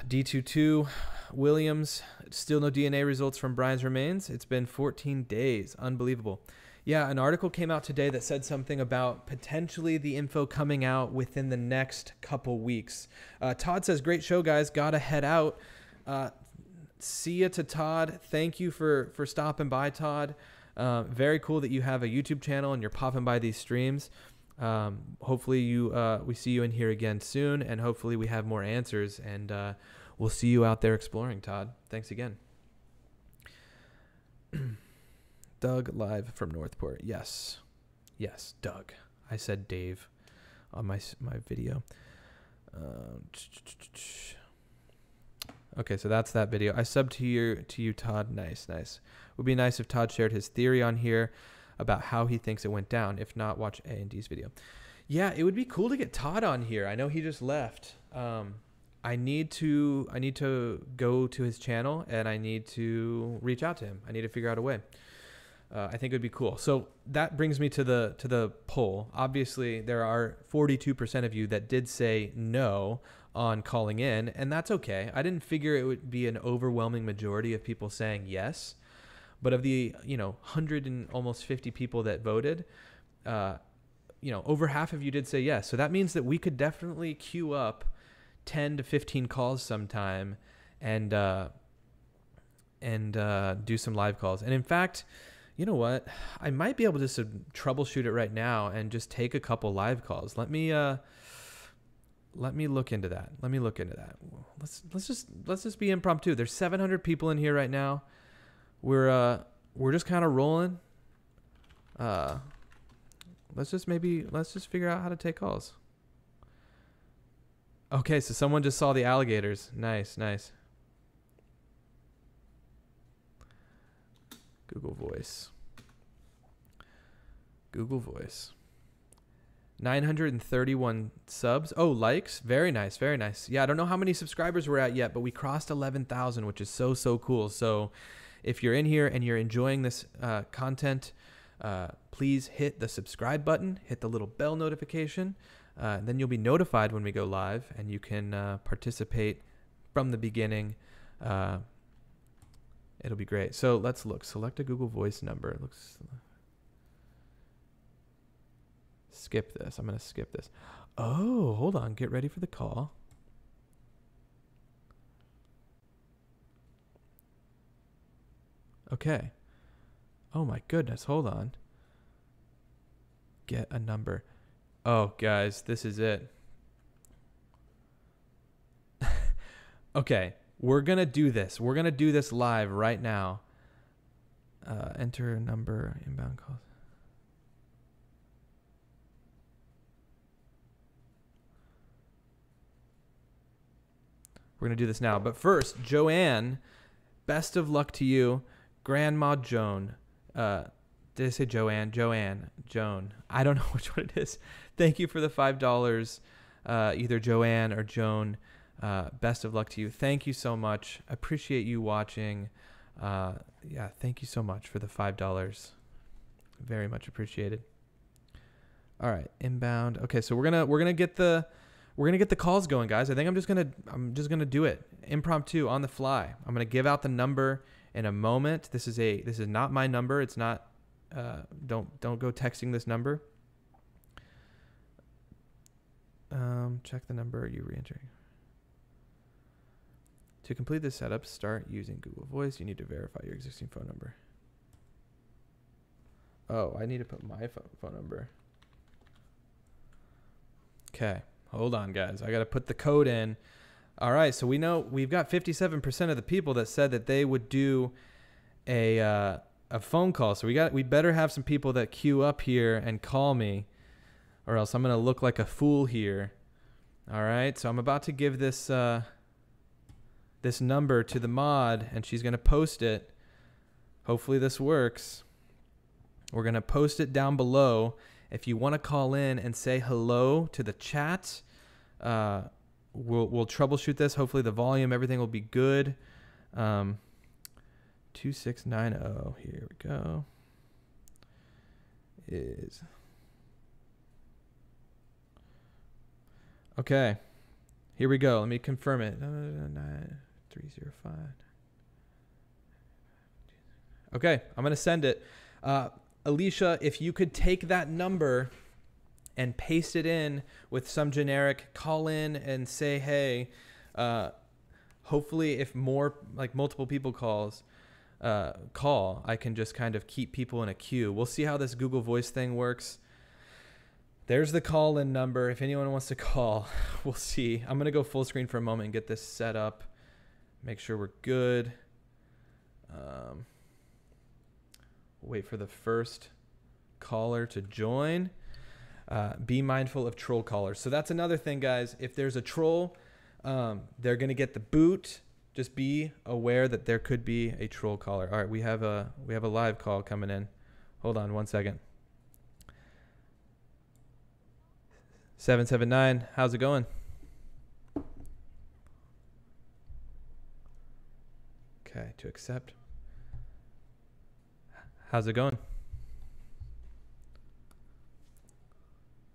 D22 Williams, still no DNA results from Brian's remains. It's been 14 days. Unbelievable. Yeah, an article came out today that said something about potentially the info coming out within the next couple weeks. Todd says, great show, guys. Gotta head out. See ya to Todd. Thank you for stopping by, Todd. Very cool that you have a YouTube channel and you're popping by these streams. Hopefully we see you in here again soon, and hopefully we have more answers, and we'll see you out there exploring, Todd. Thanks again. Doug live from Northport. Yes, Doug. I said Dave on my video. Okay, so that's that video. I subbed to you, Todd. Nice. Would be nice if Todd shared his theory on here about how he thinks it went down. If not, watch A&D's video. Yeah, it would be cool to get Todd on here. I know he just left. I need to go to his channel, and I need to reach out to him. I need to figure out a way. I think it would be cool. So that brings me to the poll. Obviously, there are 42% of you that did say no on calling in, and that's okay. I didn't figure it would be an overwhelming majority of people saying yes, but of the 100 and almost 50 people that voted, over half of you did say yes. So that means that we could definitely queue up 10 to 15 calls sometime and do some live calls. And in fact, you know what? I might be able to troubleshoot it right now and just take a couple live calls. Let me look into that. Let's just be impromptu. There's 700 people in here right now. We're just kind of rolling. Let's just figure out how to take calls. Okay, so someone just saw the alligators. Nice. Google Voice. 931 subs. Oh, likes. Very nice. Yeah, I don't know how many subscribers we're at yet, but we crossed 11,000, which is so cool. So if you're in here and you're enjoying this content, please hit the subscribe button, hit the little bell notification. Then you'll be notified when we go live, and you can participate from the beginning. It'll be great. So let's look. Select a Google Voice number. Skip this. I'm going to skip this. Oh, hold on. Get ready for the call. Okay. Oh my goodness. Hold on. Get a number. Oh, guys, this is it. Okay. We're going to do this. We're going to do this live right now. Enter number, inbound calls. We're going to do this now. But first, Joanne, best of luck to you. Grandma Joan, Did I say Joanne? Joan. I don't know which one it is. Thank you for the $5, either Joanne or Joan. Best of luck to you. Thank you so much. Appreciate you watching. Yeah, thank you so much for the $5. Very much appreciated. All right, inbound. Okay, so we're gonna get the calls going, guys. I think I'm just gonna do it impromptu on the fly. I'm gonna give out the number in a moment. This is not my number. It's not. Don't go texting this number. Check the number you re-entering. To complete this setup, start using Google Voice. You need to verify your existing phone number. Oh, I need to put my phone number. Okay, hold on, guys. I got to put the code in. All right, so we know we've got 57% of the people that said that they would do a phone call. So we better have some people that queue up here and call me, or else I'm gonna look like a fool here. All right, so I'm about to give this this number to the mod, and she's gonna post it. Hopefully this works. We're gonna post it down below. If you want to call in and say hello to the chat, we'll troubleshoot this. Hopefully the volume, everything will be good. 2690. Here we go. Is okay. Here we go. Let me confirm it. 9305. Okay, I'm gonna send it. Alicia, if you could take that number and paste it in with some generic, call in and say, hey, hopefully if more, like multiple people call, I can just kind of keep people in a queue. We'll see how this Google Voice thing works. There's the call-in number. If anyone wants to call, we'll see. I'm going to go full screen for a moment and get this set up. Make sure we're good. Wait for the first caller to join. Be mindful of troll callers. So that's another thing, guys. If there's a troll, they're going to get the boot. Just be aware that there could be a troll caller. All right, we have a live call coming in. Hold on one second. 779, how's it going? Okay, to accept. How's it going?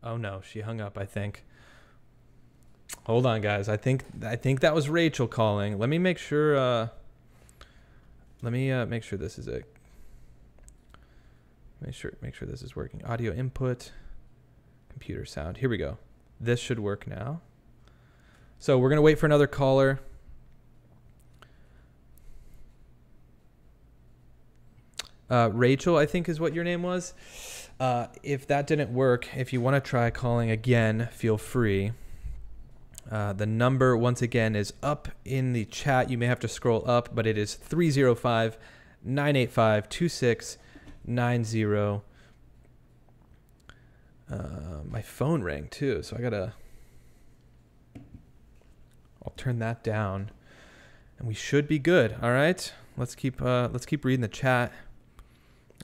Oh no, she hung up, I think. Hold on, guys. I think that was Rachel calling. Let me make sure make sure this is it. Make sure this is working. Audio input, computer sound. Here we go. This should work now. So we're going to wait for another caller. Rachel, I think is what your name was. If that didn't work, if you want to try calling again, feel free. The number, once again, is up in the chat. You may have to scroll up, but it is 305-985-2690. My phone rang too, so I'll turn that down, and we should be good. All right, let's keep reading the chat.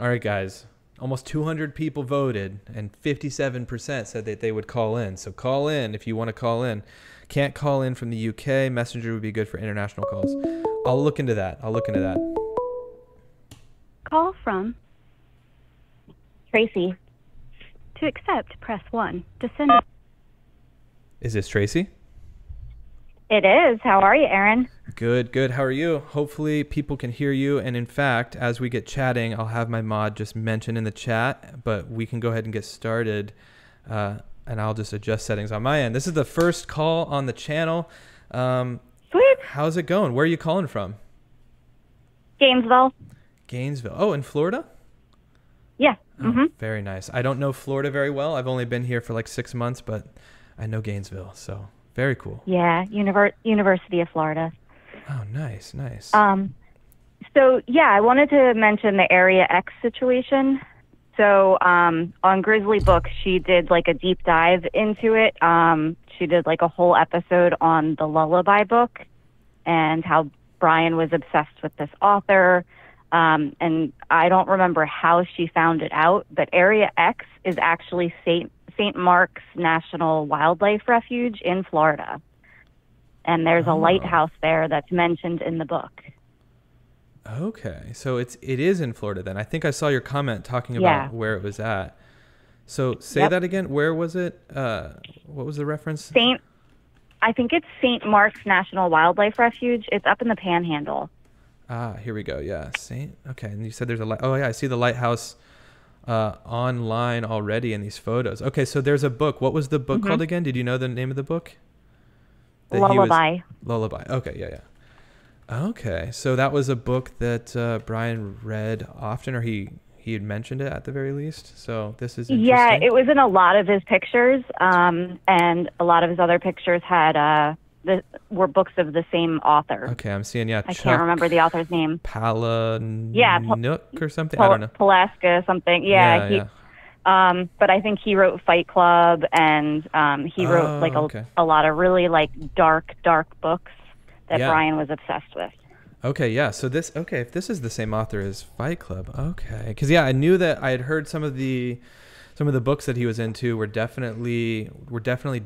All right, guys. Almost 200 people voted, and 57% said that they would call in. So call in if you want to call in. Can't call in from the UK. Messenger would be good for international calls. I'll look into that. Call from Tracy. To accept, press 1. To send. Is this Tracy? It is. How are you, Aaron? Good. How are you? Hopefully people can hear you. And in fact, as we get chatting, I'll have my mod just mention in the chat, but we can go ahead and get started. And I'll just adjust settings on my end. This is the first call on the channel. Sweet. How's it going? Where are you calling from? Gainesville. Oh, in Florida? Yeah. Oh, very nice. I don't know Florida very well. I've only been here for like 6 months, but I know Gainesville. So very cool. Yeah. University of Florida. Oh, nice. So yeah, I wanted to mention the Area X situation. So on Grizzly Books, she did like a deep dive into it. She did like a whole episode on the Lullaby book and how Brian was obsessed with this author. And I don't remember how she found it out, but Area X is actually St. Mark's National Wildlife Refuge in Florida. And there's a lighthouse there that's mentioned in the book. Okay, so it is in Florida then. I think I saw your comment talking about where it was at. So say that again. Where was it? What was the reference? I think it's St. Mark's National Wildlife Refuge. It's up in the Panhandle. Ah, here we go. Yeah, Okay, and you said there's a oh yeah, I see the lighthouse online already in these photos. Okay, so there's a book. What was the book called again? Did you know the name of the book? Lullaby. Lullaby. Okay, yeah. Okay, so that was a book that Brian read often, or he had mentioned it at the very least. So this is interesting. Yeah, it was in a lot of his pictures, and a lot of his other pictures had were books of the same author. Okay, I'm seeing I can't remember the author's name. Palahniuk or something. I don't know. Pulaska something. Yeah. But I think he wrote Fight Club, and he wrote a lot of really dark books that Brian was obsessed with. Okay, yeah. So if this is the same author as Fight Club, okay. Because I knew that I had heard some of the books that he was into were definitely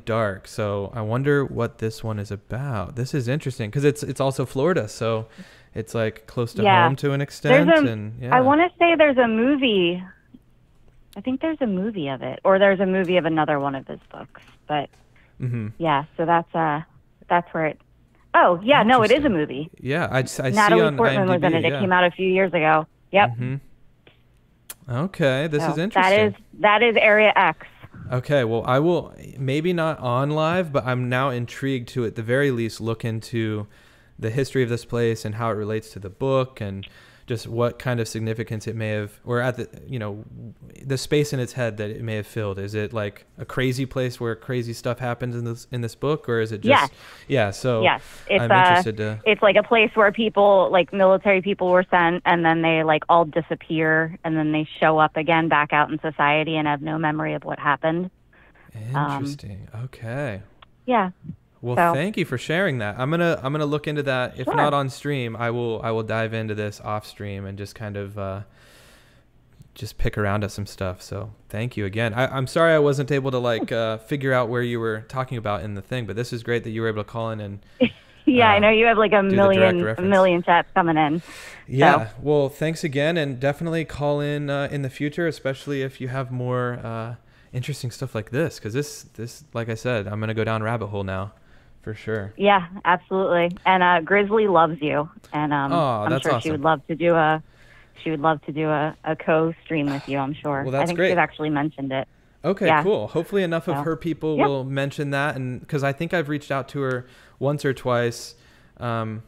dark. So I wonder what this one is about. This is interesting because it's also Florida, so it's close to home to an extent. I want to say there's a movie. I think there's a movie of it, or there's a movie of another one of his books. But yeah, so that's where it. Oh yeah, no, it is a movie. Yeah, I Natalie see on Portman IMDb, was in it. It came out a few years ago. Yep. Okay, this is interesting. That is Area X. Okay, well, I will maybe not on live, but I'm now intrigued to at the very least look into the history of this place and how it relates to the book and just what kind of significance it may have, or at the space in its head that it may have filled. Is it like a crazy place where crazy stuff happens in this book, or is it just So yes, I'm interested to. It's like a place where people, military people, were sent, and then they all disappear, and then they show up again back out in society and have no memory of what happened. Interesting. Okay. Yeah. Well, thank you for sharing that. I'm gonna look into that. If not on stream, I will dive into this off stream and just kind of just pick around at some stuff. So thank you again. I'm sorry I wasn't able to figure out where you were talking about in the thing, but this is great that you were able to call in and. I know you have a million chats coming in. Yeah. Well, thanks again, and definitely call in the future, especially if you have more interesting stuff like this, because this, like I said, I'm gonna go down rabbit hole now. For sure. Yeah, absolutely. And Grizzly loves you, and I'm sure awesome. She would love to do a co-stream with you. I'm sure. Well, that's I think great. She's actually mentioned it. Okay, cool. Hopefully, enough of her people will mention that, and because I think I've reached out to her once or twice, and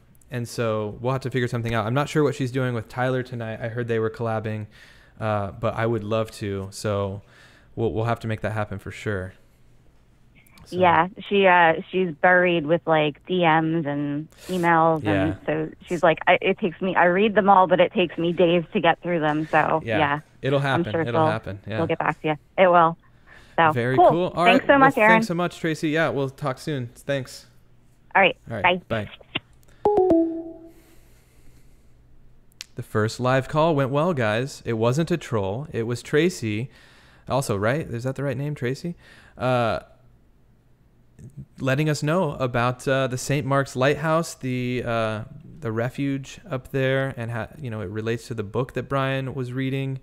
so we'll have to figure something out. I'm not sure what she's doing with Tyler tonight. I heard they were collabing, but I would love to. So we'll have to make that happen for sure. So. Yeah, she's buried with DMs and emails, and so she's I read them all, but it takes me days to get through them. So yeah. It'll happen. I'm sure it'll happen. Yeah, we'll get back to you. It will. So very cool. All right. Thanks so much, Aaron. Thanks so much, Tracy. Yeah, we'll talk soon. Thanks. All right. Bye. Bye. The first live call went well, guys. It wasn't a troll. It was Tracy. Also, right? Is that the right name, Tracy? Letting us know about the St. Mark's Lighthouse, the refuge up there, and how it relates to the book that Brian was reading.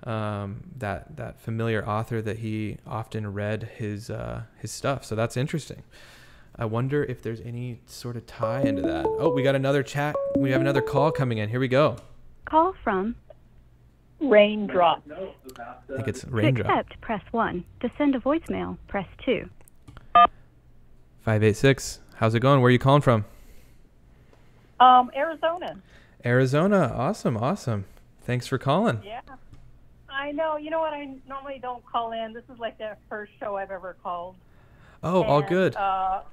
That familiar author that he often read his stuff. So that's interesting. I wonder if there's any sort of tie into that. Oh, we got another chat. We have another call coming in. Here we go. Call from Raindrop. I think it's Raindrop. To accept, press 1. To send a voicemail, press 2. 586. How's it going? Where are you calling from? Arizona. Arizona. Awesome. Thanks for calling. Yeah. I know. You know what? I normally don't call in. This is like the first show I've ever called. Oh, all good. I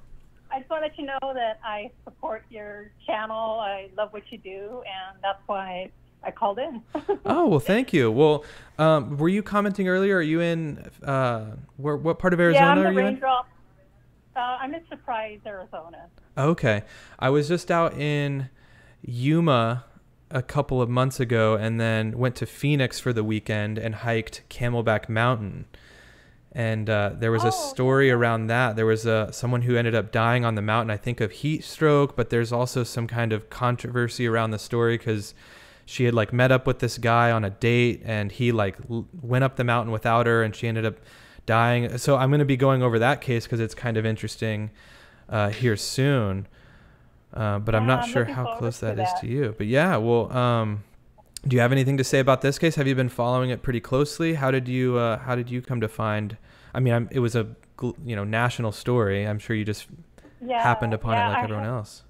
just want to let you know that I support your channel. I love what you do, and that's why I called in. Oh, well, thank you. Well, were you commenting earlier? Are you in what part of Arizona are you in? I'm in Surprise, Arizona. Okay. I was just out in Yuma a couple of months ago and then went to Phoenix for the weekend and hiked Camelback Mountain. And there was a story around that. There was someone who ended up dying on the mountain, I think of heat stroke, but there's also some kind of controversy around the story because she had like met up with this guy on a date and he like went up the mountain without her and she ended up dying. So I'm going to be going over that case because it's kind of interesting here soon. But I'm not sure how close that is to you. But yeah, well, do you have anything to say about this case? Have you been following it pretty closely? How did you come to find? I mean, it was a national story. I'm sure you just happened upon it like everyone else.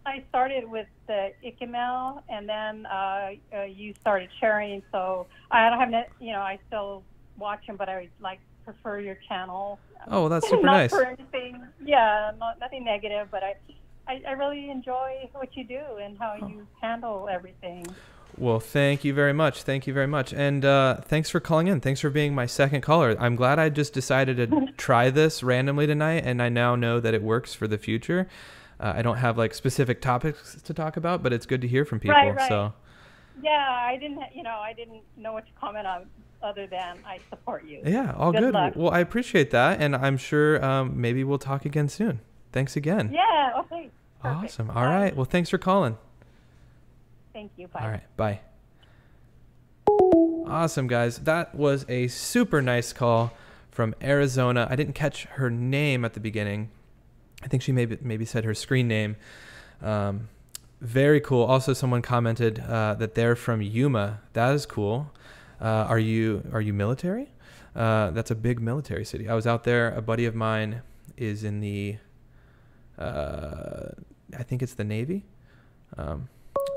I started with the Icamel, and then you started sharing. So I don't have, I still watch them, but I prefer your channel. Oh, well, that's super nice. Not for anything, nothing negative, but I really enjoy what you do and how you handle everything. Well, thank you very much. Thank you very much. And thanks for calling in. Thanks for being my second caller. I'm glad I just decided to try this randomly tonight, and I now know that it works for the future. I don't have like specific topics to talk about, but it's good to hear from people. Right. So. Yeah, I didn't know what to comment on other than I support you. Yeah, all good. Well, I appreciate that, and I'm sure maybe we'll talk again soon. Thanks again. Yeah, okay. Perfect. Awesome. All right. Well, thanks for calling. Thank you. Bye. All right. Bye. Awesome, guys. That was a super nice call from Arizona. I didn't catch her name at the beginning. I think she maybe said her screen name. Very cool. Also, someone commented that they're from Yuma. That is cool. Are you military? That's a big military city. I was out there. A buddy of mine is in the I think it's the Navy.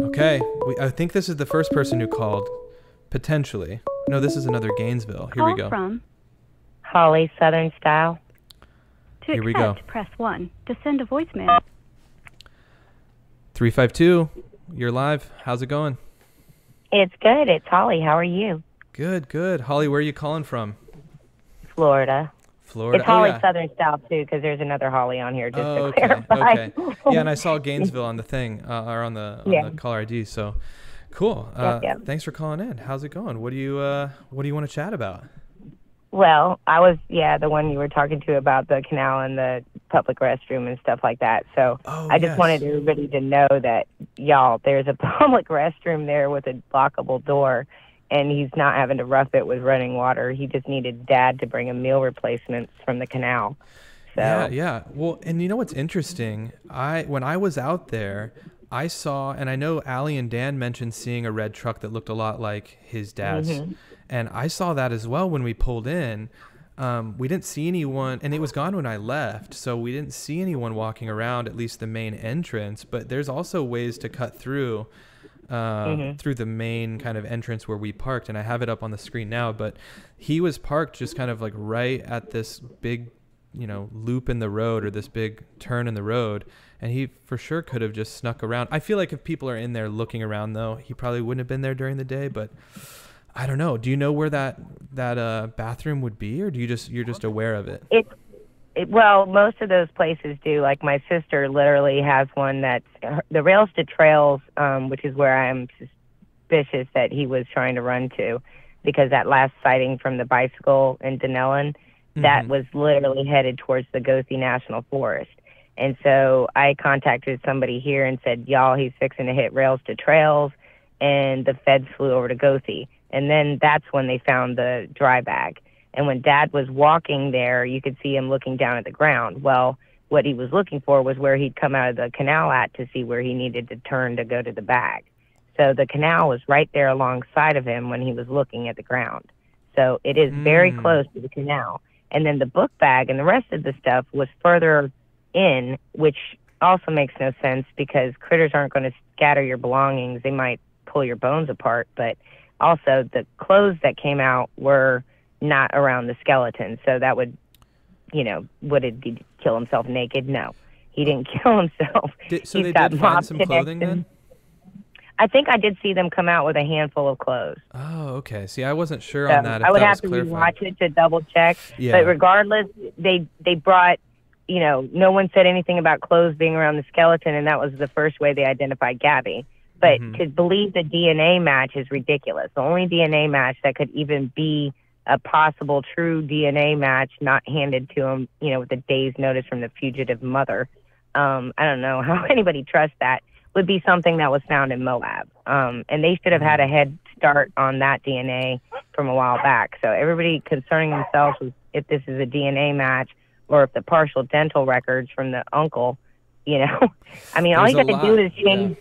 Okay, I think this is the first person who called, potentially. No, this is another Gainesville. Here we go. From Holly, Southern Style. To Here we go. Press 1. To send a voicemail. 352, you're live. How's it going? It's good. It's Holly. How are you? Good, good. Holly, where are you calling from? Florida. Florida. It's Holly Southern Style, too, because there's another Holly on here, just to clarify. Okay. Yeah, and I saw Gainesville on the thing, or on the caller ID, so cool. Thanks for calling in. How's it going? What do you want to chat about? Well, I was, the one you were talking to about the canal and the public restroom and stuff like that. So I just wanted everybody to know that, y'all, there's a public restroom there with a lockable door, and he's not having to rough it with running water. He just needed Dad to bring him meal replacements from the canal. So. Yeah. Well, and you know what's interesting? When I was out there, I saw, and I know Allie and Dan mentioned seeing a red truck that looked a lot like his dad's. Mm-hmm. And I saw that as well when we pulled in. We didn't see anyone, and it was gone when I left, so we didn't see anyone walking around, at least the main entrance. But there's also ways to cut through through the main kind of entrance where we parked, and I have it up on the screen now. But he was parked just kind of like right at this big, loop in the road, or this big turn in the road, and he for sure could have just snuck around. I feel like if people are in there looking around, though, he probably wouldn't have been there during the day, but I don't know. Do you know where that bathroom would be, or you're just aware of it? Well, most of those places do. Like my sister literally has one that's the Rails to Trails, which is where I'm suspicious that he was trying to run to, because that last sighting from the bicycle in Denellen, that was literally headed towards the Gothi National Forest. And so I contacted somebody here and said, y'all, he's fixing to hit Rails to Trails, and the feds flew over to Gothi. And then that's when they found the dry bag. And when Dad was walking there, you could see him looking down at the ground. Well, what he was looking for was where he'd come out of the canal at to see where he needed to turn to go to the bag. So the canal was right there alongside of him when he was looking at the ground. So it is very close to the canal. And then the book bag and the rest of the stuff was further in, which also makes no sense because critters aren't going to scatter your belongings. They might pull your bones apart, but also the clothes that came out were not around the skeleton. So that would, did he kill himself naked? No, he didn't kill himself. So they did find some clothing then? I think I did see them come out with a handful of clothes. Oh, okay. See, I wasn't sure on that. I would have to rewatch it to double check. Yeah. But regardless, they brought, no one said anything about clothes being around the skeleton, and that was the first way they identified Gabby. But to believe the DNA match is ridiculous. The only DNA match that could even be a possible true DNA match not handed to him, you know, with a day's notice from the fugitive mother. I don't know how anybody trusts that, would be something that was found in Moab. And they should have had a head start on that DNA from a while back. So everybody concerning themselves with if this is a DNA match or if the partial dental records from the uncle, you know, I mean, all you got to do is change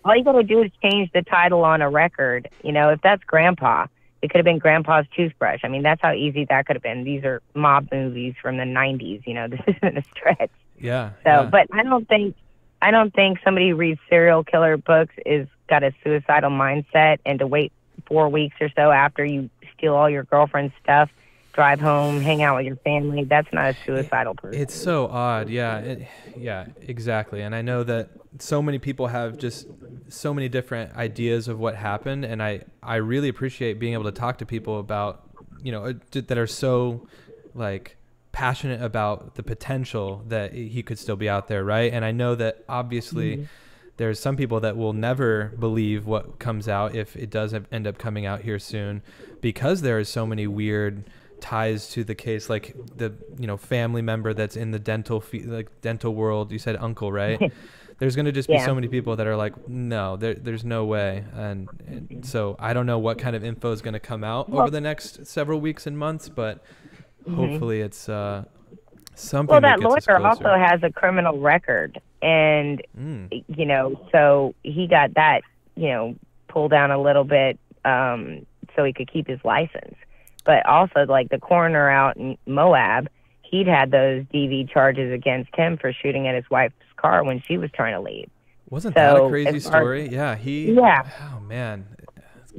all you got to do is change the title on a record. You know, if that's grandpa, it could have been grandpa's toothbrush. I mean, that's how easy that could have been. These are mob movies from the 90s. You know, this isn't a stretch. Yeah. So, but I don't think somebody who reads serial killer books is got a suicidal mindset, and to wait 4 weeks or so after you steal all your girlfriend's stuff, drive home, hang out with your family, that's not a suicidal person. It's so odd. Yeah. Yeah, exactly. And I know that so many people have just so many different ideas of what happened. And I really appreciate being able to talk to people about, you know, that are so like passionate about the potential that he could still be out there. Right. And I know that obviously there's some people that will never believe what comes out if it does end up coming out here soon, because there are so many weird ties to the case, like the, you know, family member that's in the dental world. You said uncle, right? There's going to just be so many people that are like, no, there's no way. And so I don't know what kind of info is going to come out over the next several weeks and months, but hopefully it's something. Well, that gets us lawyer closer. also has a criminal record, and you know, so he got that, you know, pulled down a little bit so he could keep his license. But also, like the coroner out in Moab, he'd had those DV charges against him for shooting at his wife's car when she was trying to leave. Wasn't that a crazy story? Yeah, oh man.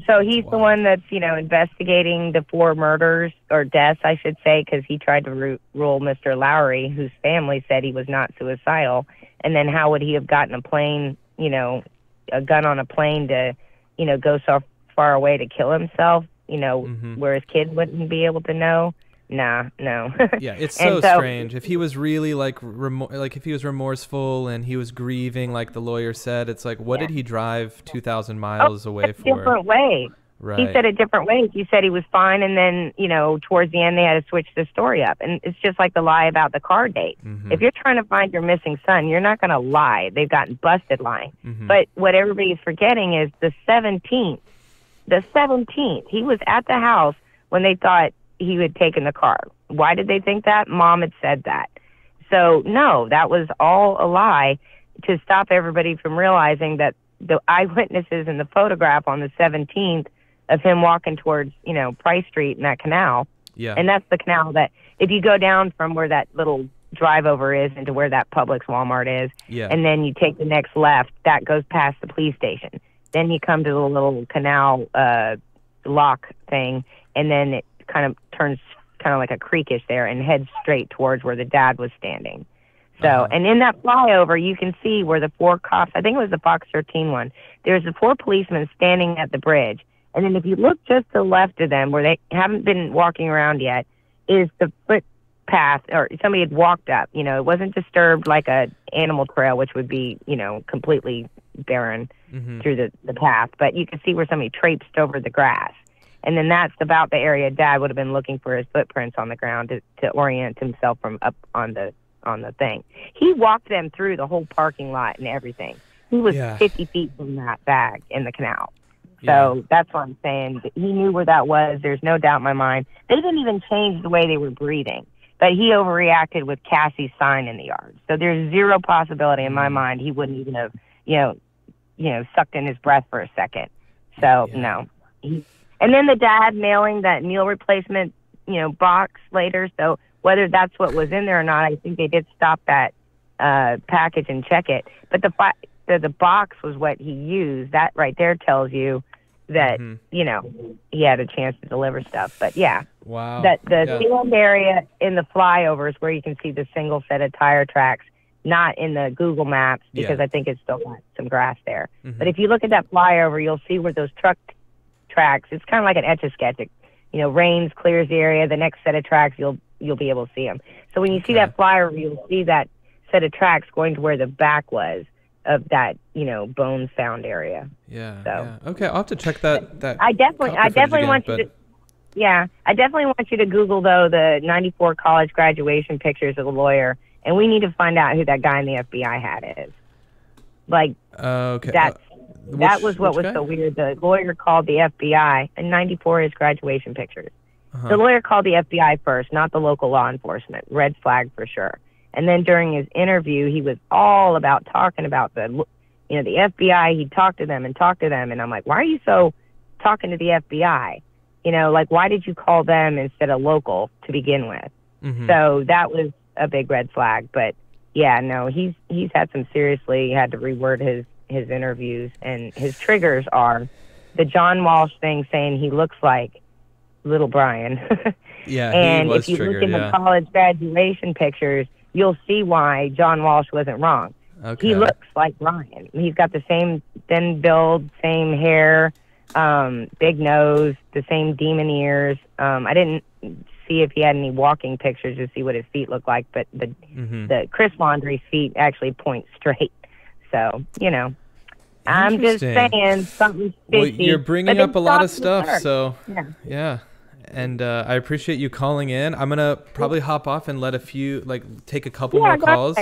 So he's the one that's, you know, investigating the 4 murders, or deaths, I should say, because he tried to rule Mr. Lowry, whose family said he was not suicidal. And then how would he have gotten a plane, you know, a gun on a plane to, you know, go so far away to kill himself, you know, where his kid wouldn't be able to know? Nah, no. Yeah, it's so strange. If he was really like if he was remorseful and he was grieving, like the lawyer said, it's like, what did he drive 2,000 miles away for? Different way. Right. He said it different ways. He said he was fine, and then, you know, towards the end they had to switch the story up. And it's just like the lie about the car date. If you're trying to find your missing son, you're not going to lie. They've gotten busted lying. But what everybody's forgetting is the 17th. The 17th, he was at the house when they thought he had taken the car. Why did they think that? Mom had said that. So, no, that was all a lie to stop everybody from realizing that the eyewitnesses in the photograph on the 17th of him walking towards, you know, Price Street in that canal. Yeah. And that's the canal that, if you go down from where that little drive over is into where that Publix Walmart is, and then you take the next left, that goes past the police station. Then you come to the little canal lock thing, and then it kind of turns kind of like a creekish there and heads straight towards where the dad was standing. So, and in that flyover, you can see where the 4 cops, I think it was the Fox 13 one, there's the 4 policemen standing at the bridge. And then if you look just to the left of them, where they haven't been walking around yet, is the footpath, or somebody had walked up. You know, it wasn't disturbed like a animal trail, which would be, you know, completely barren through the path. But you could see where somebody traipsed over the grass. And then that's about the area Dad would have been looking for his footprints on the ground to orient himself from up on the thing. He walked them through the whole parking lot and everything. He was 50 feet from that bag in the canal. So that's what I'm saying. He knew where that was. There's no doubt in my mind. They didn't even change the way they were breathing. But he overreacted with Cassie's sign in the yard. So there's zero possibility in my mind he wouldn't even have, you know, sucked in his breath for a second. So, no. And then the dad mailing that meal replacement, you know, box later. So whether that's what was in there or not, I think they did stop that package and check it. But the box was what he used. That right there tells you that, you know, he had a chance to deliver stuff. But yeah. Wow. That the field area in the flyovers where you can see the single set of tire tracks, not in the Google Maps, because I think it's still got some grass there. But if you look at that flyover, you'll see where those truck tracks, it's kind of like an Etch-a-Sketch. You know, rains, clears the area. The next set of tracks, you'll be able to see them. So when you see that flyover, you'll see that set of tracks going to where the back was. of that, bones found area. Yeah. So. Yeah. Okay, I'll have to check that. I definitely want you to. Yeah, I definitely want you to Google though the '94 college graduation pictures of the lawyer, and we need to find out who that guy in the FBI hat is. Like, okay. That was what was so weird. The lawyer called the FBI, and '94 is graduation pictures. The lawyer called the FBI first, not the local law enforcement. Red flag for sure. And then during his interview, he was all about talking about the FBI. He'd talk to them, and I'm like, why are you so talking to the FBI? Like, why did you call them instead of local to begin with? So that was a big red flag. But yeah, no, he's had some seriously had to reword his interviews, and his triggers are the John Walsh thing, saying he looks like little Brian. Yeah, and he was if you triggered, look in the college graduation pictures, you'll see why John Walsh wasn't wrong. Okay. He looks like Brian. He's got the same thin build, same hair, big nose, the same demon ears. I didn't see if he had any walking pictures to see what his feet look like, but the Chris Laundrie's feet actually point straight. So, I'm just saying something fishy. Well, you're bringing up a lot of stuff, so yeah. And I appreciate you calling in. I'm gonna probably hop off and let take a couple more calls.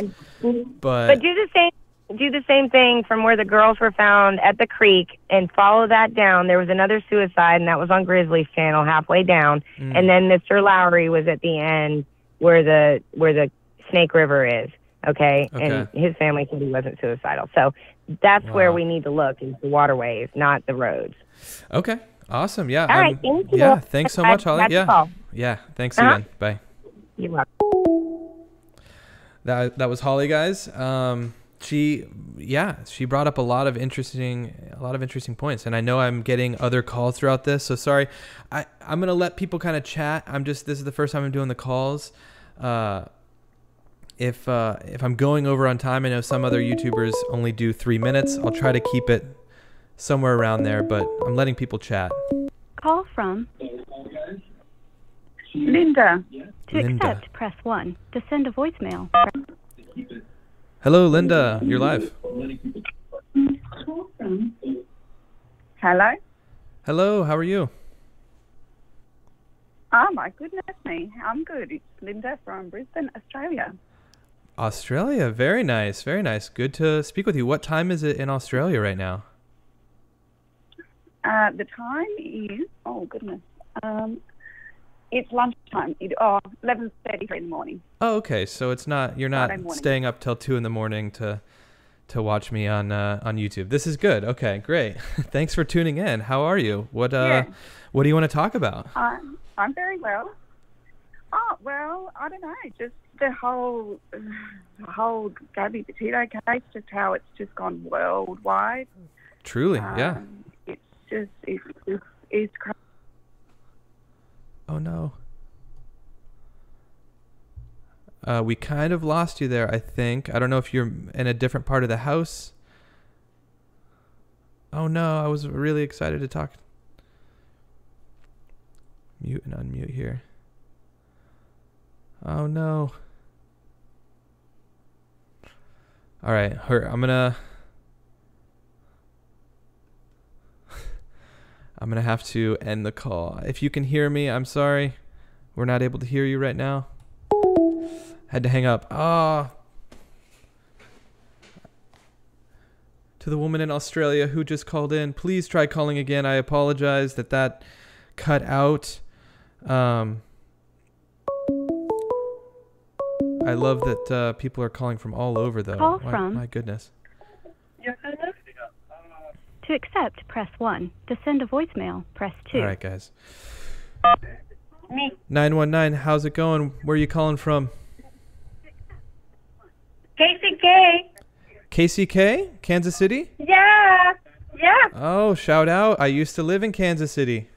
But do the same thing from where the girls were found at the creek and follow that down. There was another suicide, and that was on Grizzly's channel halfway down. And then Mr. Lowry was at the end where the Snake River is. Okay. And his family said he wasn't suicidal. So that's where we need to look, is the waterways, not the roads. Okay. Awesome. Yeah. All right. Thank you. Yeah. Thanks so much, Holly. Yeah. Yeah. Thanks again. Bye. You're welcome. That was Holly, guys. She brought up a lot of interesting points, and I know I'm getting other calls throughout this, so sorry. I'm gonna let people kind of chat. This is the first time I'm doing the calls. If I'm going over on time, I know some other YouTubers only do 3 minutes. I'll try to keep it somewhere around there, but I'm letting people chat. Call from Linda. To accept, press 1. To send a voicemail. Hello, Linda. You're live. Hello. Hello. How are you? Oh my goodness me, I'm good. It's Linda from Brisbane, Australia. Australia. Very nice. Very nice. Good to speak with you. What time is it in Australia right now? The time is, oh goodness, it's lunchtime. 11:33 in the morning. Oh, okay. So it's not, you're not staying up till 2 in the morning to watch me on YouTube. This is good. Okay, great. Thanks for tuning in. How are you? What do you want to talk about? I'm very well. Oh, well, I don't know. Just the whole Gabby Petito case, just how it's just gone worldwide. Truly, yeah. It's crazy. Oh no. We kind of lost you there, I think. I don't know if you're in a different part of the house. Oh no, I was really excited to talk. Mute and unmute here. Oh no. All right, I'm gonna have to end the call. If you can hear me, I'm sorry. We're not able to hear you right now. Had to hang up. To the woman in Australia who just called in, please try calling again. I apologize that cut out. I love that people are calling from all over, though. Call from. My goodness. To accept, press 1. To send a voicemail, press 2. All right, guys. Me. 919, how's it going? Where are you calling from? KCK. KCK? Kansas City? Yeah. Yeah. Oh, shout out. I used to live in Kansas City.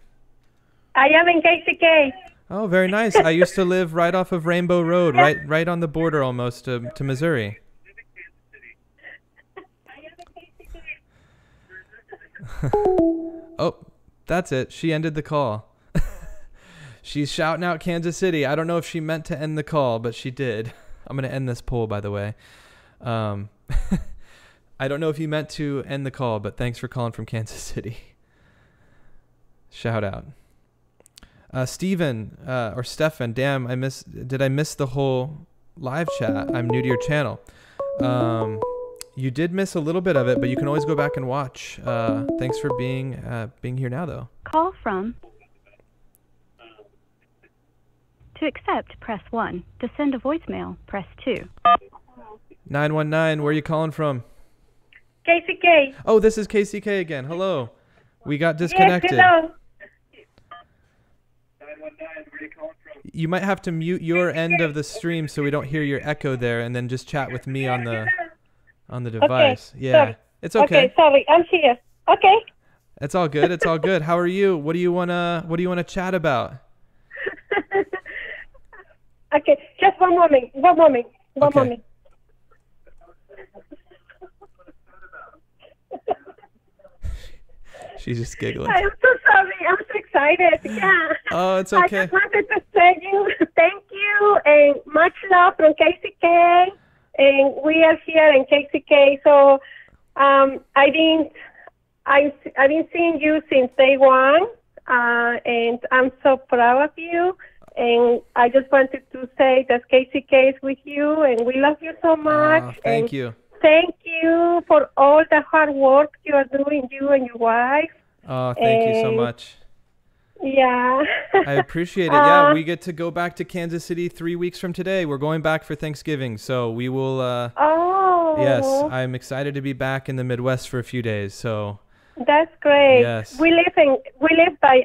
I am in KCK. Oh, very nice. I used to live right off of Rainbow Road, right on the border almost to Missouri. Oh, that's it. She ended the call. She's shouting out Kansas City. I don't know if she meant to end the call, but she did. I'm going to end this poll, by the way. I don't know if you meant to end the call, but thanks for calling from Kansas City. Shout out. Steven, or Stefan, damn, did I miss the whole live chat? I'm new to your channel. You did miss a little bit of it, but you can always go back and watch. Thanks for being here now, though. Call from. To accept, press 1. To send a voicemail, press 2. 919, where are you calling from? KCK. Oh, this is KCK again. Hello. We got disconnected. Yes, hello. 919, where are you calling from? You might have to mute your end of the stream so we don't hear your echo there, and then just chat with me on the device. Okay, Yeah, sorry. it's okay. Okay, sorry, I'm here. Okay. It's all good. It's all good. How are you? What do you wanna chat about? Okay, just one moment. Okay. She's just giggling. I'm so sorry. I'm so excited. Yeah. Oh, it's okay. I just wanted to say thank you and much love from KCK. And we are here in KCK. So I've been seeing you since day one, and I'm so proud of you. And I just wanted to say that KCK is with you, and we love you so much. Thank you. Thank you for all the hard work you are doing, you and your wife. Oh, thank you so much. Yeah. I appreciate it. Yeah, we get to go back to Kansas City 3 weeks from today. We're going back for Thanksgiving, so we will. Oh. Yes, I'm excited to be back in the Midwest for a few days. So. That's great. Yes. We live by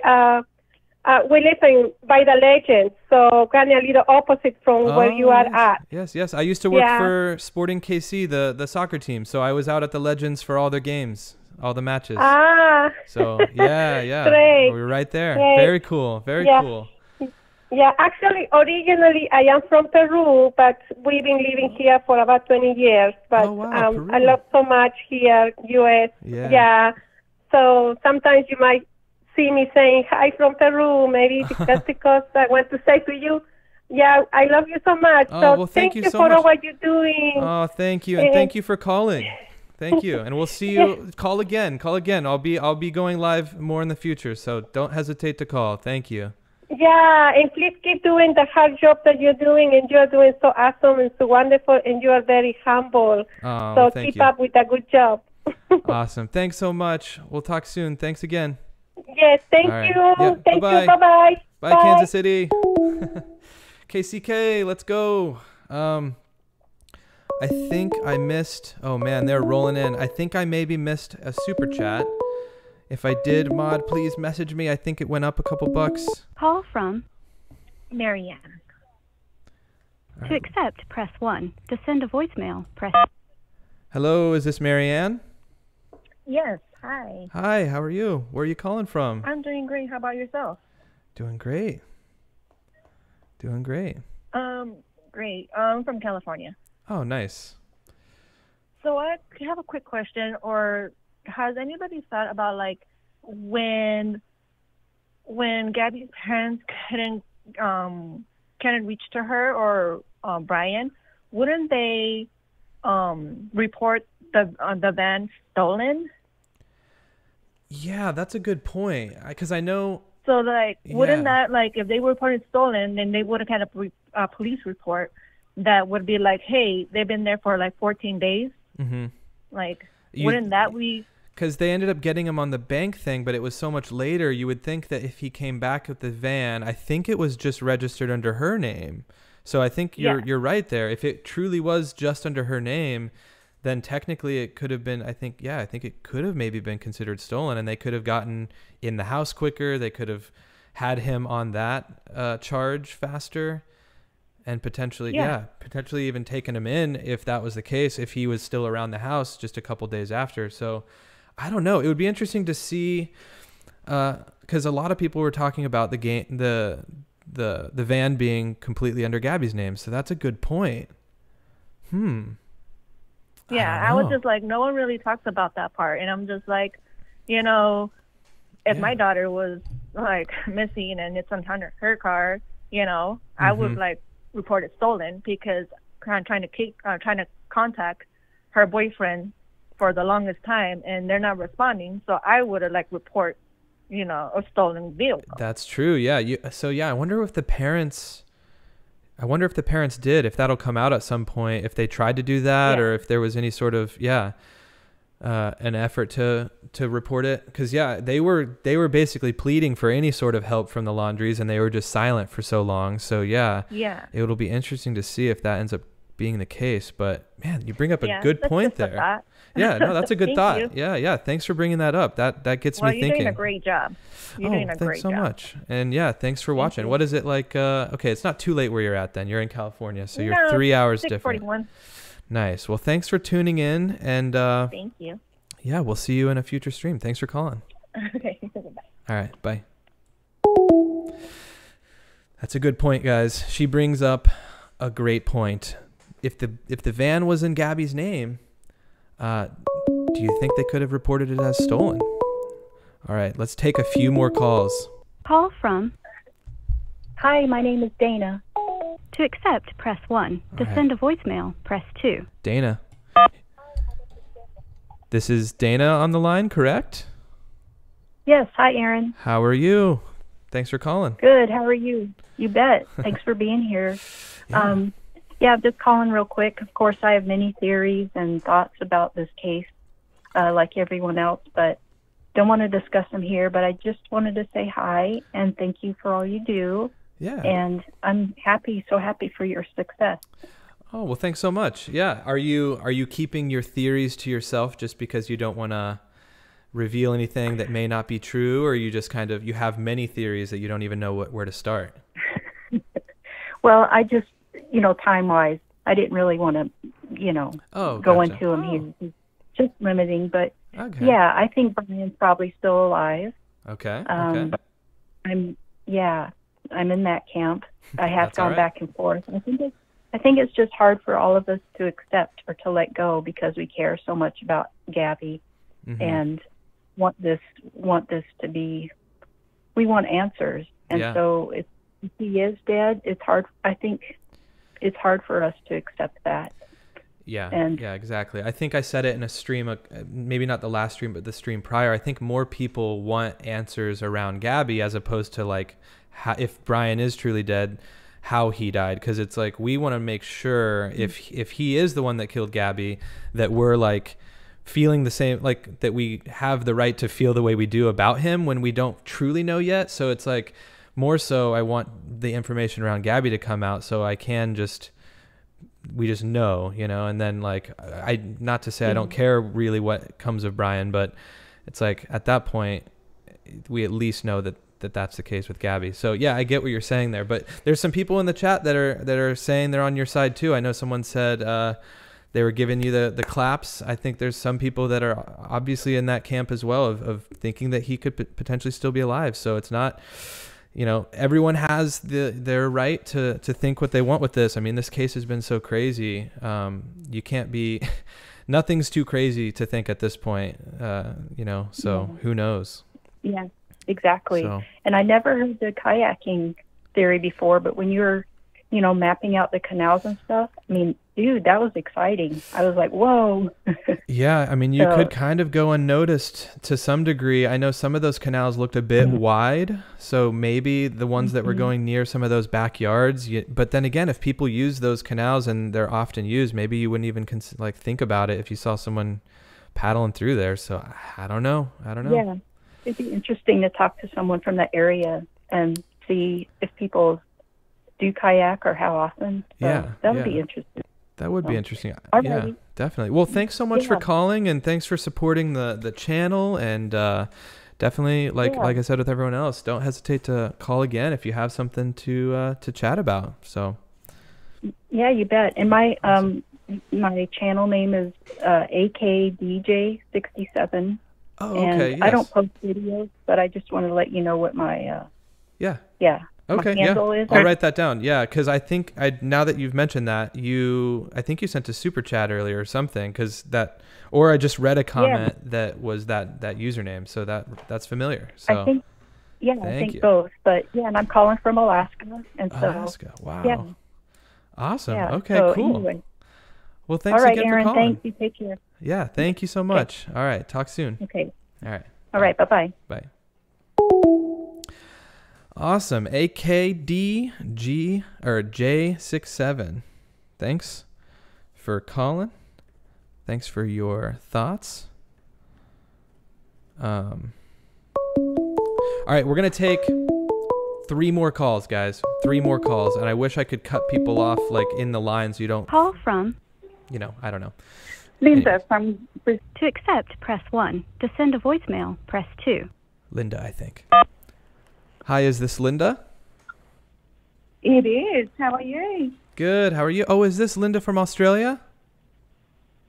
the Legends, so kind of a little opposite from where you are at. Yes. I used to work for Sporting KC, the soccer team, so I was out at the Legends for all their games, all the matches. So yeah. Great. We're right there. Great. Very cool. Very cool. Yeah, actually, originally I am from Peru, but we've been living here for about 20 years. But Peru. I love so much here, U.S. Yeah. So sometimes you might see me saying hi from Peru, maybe just because I want to say to you, yeah, I love you so much. Oh, so well, thank you so for much. all what you're doing. Oh, thank you, and thank you for calling. Thank you, and we'll see you. Call again. I'll be going live more in the future, so don't hesitate to call. Thank you. Yeah, and please keep doing the hard job that you're doing, and you're doing so awesome and so wonderful, and you are very humble. Oh, so thank keep you. up with a good job. Awesome. Thanks so much. We'll talk soon. Thanks again. Yes, thank All right. you. Yeah, Thank bye-bye. you. Bye-bye. Bye, Kansas City. KCK, let's go. I think I missed. Oh man, they're rolling in. I think I maybe missed a super chat. If I did, Mod, please message me. I think it went up a couple bucks. Call from. Marianne. All To right. accept, press 1. To send a voicemail, press. Hello, is this Marianne? Yes, hi. Hi, how are you? Where are you calling from? I'm doing great. How about yourself? Doing great. Doing great. Great. I'm from California. Oh, nice. So I have a quick question, or has anybody thought about like when Gabby's parents couldn't reach to her or Brian, wouldn't they report the van stolen? Yeah, that's a good point. Because I know. So like, wouldn't that like if they were reported stolen, then they would have had a police report that would be like, hey, they've been there for like 14 days. Mm-hmm. Like, wouldn't that be? Because they ended up getting him on the bank thing, but it was so much later. You would think that if he came back with the van, I think it was just registered under her name. So I think you're right there. If it truly was just under her name, then technically it could have been, I think it could have maybe been considered stolen, and they could have gotten in the house quicker. They could have had him on that charge faster, and potentially even taken him in if that was the case, if he was still around the house just a couple days after. So I don't know. It would be interesting to see, because a lot of people were talking about the van being completely under Gabby's name. So that's a good point. Yeah, I was just like, no one really talks about that part. And I'm just like, if my daughter was like missing and it's under her car, I would like report it stolen, because I'm trying to contact her boyfriend for the longest time, and they're not responding. So I would have like report, a stolen vehicle. That's true. Yeah. I wonder if the parents did, if that'll come out at some point, if they tried to do that, or if there was any sort of, an effort to report it. Cause they were basically pleading for any sort of help from the Laundries, and they were just silent for so long. So it'll be interesting to see if that ends up being the case. But man, you bring up a good point there. Yeah, no, that's a good thought. You. Yeah. Thanks for bringing that up. That gets me thinking. You're doing a great job. Thanks so much. And thanks for watching. What is it like? Okay, it's not too late where you're at then. You're in California, so you're 3 hours different. 6:41. Nice. Well, thanks for tuning in, and thank you. Yeah, we'll see you in a future stream. Thanks for calling. Okay. Bye. All right. Bye. That's a good point, guys. She brings up a great point. If the van was in Gabby's name, do you think they could have reported it as stolen? All right, let's take a few more calls. Call from. Hi, my name is Dana. To accept, press 1. To send a voicemail, press 2. Dana. This is Dana on the line, correct? Yes. Hi, Aaron. How are you? Thanks for calling. Good. How are you? You bet. Thanks for being here. I'm just calling real quick. Of course, I have many theories and thoughts about this case, like everyone else, but don't want to discuss them here. But I just wanted to say hi and thank you for all you do. Yeah. And I'm so happy for your success. Oh, well, thanks so much. Yeah. Are you keeping your theories to yourself just because you don't want to reveal anything that may not be true, or you just you have many theories that you don't even know where to start? Well, I just, time-wise, I didn't really want to, go into them here. Just limiting, but I think Brian's probably still alive. Okay. I'm in that camp. I have gone back and forth. I think it's just hard for all of us to accept or to let go because we care so much about Gabby and want this to be. We want answers, and so if he is dead, it's hard. I think it's hard for us to accept that. Yeah, exactly. I think I said it in a stream, maybe not the last stream, but the stream prior. I think more people want answers around Gabby as opposed to if Brian is truly dead, how he died. Because it's we want to make sure if he is the one that killed Gabby, that we're feeling the same, that we have the right to feel the way we do about him when we don't truly know yet. So it's more so I want the information around Gabby to come out so I can we just know, and then not to say I don't care really what comes of Brian, but it's at that point we at least know that's the case with Gabby. So I get what you're saying there, but there's some people in the chat that are saying they're on your side too. I know someone said they were giving you the claps. I think there's some people that are obviously in that camp as well of thinking that he could potentially still be alive. So it's not, everyone has their right to think what they want with this. I mean, this case has been so crazy. You can't be, nothing's too crazy to think at this point, so who knows? Yeah, exactly. So. And I never heard the kayaking theory before, but when you were, mapping out the canals and stuff, I mean, dude, that was exciting. I was like, whoa. Yeah, I mean, you could kind of go unnoticed to some degree. I know some of those canals looked a bit wide, so maybe the ones that were going near some of those backyards. But then again, if people use those canals and they're often used, maybe you wouldn't even think about it if you saw someone paddling through there. So I don't know. Yeah, it'd be interesting to talk to someone from that area and see if people do kayak or how often. So that would be interesting. That would be interesting. Alrighty. Yeah, definitely. Well, thanks so much for calling, and thanks for supporting the channel. And definitely, like I said with everyone else, don't hesitate to call again if you have something to chat about. So. Yeah, you bet. And my my channel name is AKDJ67. Oh, okay. And I don't post videos, but I just want to let you know what my Okay, my handle is. I'll write that down. Yeah, because I think now that you've mentioned that, I think you sent a super chat earlier or something, or I just read a comment that was that username, so that's familiar. So I think, I think both, but and I'm calling from Alaska, and so Alaska. Wow. Yeah. Awesome. Yeah, okay, so cool. Anyway. Well, thanks All right, again Aaron, for calling. thank you. Take care. Yeah, thank you so much. All right, talk soon. Okay. All right. All right, bye-bye. Bye. Awesome. AKDG or J67. Thanks for calling. Thanks for your thoughts. All right, we're going to take 3 more calls, guys. 3 more calls. And I wish I could cut people off like in the line so you don't... Call from... You know, I don't know. Linda from... To accept, press 1. To send a voicemail, press 2. Linda, I think. Hi, is this Linda? It is. How are you? Good. How are you? Oh, is this Linda from Australia?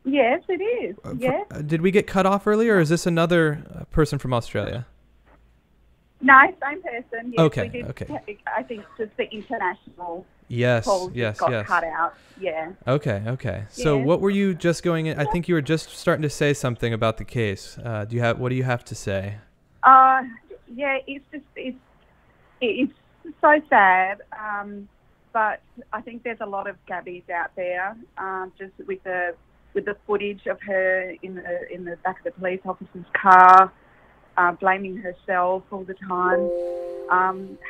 Yes, it is. Yes. Did we get cut off earlier, or is this another person from Australia? No, same person. Yes, Okay, we did, okay. I think just the international Yes, calls yes, got yes. cut out. Yeah. Okay. So Yes. what were you just going in? I think you were just starting to say something about the case. What do you have to say? Yeah, it's so sad. But I think there's a lot of Gabbies out there, just with the footage of her in the back of the police officer's car, blaming herself all the time.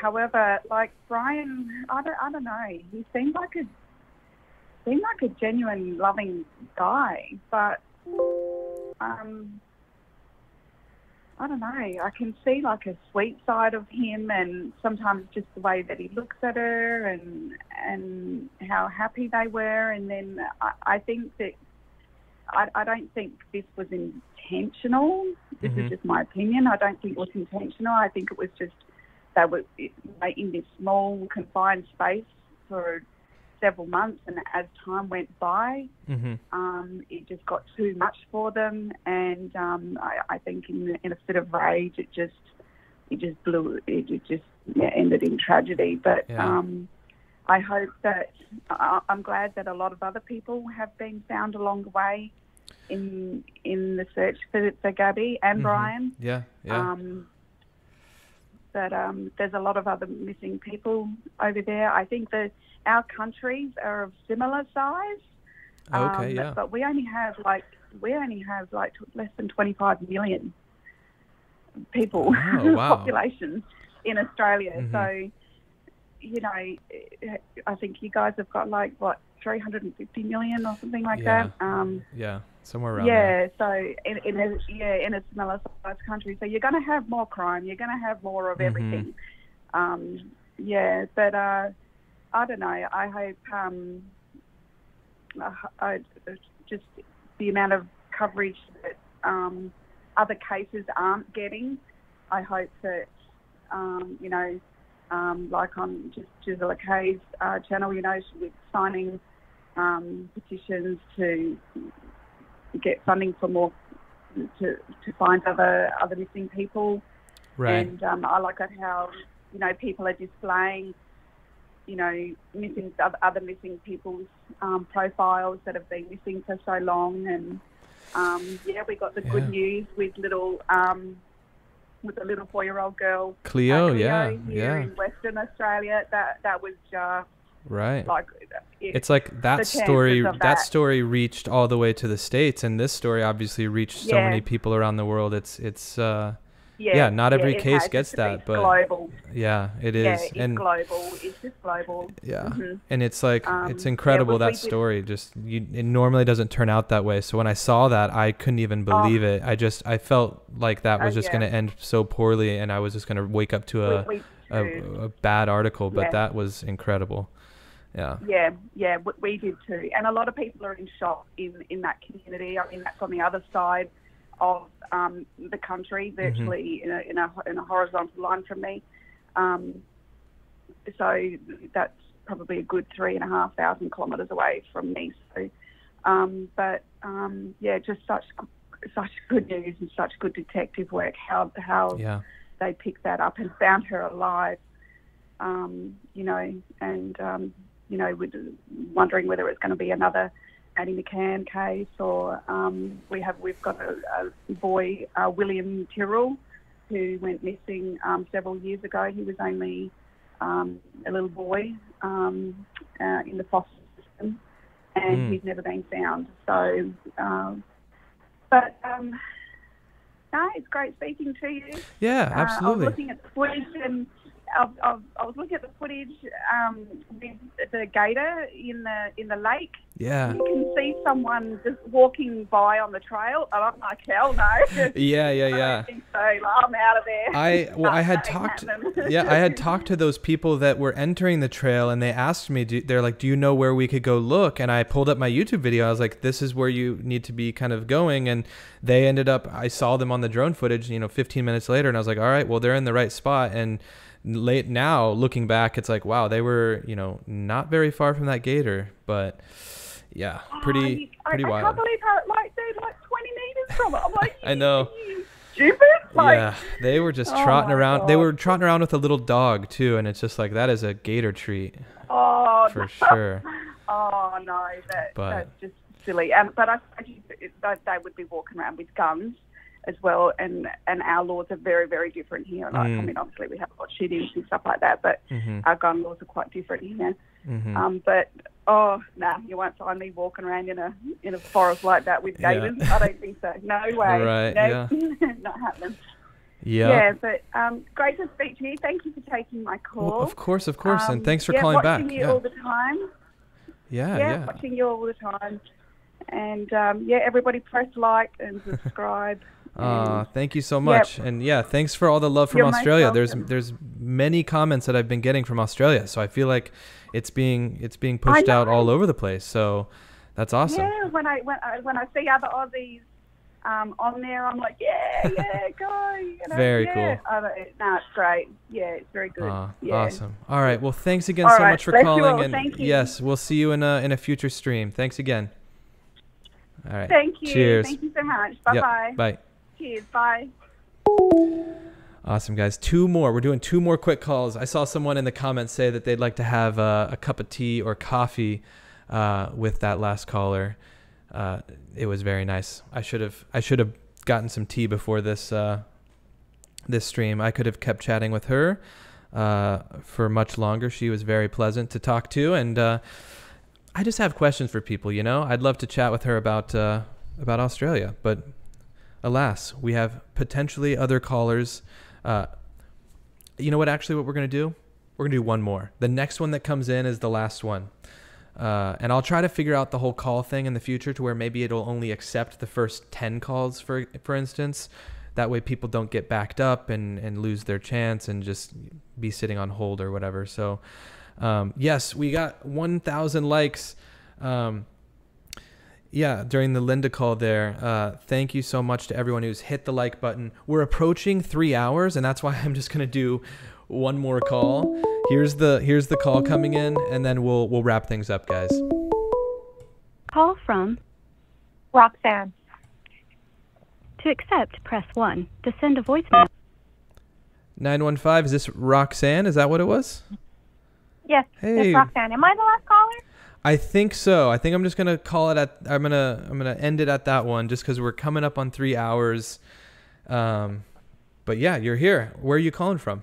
However, like Brian, I don't know. He seemed like a genuine, loving guy, but I don't know. I can see like a sweet side of him, and sometimes just the way that he looks at her, and how happy they were. And then I think that I don't think this was intentional. This is just my opinion. I don't think it was intentional. I think it was just they were in this small confined space for several months, and as time went by, it just got too much for them, and I think in a fit of rage, it just ended in tragedy. But I hope that I'm glad that a lot of other people have been found along the way in the search for Gabby and Brian. But there's a lot of other missing people over there. I think that our countries are of similar size. But we only have like less than 25 million people population in Australia. So, you know, I think you guys have got like 350 million or something like that. Somewhere around there. So in a similar size country, so you're going to have more crime. You're going to have more of everything. But I don't know. I hope I just the amount of coverage that other cases aren't getting. I hope that like on just Gisela Kay's channel, with signing petitions to get funding for more to find other missing people. Right. And I like it how people are displaying missing other missing people's profiles that have been missing for so long. And we got the good news with the little 4-year-old girl Cleo, here in Western Australia. That was just right. Like it's like that story reached all the way to the States, and this story obviously reached so many people around the world. It's not every case gets that, but global. It is. It's global. It's just global. And it's like it's incredible that story. It normally doesn't turn out that way. So when I saw that, I couldn't even believe it. I felt like that was just going to end so poorly, and I was just going to wake up to a bad article. But that was incredible. We did too, and a lot of people are in shock in that community. I mean, that's on the other side of the country, virtually in a horizontal line from me. So that's probably a good 3,500 kilometres away from me. So, just such good news and such good detective work. How they picked that up and found her alive. Wondering whether it's going to be another Maddie McCann case, or we've got a boy, William Tyrrell, who went missing several years ago. He was only a little boy in the foster system, and he's never been found. So, no, it's great speaking to you. Yeah, absolutely. I was looking at the footage, and I was looking at the footage with the gator in the lake. Yeah. You can see someone just walking by on the trail, and I'm like, hell no. Yeah. I don't think so. I'm out of there. I had talked to those people that were entering the trail, and they asked me, they're like, do you know where we could go look? And I pulled up my YouTube video. I was like, this is where you need to be kind of going. And they ended up, I saw them on the drone footage, 15 minutes later, and I was like, all right, well, they're in the right spot. And late now, looking back, it's like, wow, they were, not very far from that gator, but yeah, pretty wild. I can't believe how they're like 20 meters from it. I'm like, I know. You stupid. Yeah, they were just trotting around. God. They were trotting around with a little dog too, and it's just like, that is a gator treat. Oh, for sure. Oh no, that's just silly. But I they would be walking around with guns as well, and our laws are very, very different here. Like, I mean, obviously we have a lot of shootings and stuff like that, but our gun laws are quite different here. But you won't find me walking around in a forest like that with gators. I don't think so. No way. Right. No, Yeah. not happening. Yeah. Yeah, but great to speak to you. Thank you for taking my call. Well, of course, and thanks for calling back. Watching you all the time. Yeah. Watching you all the time. And everybody press like and subscribe. Thank you so much. And thanks for all the love from Australia. There's many comments that I've been getting from Australia, so I feel like it's being pushed out all over the place. So that's awesome. Yeah, when I see other Aussies on there, I'm like, go. Very cool. No, it's great. Yeah, it's very good. Awesome. All right. Well, thanks again so much for calling. And thank you. Yes, we'll see you in a future stream. Thanks again. All right. Thank you. Cheers. Thank you so much. Bye-bye. Bye. Cheers. Bye. Awesome, guys. Two more. We're doing two more quick calls. I saw someone in the comments say that they'd like to have a cup of tea or coffee with that last caller. It was very nice. I should have gotten some tea before this stream. I could have kept chatting with her for much longer. She was very pleasant to talk to, and I just have questions for people. I'd love to chat with her about Australia, but alas, we have potentially other callers. You know what? Actually, what we're gonna do? We're gonna do one more. The next one that comes in is the last one. And I'll try to figure out the whole call thing in the future to where maybe it'll only accept the first 10 calls, for instance. That way people don't get backed up and lose their chance and just be sitting on hold or whatever. So, yes, we got 1,000 likes. During the Linda call there. Thank you so much to everyone who's hit the like button. We're approaching 3 hours, and that's why I'm just going to do one more call. Here's the call coming in, and then we'll wrap things up, guys. Call from Roxanne. To accept, press 1. To send a voicemail. 915, is this Roxanne? Is that what it was? Yes, hey. It's Roxanne. Am I the last caller? I think so. I think I'm just gonna call it at. I'm gonna end it at that one, just because we're coming up on 3 hours. But yeah, you're here. Where are you calling from?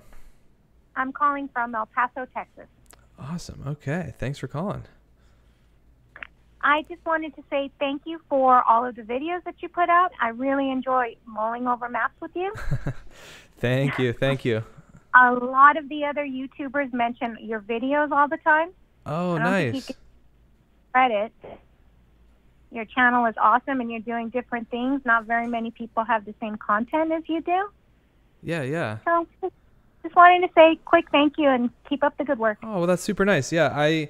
I'm calling from El Paso, Texas. Awesome. Okay. Thanks for calling. I just wanted to say thank you for all of the videos that you put out. I really enjoy mulling over maps with you. Thank you. Thank you. A lot of the other YouTubers mention your videos all the time. Oh, nice. Credit. Your channel is awesome, and you're doing different things. Not very many people have the same content as you do. Yeah. So just wanted to say quick thank you and keep up the good work. Oh, well, that's super nice. Yeah, I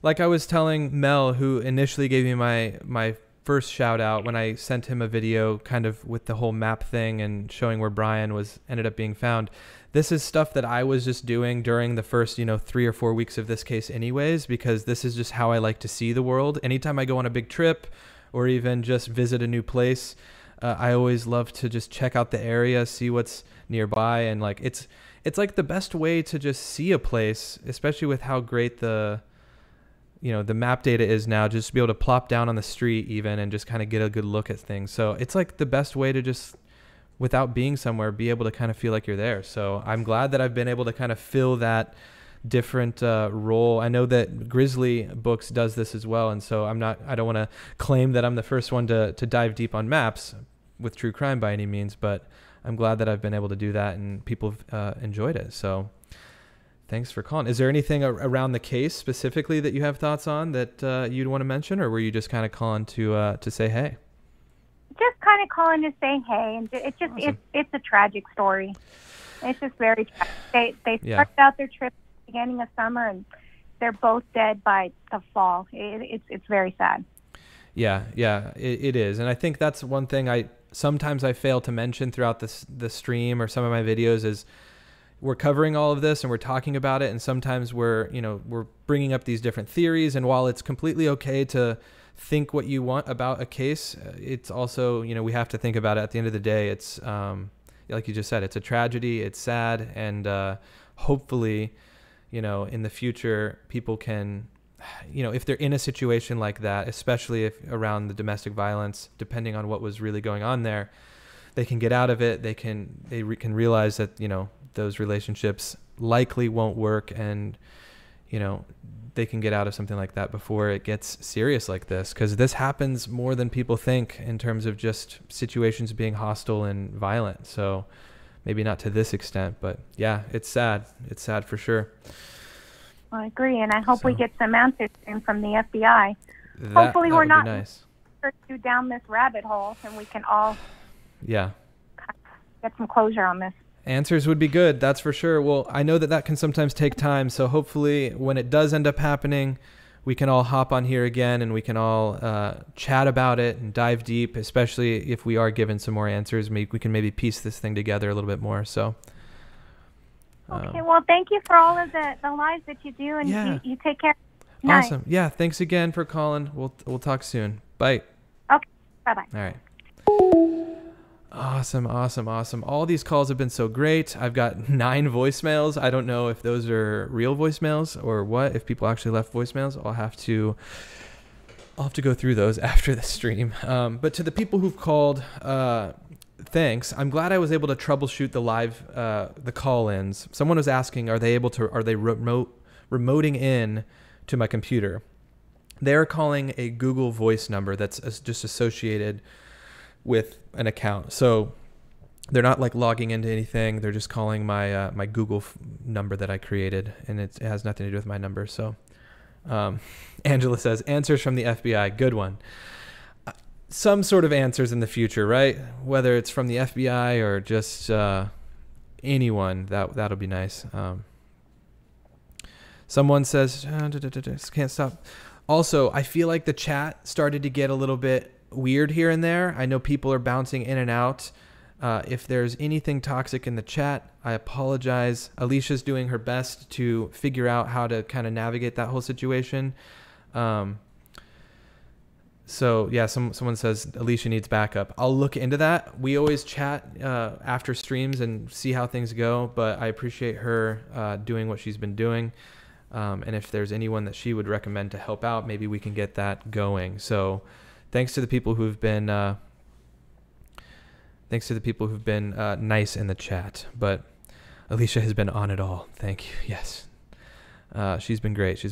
was telling Mel, who initially gave me my first shout out when I sent him a video kind of with the whole map thing and showing where Brian ended up being found. This is stuff that I was just doing during the first, 3 or 4 weeks of this case anyways, because this is just how I like to see the world. Anytime I go on a big trip or even just visit a new place, I always love to just check out the area, see what's nearby. And like, it's like the best way to just see a place, especially with how great the map data is now, just to be able to plop down on the street even and just kind of get a good look at things. So it's like the best way to just, without being somewhere, be able to kind of feel like you're there. So I'm glad that I've been able to kind of fill that different role. I know that Grizzly Books does this as well, and so I don't want to claim that I'm the first one to dive deep on maps with true crime by any means, but I'm glad that I've been able to do that and people have enjoyed it. So thanks for calling. Is there anything around the case specifically that you have thoughts on that you'd want to mention, or were you just kind of calling to say hey? Just kind of calling to say hey, and it's just awesome. It's a tragic story. It's just very tragic. They started out their trip at the beginning of summer, and they're both dead by the fall. It's very sad. Yeah, it is, and I think that's one thing sometimes I fail to mention throughout the stream or some of my videos is we're covering all of this and we're talking about it, and sometimes we're bringing up these different theories, and while it's completely okay to think what you want about a case, it's also, we have to think about it. At the end of the day, it's like you just said, it's a tragedy, it's sad, and hopefully, in the future, people can, if they're in a situation like that, especially if around the domestic violence, depending on what was really going on there, they can get out of it. They can realize that, those relationships likely won't work, and, they can get out of something like that before it gets serious like this, because this happens more than people think in terms of just situations being hostile and violent. So maybe not to this extent, but yeah, it's sad. It's sad for sure. I agree, and I hope we get some answers soon from the FBI. Hopefully we're not down this rabbit hole, and we can all get some closure on this. Answers would be good, that's for sure. Well, I know that can sometimes take time, so hopefully when it does end up happening, we can all hop on here again and we can all chat about it and dive deep, especially if we are given some more answers. We can maybe piece this thing together a little bit more. So. Okay, well, thank you for all of the lives that you do, and you take care. Awesome. Night. Yeah, thanks again for calling. We'll talk soon. Bye. Okay, bye-bye. All right. Awesome. All these calls have been so great. I've got 9 voicemails. I don't know if those are real voicemails or what, if people actually left voicemails. I'll have to go through those after the stream. But to the people who've called, thanks. I'm glad I was able to troubleshoot the call-ins. Someone was asking, are they remoting in to my computer? They're calling a Google Voice number that's just associated with an account. So they're not like logging into anything. They're just calling my my Google number that I created, and it has nothing to do with my number. So Angela says, answers from the FBI. Good one. Some sort of answers in the future, right? Whether it's from the FBI or just anyone, that'll be nice. Someone says, can't stop. Also, I feel like the chat started to get a little bit weird here and there. I know people are bouncing in and out. If there's anything toxic in the chat, I apologize. Alicia's doing her best to figure out how to kind of navigate that whole situation. So yeah, someone says Alicia needs backup. I'll look into that. We always chat after streams and see how things go, but I appreciate her doing what she's been doing. And if there's anyone that she would recommend to help out, maybe we can get that going. So thanks to the people who've been nice in the chat, but Alicia has been on it all. Thank you. Yes. She's been great.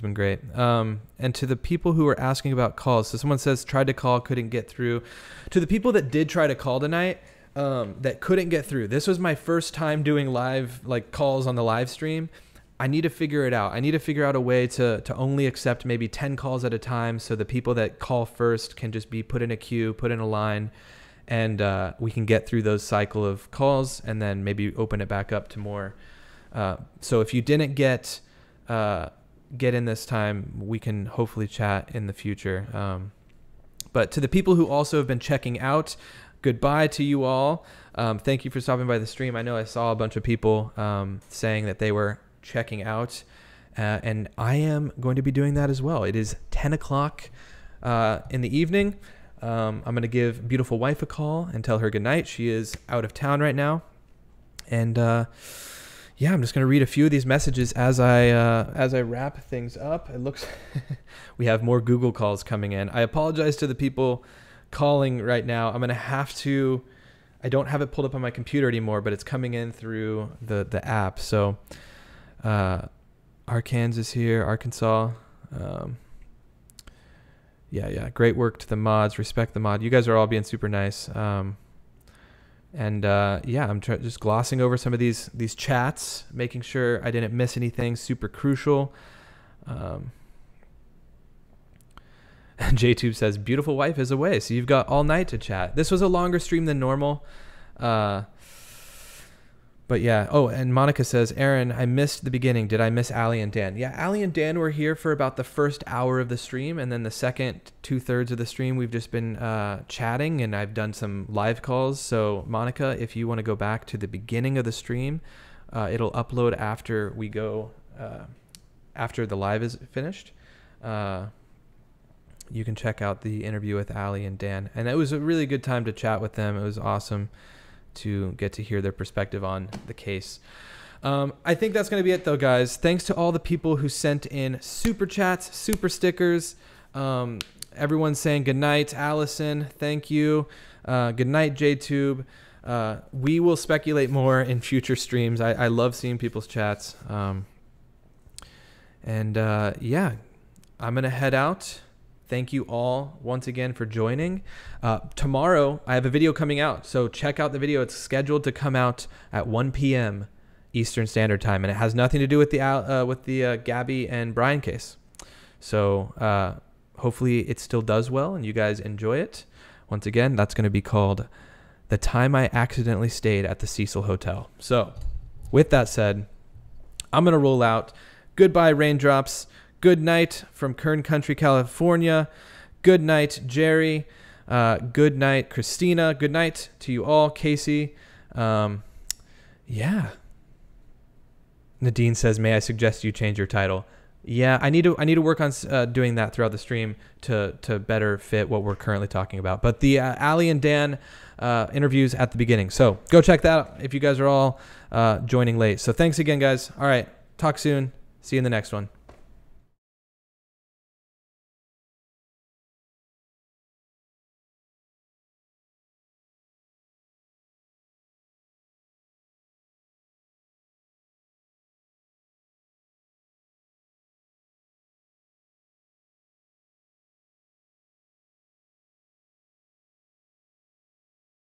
And to the people who are asking about calls, so someone says tried to call, couldn't get through. To the people that did try to call tonight, that couldn't get through. This was my first time doing live calls on the live stream. I need to figure it out. I need to figure out a way to only accept maybe 10 calls at a time, so the people that call first can just be put in a queue, put in a line, and we can get through those cycle of calls and then maybe open it back up to more. So if you didn't get in this time, we can hopefully chat in the future. But to the people who also have been checking out, goodbye to you all. Thank you for stopping by the stream. I know I saw a bunch of people saying that they were checking out, and I am going to be doing that as well. It is 10 o'clock in the evening. I'm going to give beautiful wife a call and tell her goodnight. She is out of town right now, and yeah, I'm just going to read a few of these messages as I wrap things up. It looks we have more Google calls coming in. I apologize to the people calling right now. I'm going to have to, I don't have it pulled up on my computer anymore, but it's coming in through the app. So Arkansas here, Arkansas. Yeah. Great work to the mods. Respect the mod. You guys are all being super nice. I'm just glossing over some of these chats, making sure I didn't miss anything super crucial. JTube says, beautiful wife is away, so you've got all night to chat. This was a longer stream than normal. But yeah. Oh, and Monica says, Aaron, I missed the beginning. Did I miss Allie and Dan? Yeah, Allie and Dan were here for about the first hour of the stream, and then the second 2/3 of the stream, we've just been chatting, and I've done some live calls. So Monica, if you want to go back to the beginning of the stream, it'll upload after we go, after the live is finished. You can check out the interview with Allie and Dan. And it was a really good time to chat with them. It was awesome to get to hear their perspective on the case. I think that's going to be it, though, guys. Thanks to all the people who sent in super chats, super stickers. Everyone's saying good night. Allison, thank you. Good night, JTube. We will speculate more in future streams. I love seeing people's chats. Yeah, I'm going to head out. Thank you all once again for joining. Tomorrow, I have a video coming out, so check out the video. It's scheduled to come out at 1 p.m. Eastern Standard Time, and it has nothing to do with the Gabby and Brian case. So hopefully it still does well, and you guys enjoy it. Once again, that's going to be called The Time I Accidentally Stayed at the Cecil Hotel. So with that said, I'm going to roll out. Goodbye, raindrops. Good night from Kern Country, California. Good night, Jerry. Good night, Christina. Good night to you all, Casey. Yeah. Nadine says, may I suggest you change your title? Yeah, I need to work on doing that throughout the stream to better fit what we're currently talking about. But the Allie and Dan interviews at the beginning. So go check that out if you guys are all joining late. So thanks again, guys. All right. Talk soon. See you in the next one.